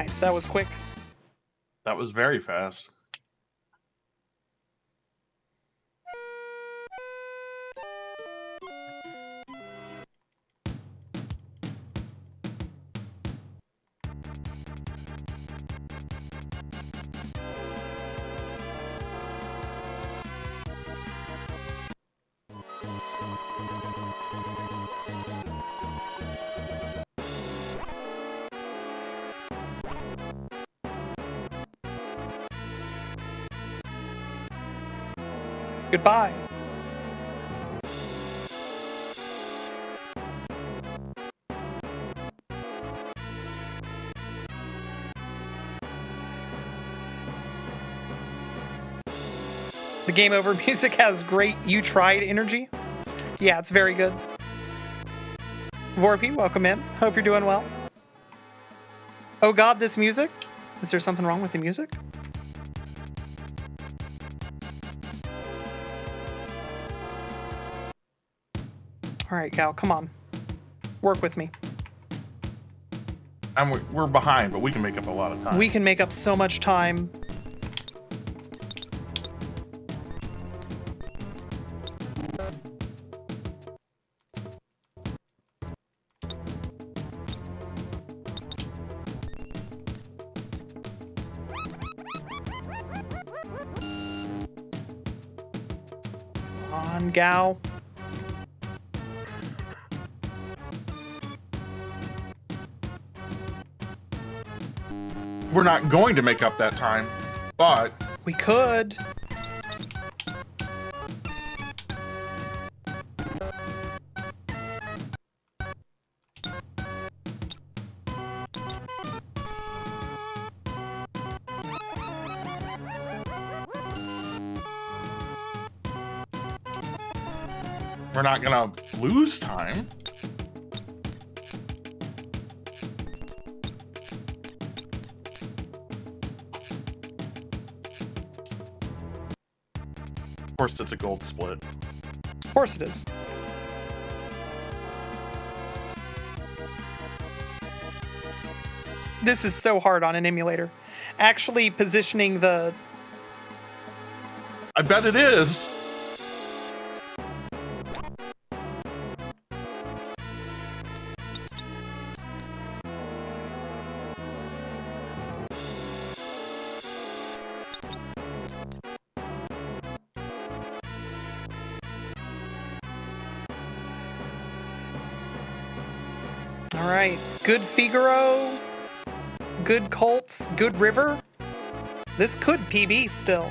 S2: Nice, that was quick.
S1: That was very fast.
S2: Goodbye. The game over music has great "you tried" energy. Yeah, it's very good. Vorpy, welcome in. Hope you're doing well. Oh god, this music? Is there something wrong with the music? Alright, Gal, come on. Work with me.
S1: We're behind, but we can make up a lot of time.
S2: We can make up so much time. Come on, Gal.
S1: We're not going to make up that time, but...
S2: We could.
S1: We're not gonna lose time. Of course, it's a gold split.
S2: Of course it is. This is so hard on an emulator. Actually positioning the...
S1: I bet it is.
S2: Alright, good Figaro, good Colts, good River. This could PB still.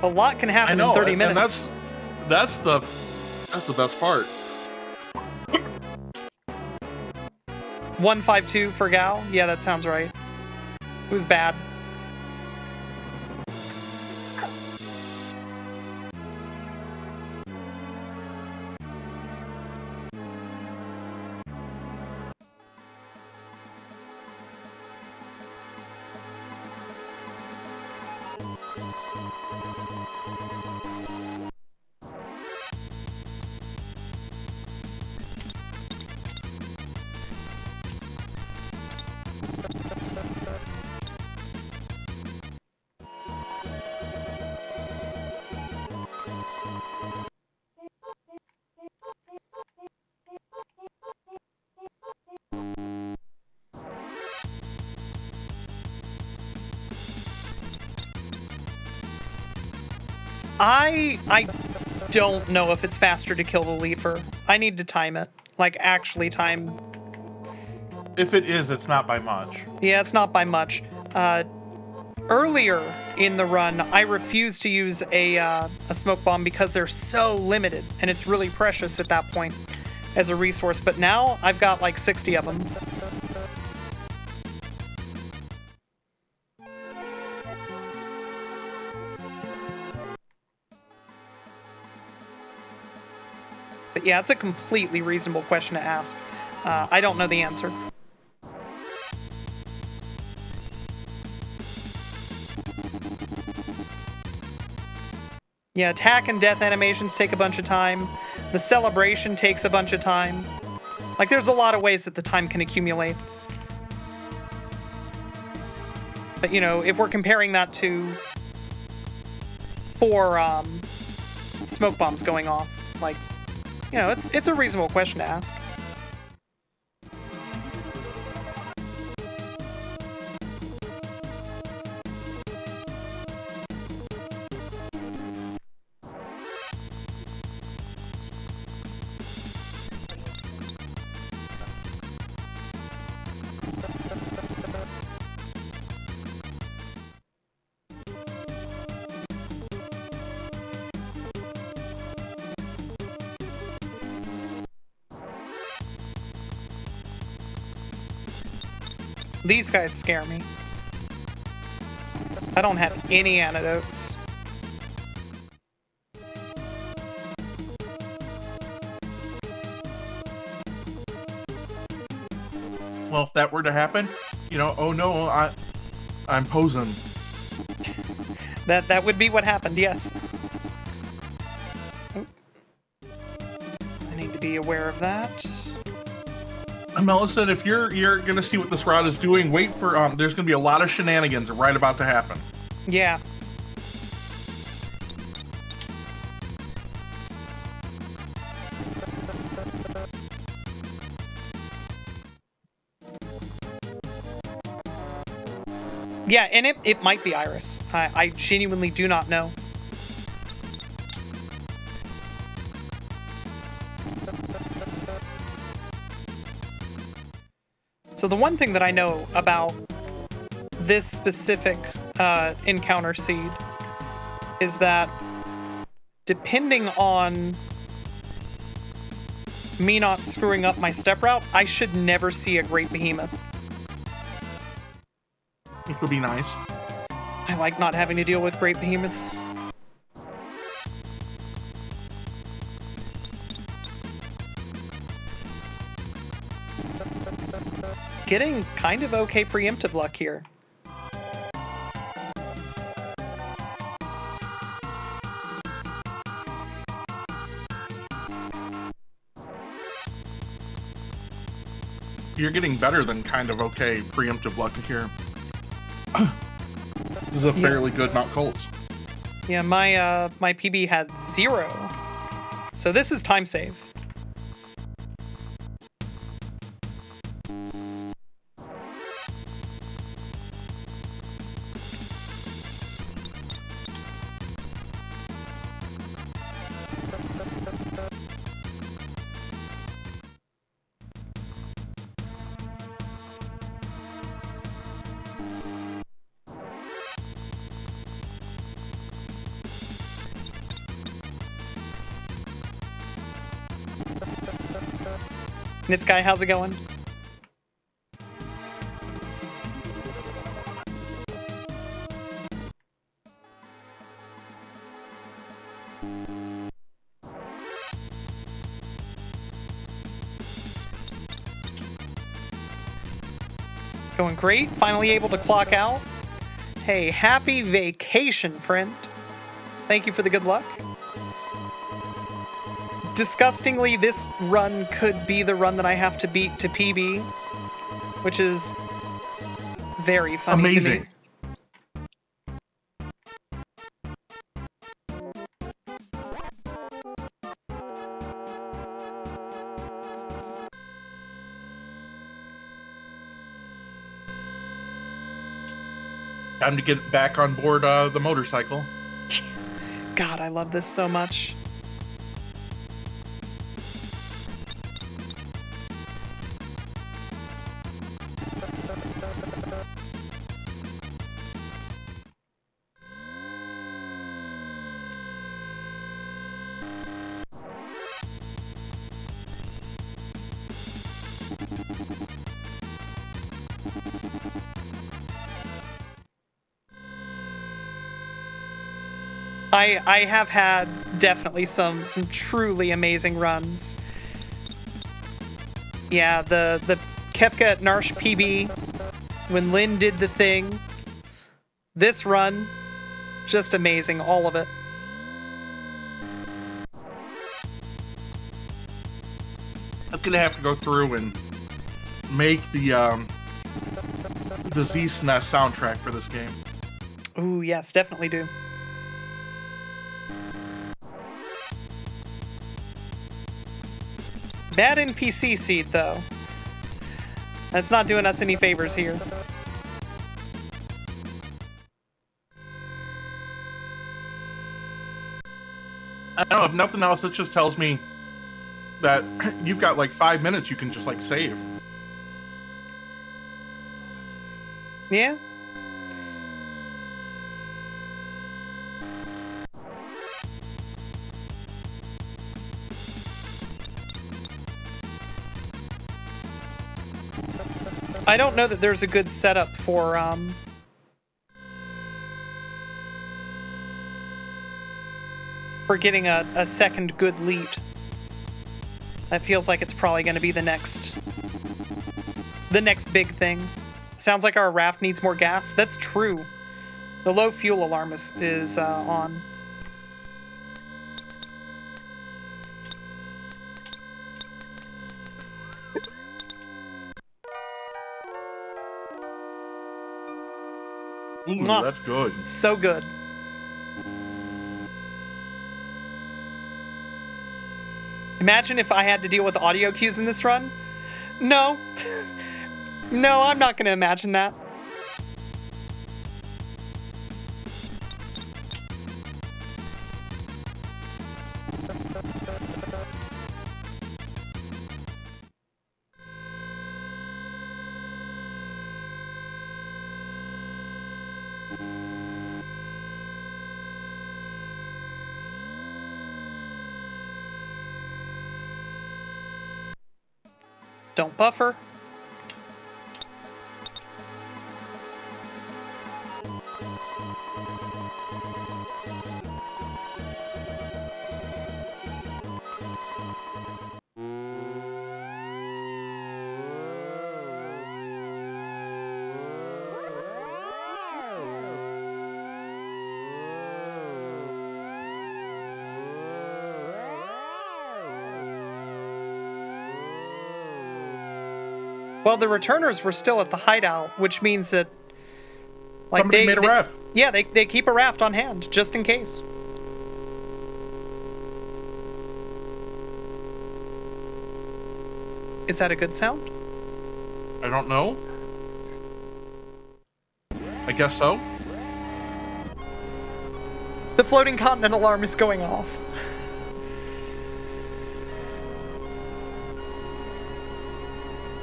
S2: A lot can happen in 30 minutes.
S1: And that's the best part.
S2: 152 for Gal? Yeah, that sounds right. It was bad. I don't know if it's faster to kill the leafer. I need to time it. Like, actually time.
S1: If it is, it's not by much.
S2: Yeah, it's not by much. Earlier in the run, I refused to use a smoke bomb because they're so limited, and it's really precious at that point as a resource. But now, I've got like 60 of them. But yeah, it's a completely reasonable question to ask. I don't know the answer. Yeah, attack and death animations take a bunch of time. The celebration takes a bunch of time. Like, there's a lot of ways that the time can accumulate. But, you know, if we're comparing that to 4 smoke bombs going off, like, you know, it's a reasonable question to ask. These guys scare me. I don't have any antidotes.
S1: Well, if that were to happen, you know, oh no, I'm posing.
S2: That would be what happened, yes. Oh. I need to be aware of that.
S1: Melissa, if you're gonna see what this route is doing, wait for there's gonna be a lot of shenanigans right about to happen.
S2: Yeah. Yeah, and it might be Iris. I genuinely do not know. So the one thing that I know about this specific encounter seed is that depending on me not screwing up my step route, I should never see a great behemoth.
S1: Which would be nice.
S2: I like not having to deal with great behemoths. Getting kind of okay preemptive luck here.
S1: You're getting better than kind of okay preemptive luck here. This is a fairly good not Colts.
S2: Yeah, my PB had 0. So this is time save. This guy, how's it going? Going great. Finally able to clock out. Hey, happy vacation, friend. Thank you for the good luck. Disgustingly, this run could be the run that I have to beat to PB, which is very funny.
S1: Amazing.
S2: To me.
S1: Time to get back on board the motorcycle.
S2: God, I love this so much. I have had definitely some truly amazing runs. Yeah, the Kefka at Narsh PB, when Lynn did the thing. This run, just amazing, all of it.
S1: I'm gonna have to go through and make the the ZSNES soundtrack for this game.
S2: Ooh, yes, definitely do. Bad NPC seat, though. That's not doing us any favors here.
S1: I don't know, if nothing else, it just tells me that you've got like 5 minutes you can just like save.
S2: Yeah. I don't know that there's a good setup for getting a second good lead. That feels like it's probably going to be the next big thing. Sounds like our raft needs more gas. That's true. The low fuel alarm is on.
S1: Ooh, that's good.
S2: So good. Imagine if I had to deal with audio cues in this run. No. No, I'm not going to imagine that. Don't buffer. Well, the returners were still at the hideout, which means that like
S1: somebody made a raft.
S2: Yeah, they keep a raft on hand just in case. Is that a good sound?
S1: I don't know. I guess so.
S2: The floating continent alarm is going off.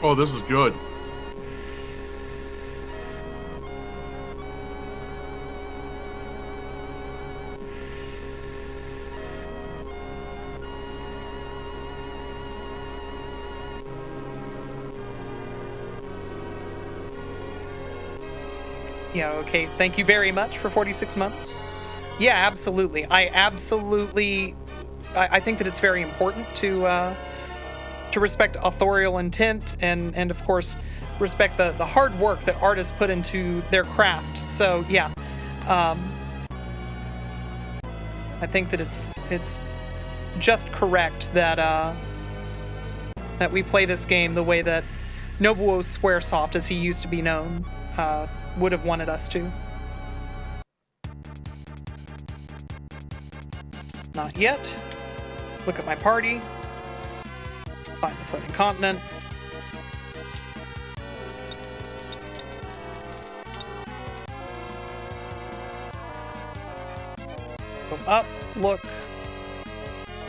S1: Oh, this is good.
S2: Yeah, okay. Thank you very much for 46 months. Yeah, absolutely. I think that it's very important to respect authorial intent and of course respect the hard work that artists put into their craft. So yeah, I think that it's just correct that that we play this game the way that Nobuo Squaresoft, as he used to be known, would have wanted us to. Not yet. Look at my party. Find the floating continent. Go up, look.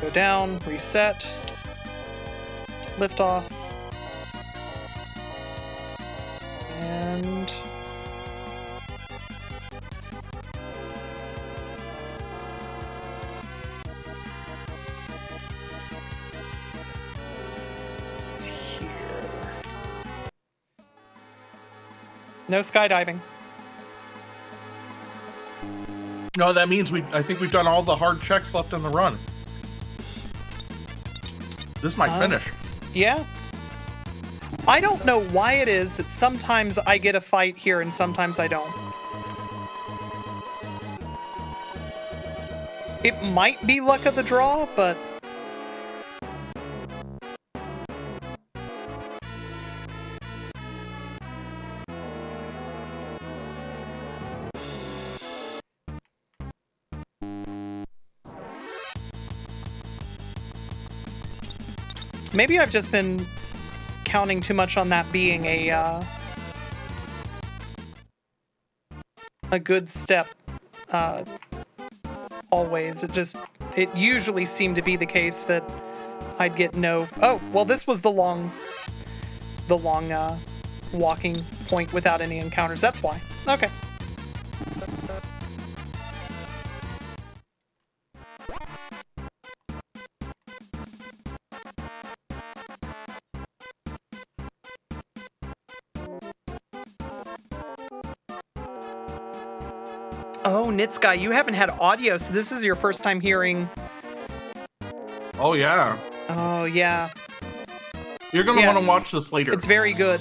S2: Go down, reset. Lift off. And no skydiving.
S1: No, that means I think we've done all the hard checks left in the run. This might finish.
S2: Yeah. I don't know why it is that sometimes I get a fight here and sometimes I don't. It might be luck of the draw, but Maybe I've just been counting too much on that being a good step. Always. It usually seemed to be the case that I'd get no... Oh, well, this was the long walking point without any encounters. That's why. Okay. Oh, Nitsky, you haven't had audio, so this is your first time hearing...
S1: Oh, yeah.
S2: Oh, yeah.
S1: You're going to want to watch this later.
S2: It's very good.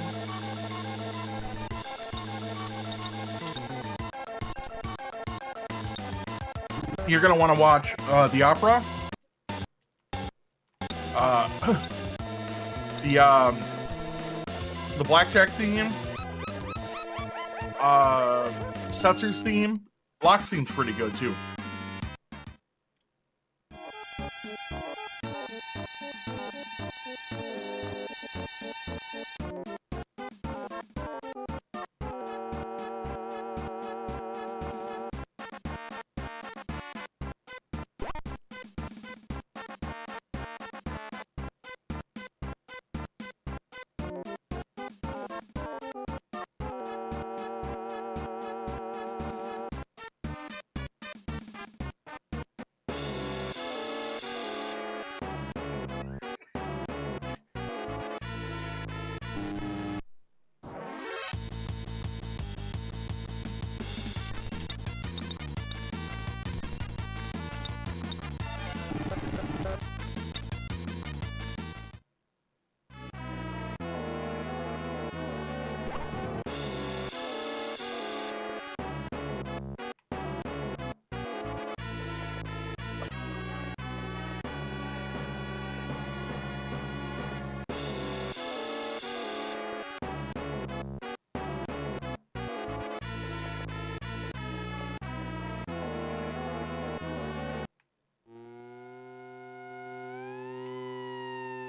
S1: You're going to want to watch the opera. The Blackjack theme. Setzer's theme. Lock seems pretty good, too.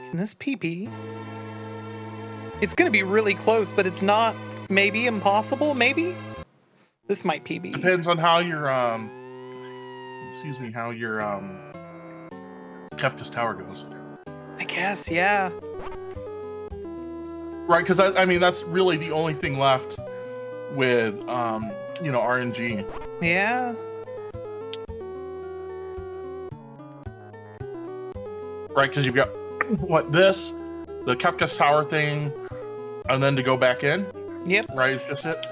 S2: Can this PB? It's gonna be really close, but it's not maybe impossible, maybe? This might PB.
S1: Depends on how your, excuse me, how your, Kefka's Tower goes.
S2: I guess, yeah.
S1: Right, because I mean, that's really the only thing left with, you know, RNG.
S2: Yeah.
S1: Right, because you've got, what, this, the Kefka's Tower thing, and then to go back in?
S2: Yep.
S1: Right, it's just it.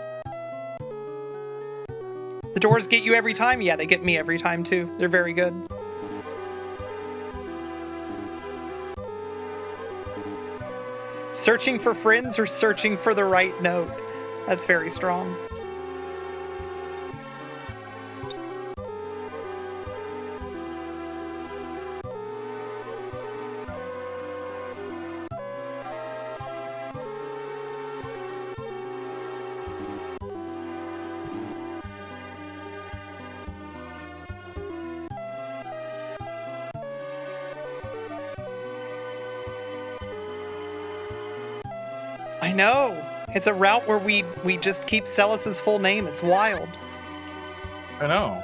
S2: The doors get you every time? Yeah, they get me every time, too. They're very good. Searching for friends or searching for the right note? That's very strong. I know. It's a route where we just keep Celis's full name. It's wild.
S1: I know.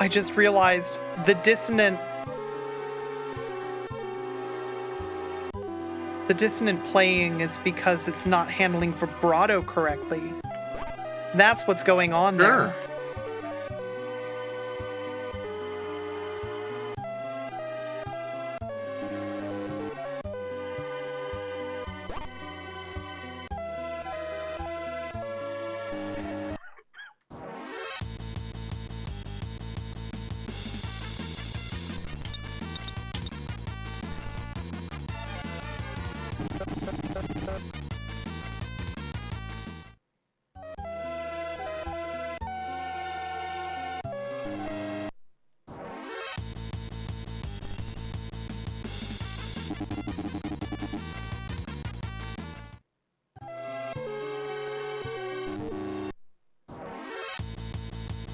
S2: I just realized the dissonant playing is because it's not handling vibrato correctly. That's what's going on there.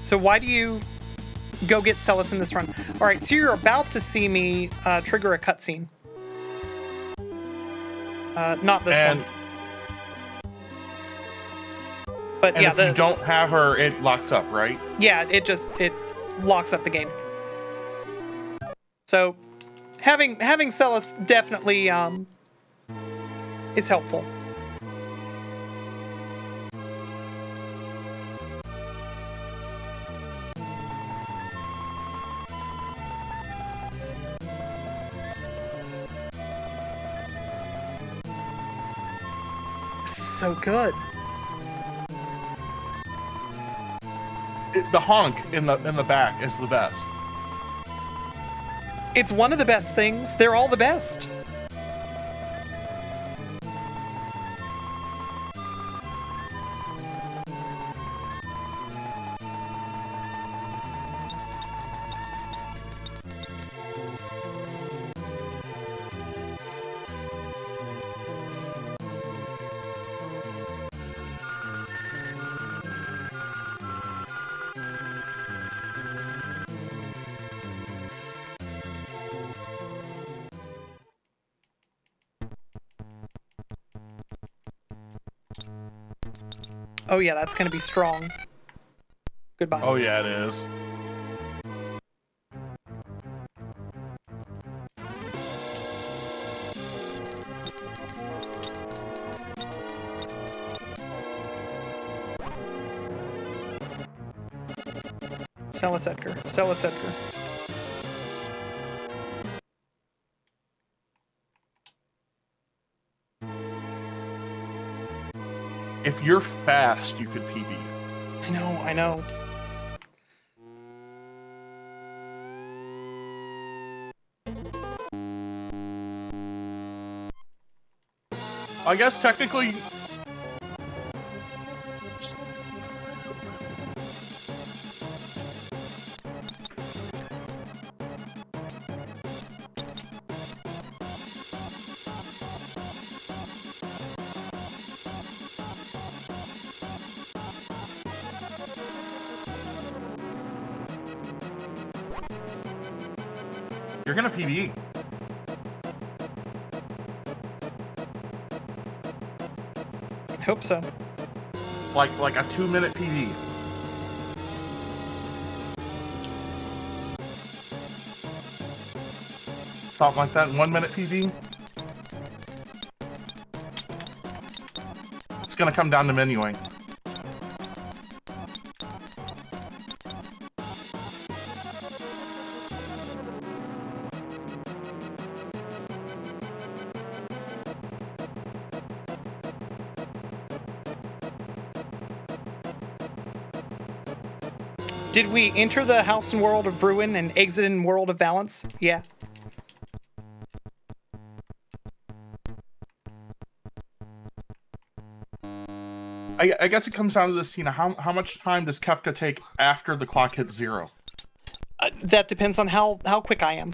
S2: So why do you go get Celis in this run? All right, so you're about to see me trigger a cutscene. Not this one. But yeah,
S1: if you don't have her, it locks up, right?
S2: Yeah, it locks up the game. So having Celis definitely is helpful. This is so good.
S1: The honk in the back is the best.
S2: It's one of the best things. They're all the best. Oh yeah, that's gonna be strong. Goodbye.
S1: Oh yeah, it is.
S2: Celis Edgar. Celis Edgar.
S1: If you're fast, you could PB.
S2: I know, I know.
S1: I guess technically... You're gonna PB.
S2: I hope so.
S1: Like a 2-minute PB. Something like that, 1-minute PB. It's gonna come down to menuing.
S2: Did we enter the house and world of ruin and exit in world of balance? Yeah.
S1: I guess it comes down to this, how much time does Kefka take after the clock hits 0?
S2: That depends on how quick I am.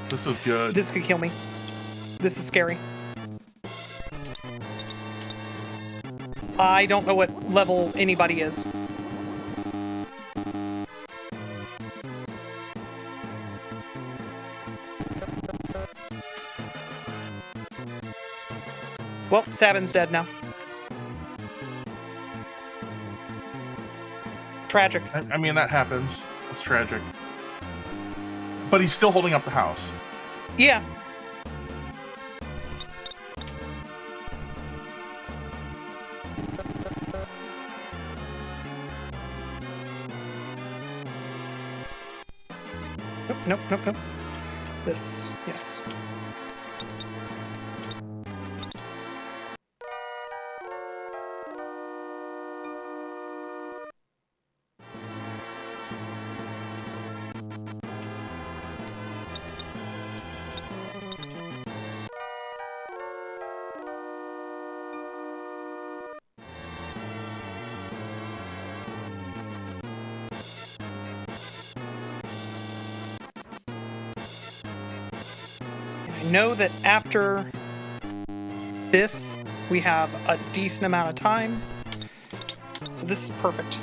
S1: This is good.
S2: This could kill me. This is scary. I don't know what level anybody is. Well, Sabin's dead now. Tragic.
S1: I mean, that happens. It's tragic. But he's still holding up the house.
S2: Yeah. Nope. This, yes. I know that after this, we have a decent amount of time. So this is perfect.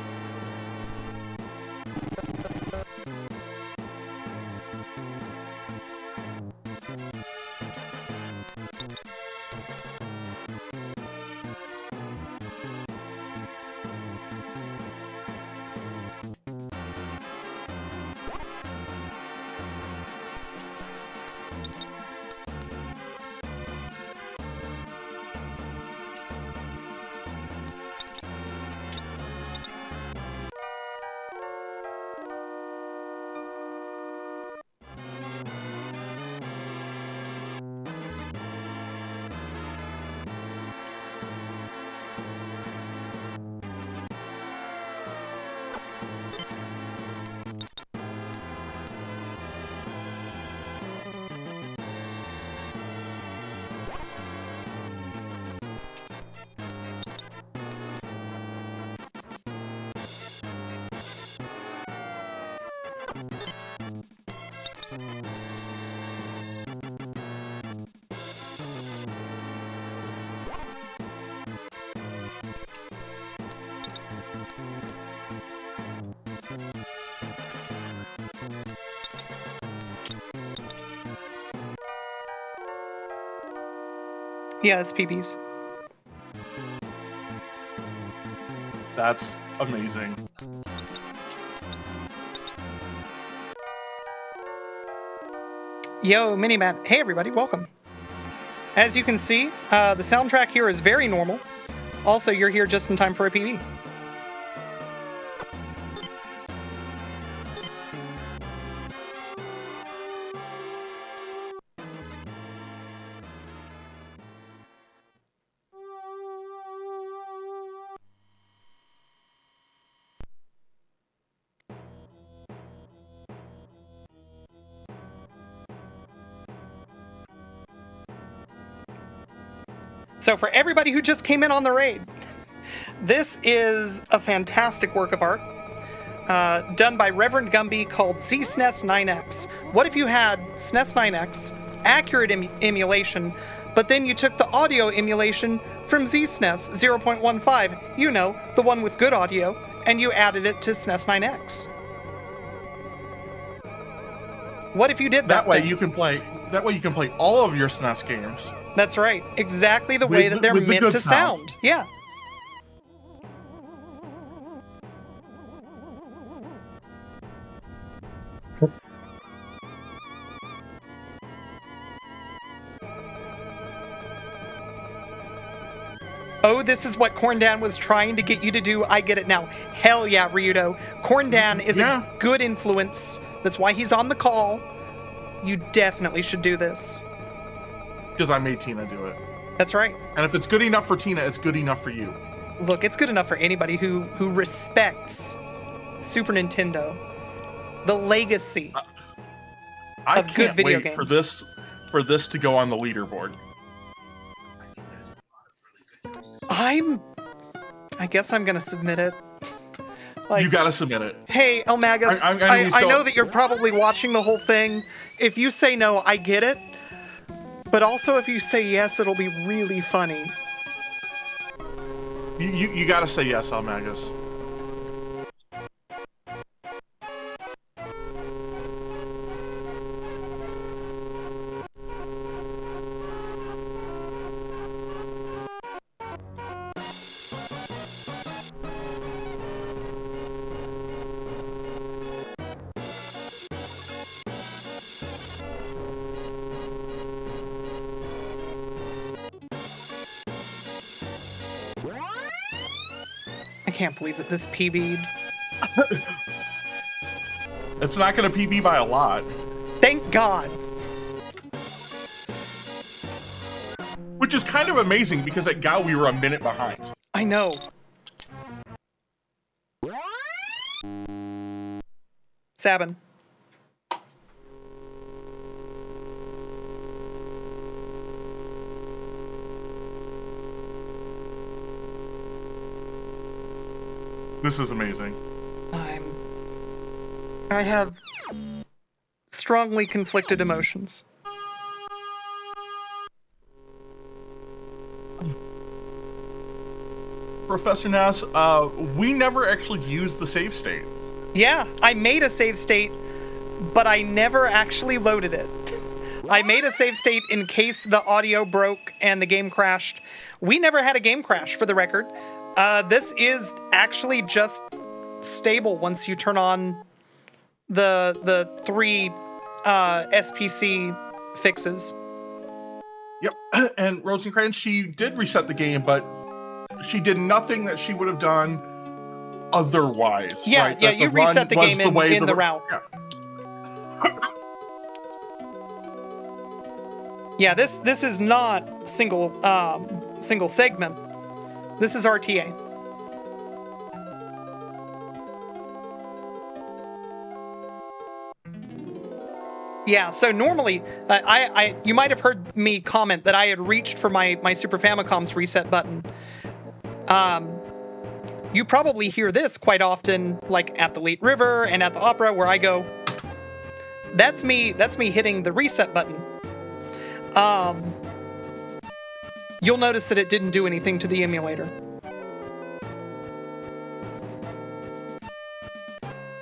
S2: Yeah, it's PBs.
S1: That's amazing.
S2: Yo, Miniman. Hey, everybody, welcome. As you can see, the soundtrack here is very normal. Also, you're here just in time for a PB. So for everybody who just came in on the raid, this is a fantastic work of art done by ReverendGumby called ZSnes9X. What if you had SNES9X, accurate emulation, but then you took the audio emulation from ZSnes 0.15, you know, the one with good audio, and you added it to SNES9X? What if you did that?
S1: That way you can play all of your SNES games.
S2: That's right. Exactly the way that they're meant to sound. Yeah. Oh, this is what Corndan was trying to get you to do. I get it now. Hell yeah, Ryudo. Corndan is a good influence. That's why he's on the call. You definitely should do this.
S1: Because I made Tina do it.
S2: That's right.
S1: And if it's good enough for Tina, it's good enough for you.
S2: Look, it's good enough for anybody who respects Super Nintendo, the legacy of good video games.
S1: I can't wait for this to go on the leaderboard.
S2: I guess I'm gonna submit it. Like,
S1: you gotta submit it.
S2: Hey, Elmagus, I know that you're probably watching the whole thing. If you say no, I get it. But also, if you say yes, it'll be really funny.
S1: You gotta say yes, Almagus.
S2: I can't believe that this PB'd.
S1: It's not going to PB by a lot.
S2: Thank God.
S1: Which is kind of amazing because at GAO we were a minute behind.
S2: I know. Sabin.
S1: This is amazing.
S2: I have strongly conflicted emotions.
S1: Professor Nass, we never actually used the save state.
S2: Yeah, I made a save state, but I never actually loaded it. I made a save state in case the audio broke and the game crashed. We never had a game crash, for the record. This is actually just stable once you turn on the 3 SPC fixes.
S1: Yep, and Rosencrantz, she did reset the game, but she did nothing that she would have done otherwise.
S2: Yeah,
S1: right?
S2: yeah, you reset the game in the route.
S1: Yeah.
S2: Yeah, this is not single segment. This is RTA. Yeah, so normally, you might have heard me comment that I had reached for my Super Famicom's reset button. You probably hear this quite often, like at the Late River and at the Opera, where I go, that's me hitting the reset button. You'll notice that it didn't do anything to the emulator.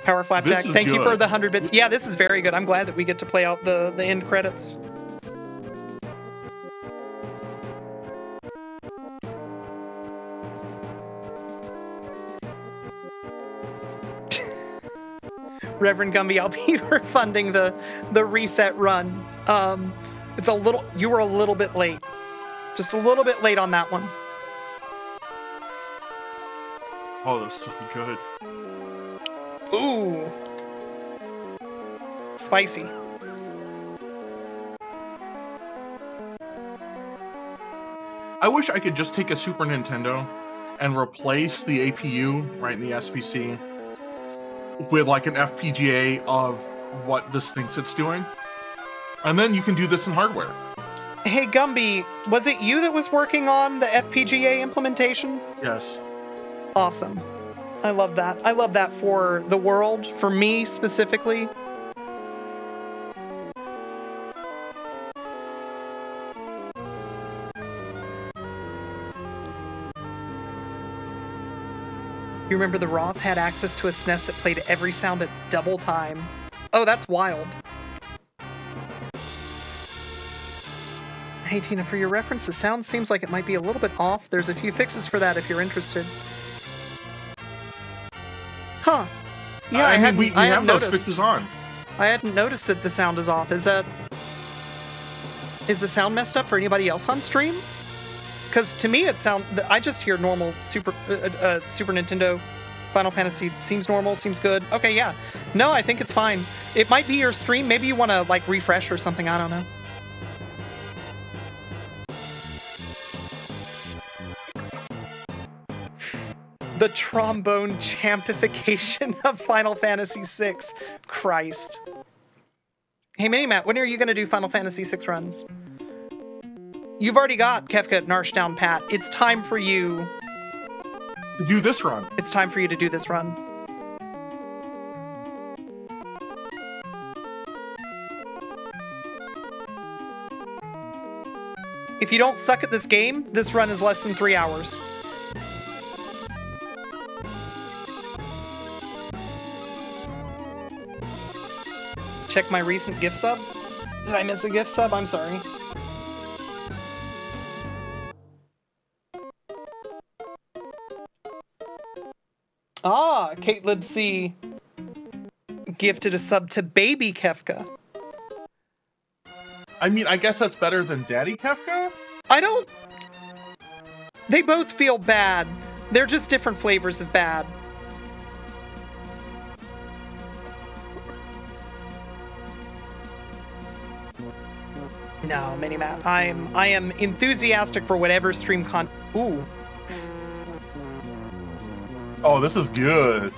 S2: Power Flapjack, thank you for the 100 bits. Yeah, this is very good. I'm glad that we get to play out the end credits. Reverend Gumby, I'll be refunding the reset run. It's a little, you were a little bit late. Just a little bit late on that one.
S1: Oh, that's so good.
S2: Ooh. Spicy.
S1: I wish I could just take a Super Nintendo and replace the APU right in the SPC with like an FPGA of what this thinks it's doing. And then you can do this in hardware.
S2: Hey Gumby, was it you that was working on the FPGA implementation?
S1: Yes.
S2: Awesome. I love that. I love that for the world, for me specifically. You remember the Roth had access to a SNES that played every sound at double time. Oh, that's wild. Hey Tina, for your reference, the sound seems like it might be a little bit off. There's a few fixes for that if you're interested. Huh. Yeah,
S1: I mean, we have those fixes on.
S2: I hadn't noticed that the sound is off. Is the sound messed up for anybody else on stream? Because to me, I just hear normal Super Nintendo Final Fantasy. Seems normal, seems good. Okay, yeah. No, I think it's fine. It might be your stream. Maybe you want to like refresh or something. I don't know. The trombone champification of Final Fantasy VI. Christ. Hey, Minimat, when are you going to do Final Fantasy VI runs? You've already got Kefka Narsh down pat. It's time for you
S1: to do this run.
S2: It's time for you to do this run. If you don't suck at this game, this run is less than 3 hours. Check my recent gift sub. Did I miss a gift sub? I'm sorry. Ah, Kate Libc gifted a sub to Baby Kefka.
S1: I mean, I guess that's better than Daddy Kefka?
S2: They both feel bad. They're just different flavors of bad. No, Minimat. I am enthusiastic for whatever stream Ooh.
S1: Oh, this is good.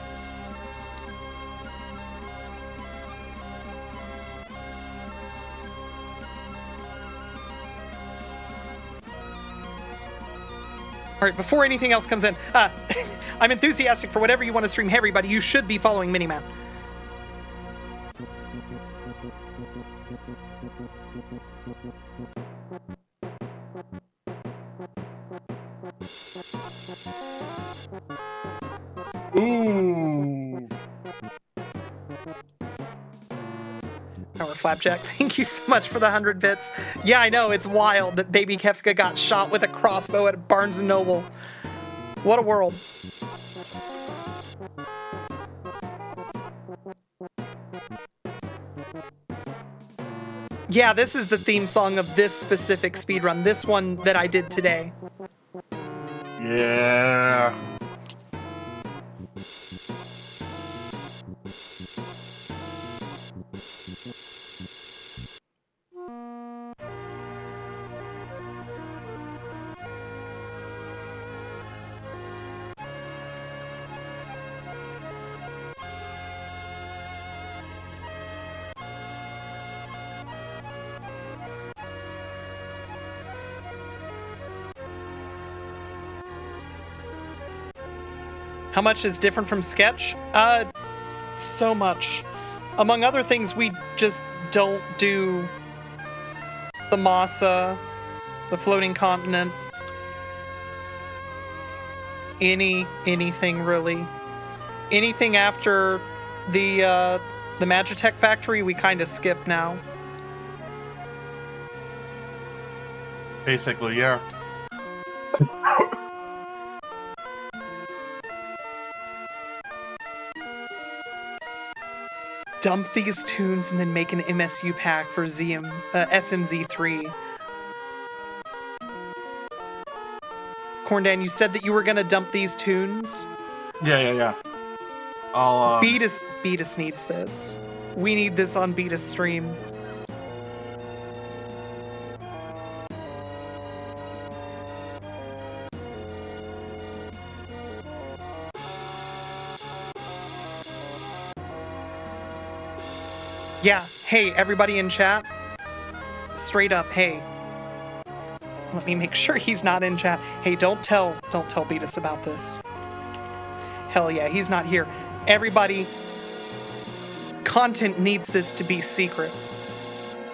S2: All right, before anything else comes in, I'm enthusiastic for whatever you want to stream. Hey, everybody, you should be following Minimat.
S1: Ooh.
S2: Power Flapjack, thank you so much for the 100 bits. Yeah, I know, it's wild that Baby Kefka got shot with a crossbow at Barnes & Noble. What a world. Yeah, this is the theme song of this specific speedrun, this one that I did today.
S1: Yeah.
S2: How much is different from Sketch? So much. Among other things, we just don't do the Masa, the Floating Continent, anything really. Anything after the Magitech Factory, we kind of skip now.
S1: Basically, yeah.
S2: Dump these tunes and then make an MSU pack for SMZ3. Corndan, you said that you were gonna dump these tunes?
S1: Yeah. I'll,
S2: Beatus needs this. We need this on Beatus stream. Yeah, hey, everybody in chat, straight up, hey. Let me make sure he's not in chat. Hey, don't tell Beatus about this. Hell yeah, he's not here. Everybody, content needs this to be secret.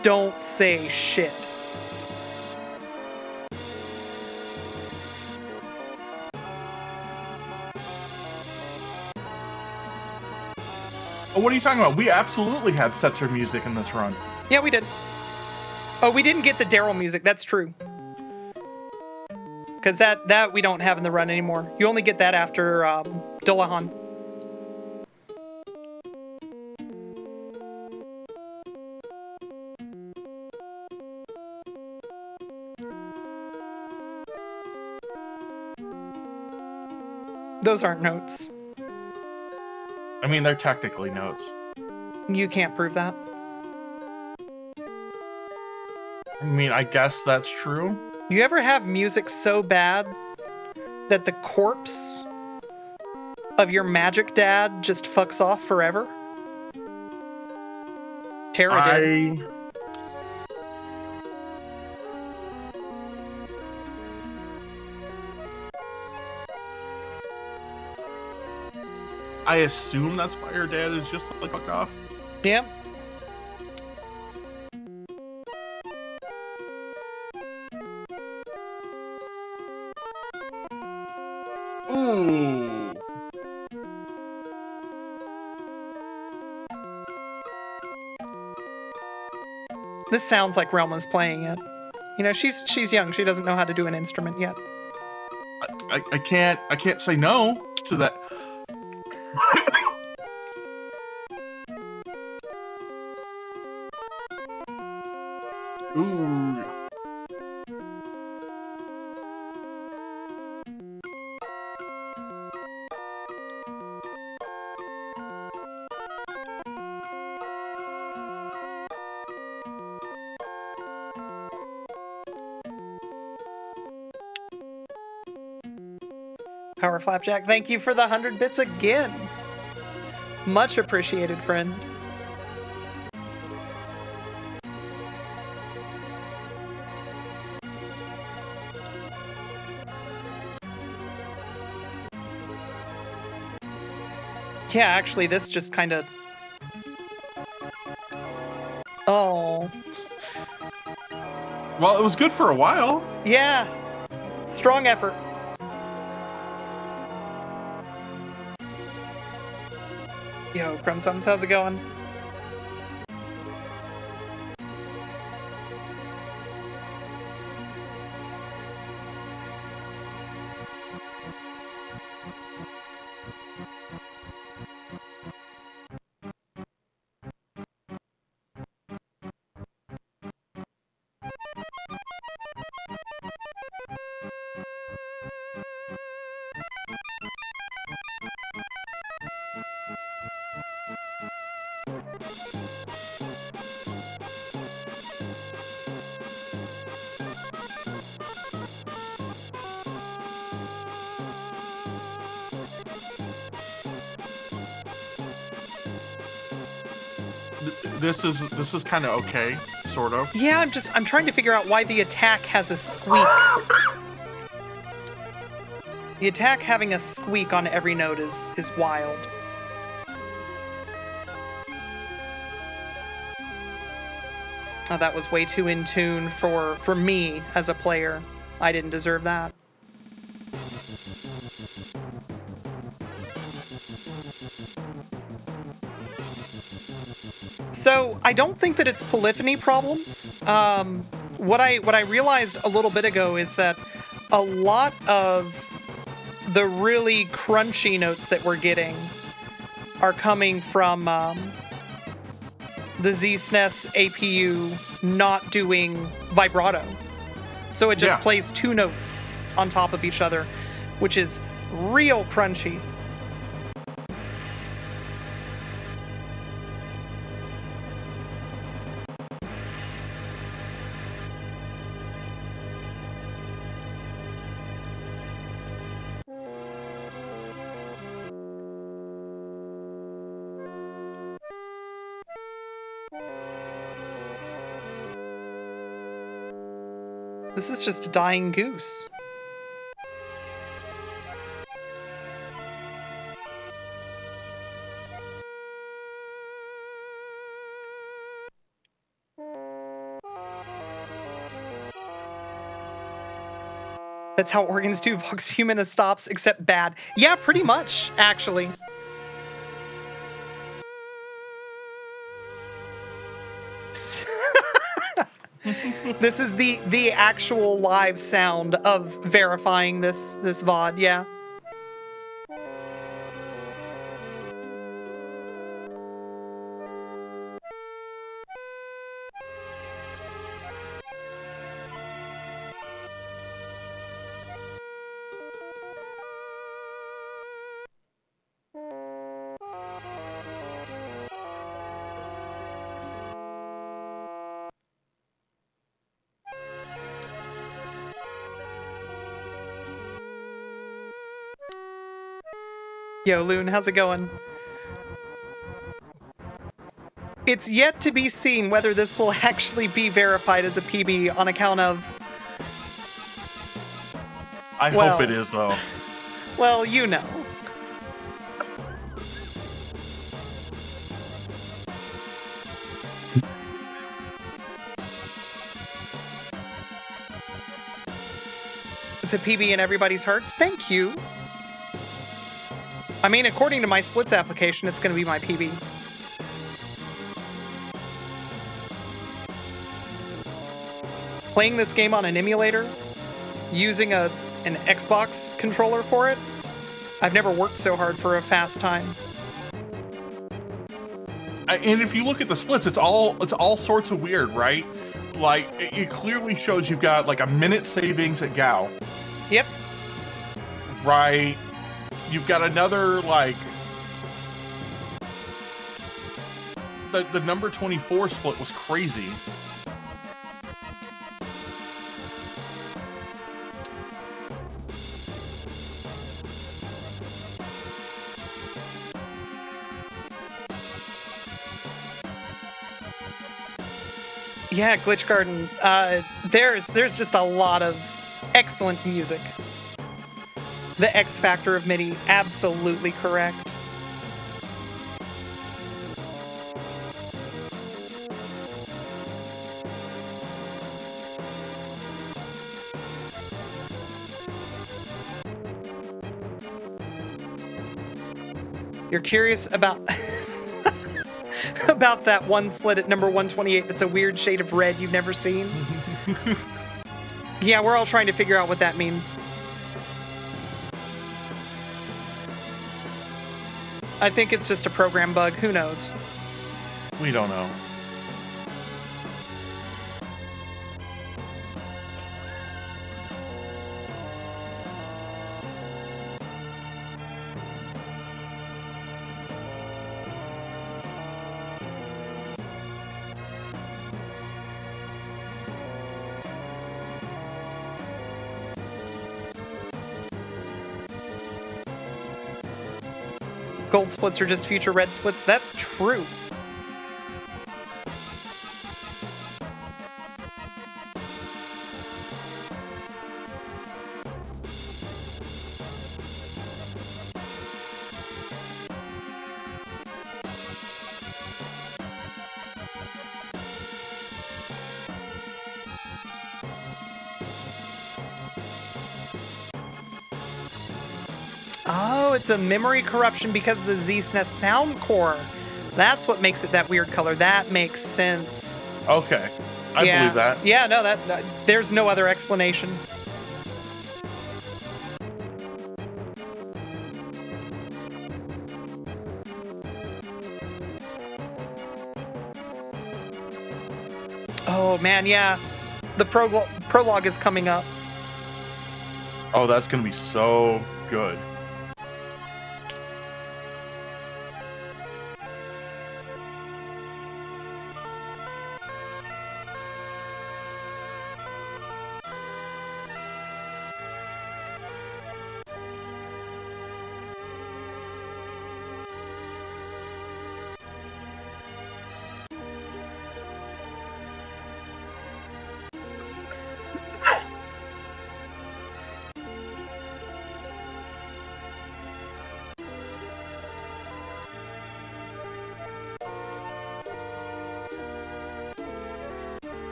S2: Don't say shit.
S1: What are you talking about? We absolutely had Setzer music in this run.
S2: Yeah, we did. Oh, we didn't get the Daryl music. That's true. Because that we don't have in the run anymore. You only get that after Dullahan. Those aren't notes.
S1: I mean, they're technically notes.
S2: You can't prove that.
S1: I mean, I guess that's true.
S2: You ever have music so bad that the corpse of your magic dad just fucks off forever? Tara did.
S1: I assume that's why her dad is just like fuck off.
S2: Yeah.
S1: Ooh.
S2: This sounds like Relma's playing it. You know, she's young. She doesn't know how to do an instrument yet.
S1: I can't say no to that. Ooh.
S2: Power Flapjack, thank you for the 100 bits again. Much appreciated, friend. Yeah, actually, this just kind of... Oh.
S1: Well, it was good for a while.
S2: Yeah. Strong effort. Yo, Crumsums, how's it going?
S1: This is kind of okay, sort of.
S2: Yeah, I'm trying to figure out why the attack has a squeak. The attack having a squeak on every note is wild. Oh, that was way too in tune for me as a player. I didn't deserve that. So I don't think that it's polyphony problems. What I realized a little bit ago is that a lot of the really crunchy notes that we're getting are coming from the ZSNES APU not doing vibrato. So it just plays two notes on top of each other, which is real crunchy. This is just a dying goose. That's how organs do Vox Humana stops, except bad. Yeah, pretty much, actually. This is the actual live sound of verifying this VOD, yeah. Yo, Loon, how's it going? It's yet to be seen whether this will actually be verified as a PB on account of...
S1: I hope it is, though.
S2: Well, you know. It's a PB in everybody's hearts. Thank you. I mean, according to my splits application, it's going to be my PB. Playing this game on an emulator, using an Xbox controller for it, I've never worked so hard for a fast time.
S1: And if you look at the splits, it's all sorts of weird, right? Like, it clearly shows you've got like a minute savings at Gao.
S2: Yep.
S1: Right. You've got another, like, the number 24 split was crazy.
S2: Yeah, Glitch Garden. There's just a lot of excellent music. The X factor of MIDI, absolutely correct. You're curious about about that one split at number 128 that's a weird shade of red you've never seen. Yeah, we're all trying to figure out what that means. I think it's just a program bug. Who knows?
S1: We don't know.
S2: Gold splits are just future red splits. That's true. Oh, it's a memory corruption because of the ZSNES sound core. That's what makes it that weird color. That makes sense.
S1: Okay. I believe that.
S2: Yeah, no, that there's no other explanation. Oh, man, yeah. The prologue is coming up.
S1: Oh, that's going to be so good.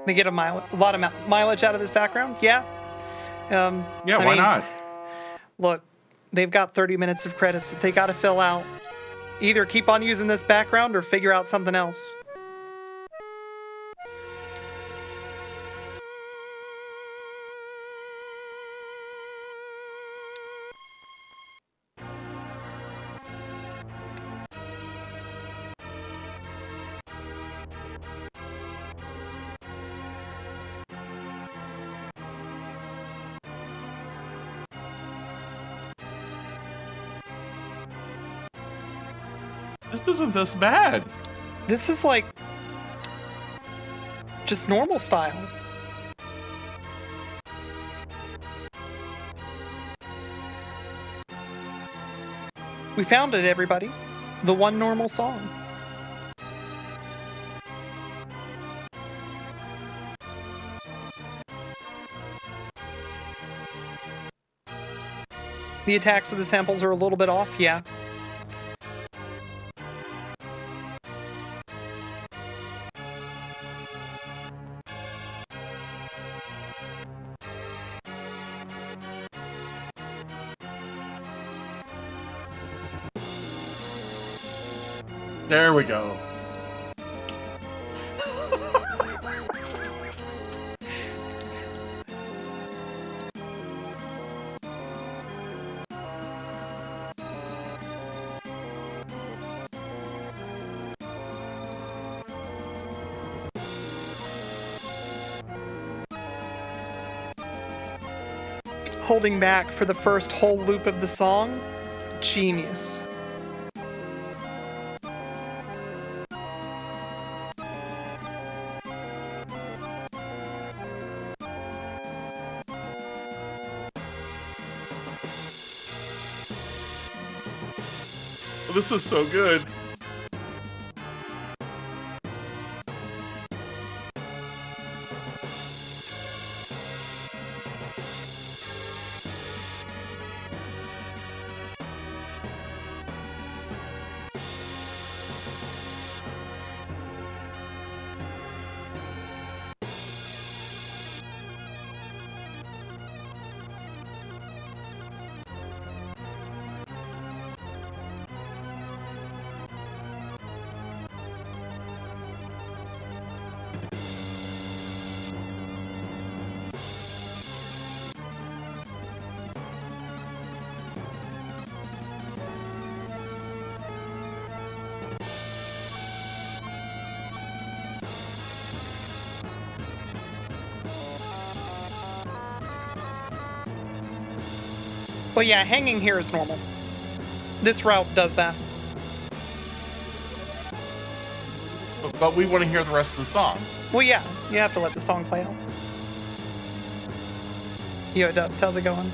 S2: They get a lot of mileage out of this background. Yeah.
S1: Yeah, why not?
S2: Look, they've got 30 minutes of credits that they got to fill out. Either keep on using this background or figure out something else.
S1: This isn't this bad.
S2: This is like just normal style. We found it, everybody. The one normal song. The attacks of the samples are a little bit off, yeah.
S1: There we go.
S2: Holding back for the first whole loop of the song, genius.
S1: This is so good.
S2: Well, yeah, hanging here is normal. This route does that.
S1: But we want to hear the rest of the song.
S2: Well, yeah, you have to let the song play out. Yo, Dubs, how's it going?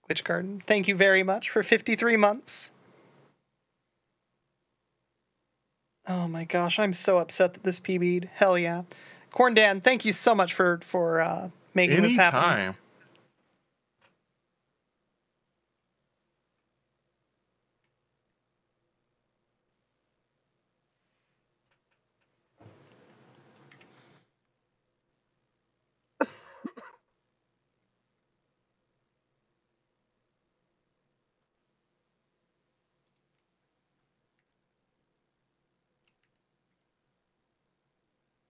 S2: Glitch Garden, thank you very much for 53 months. Oh my gosh, I'm so upset that this PB'd. Hell yeah. Corndan, thank you so much for making this happen.
S1: Anytime.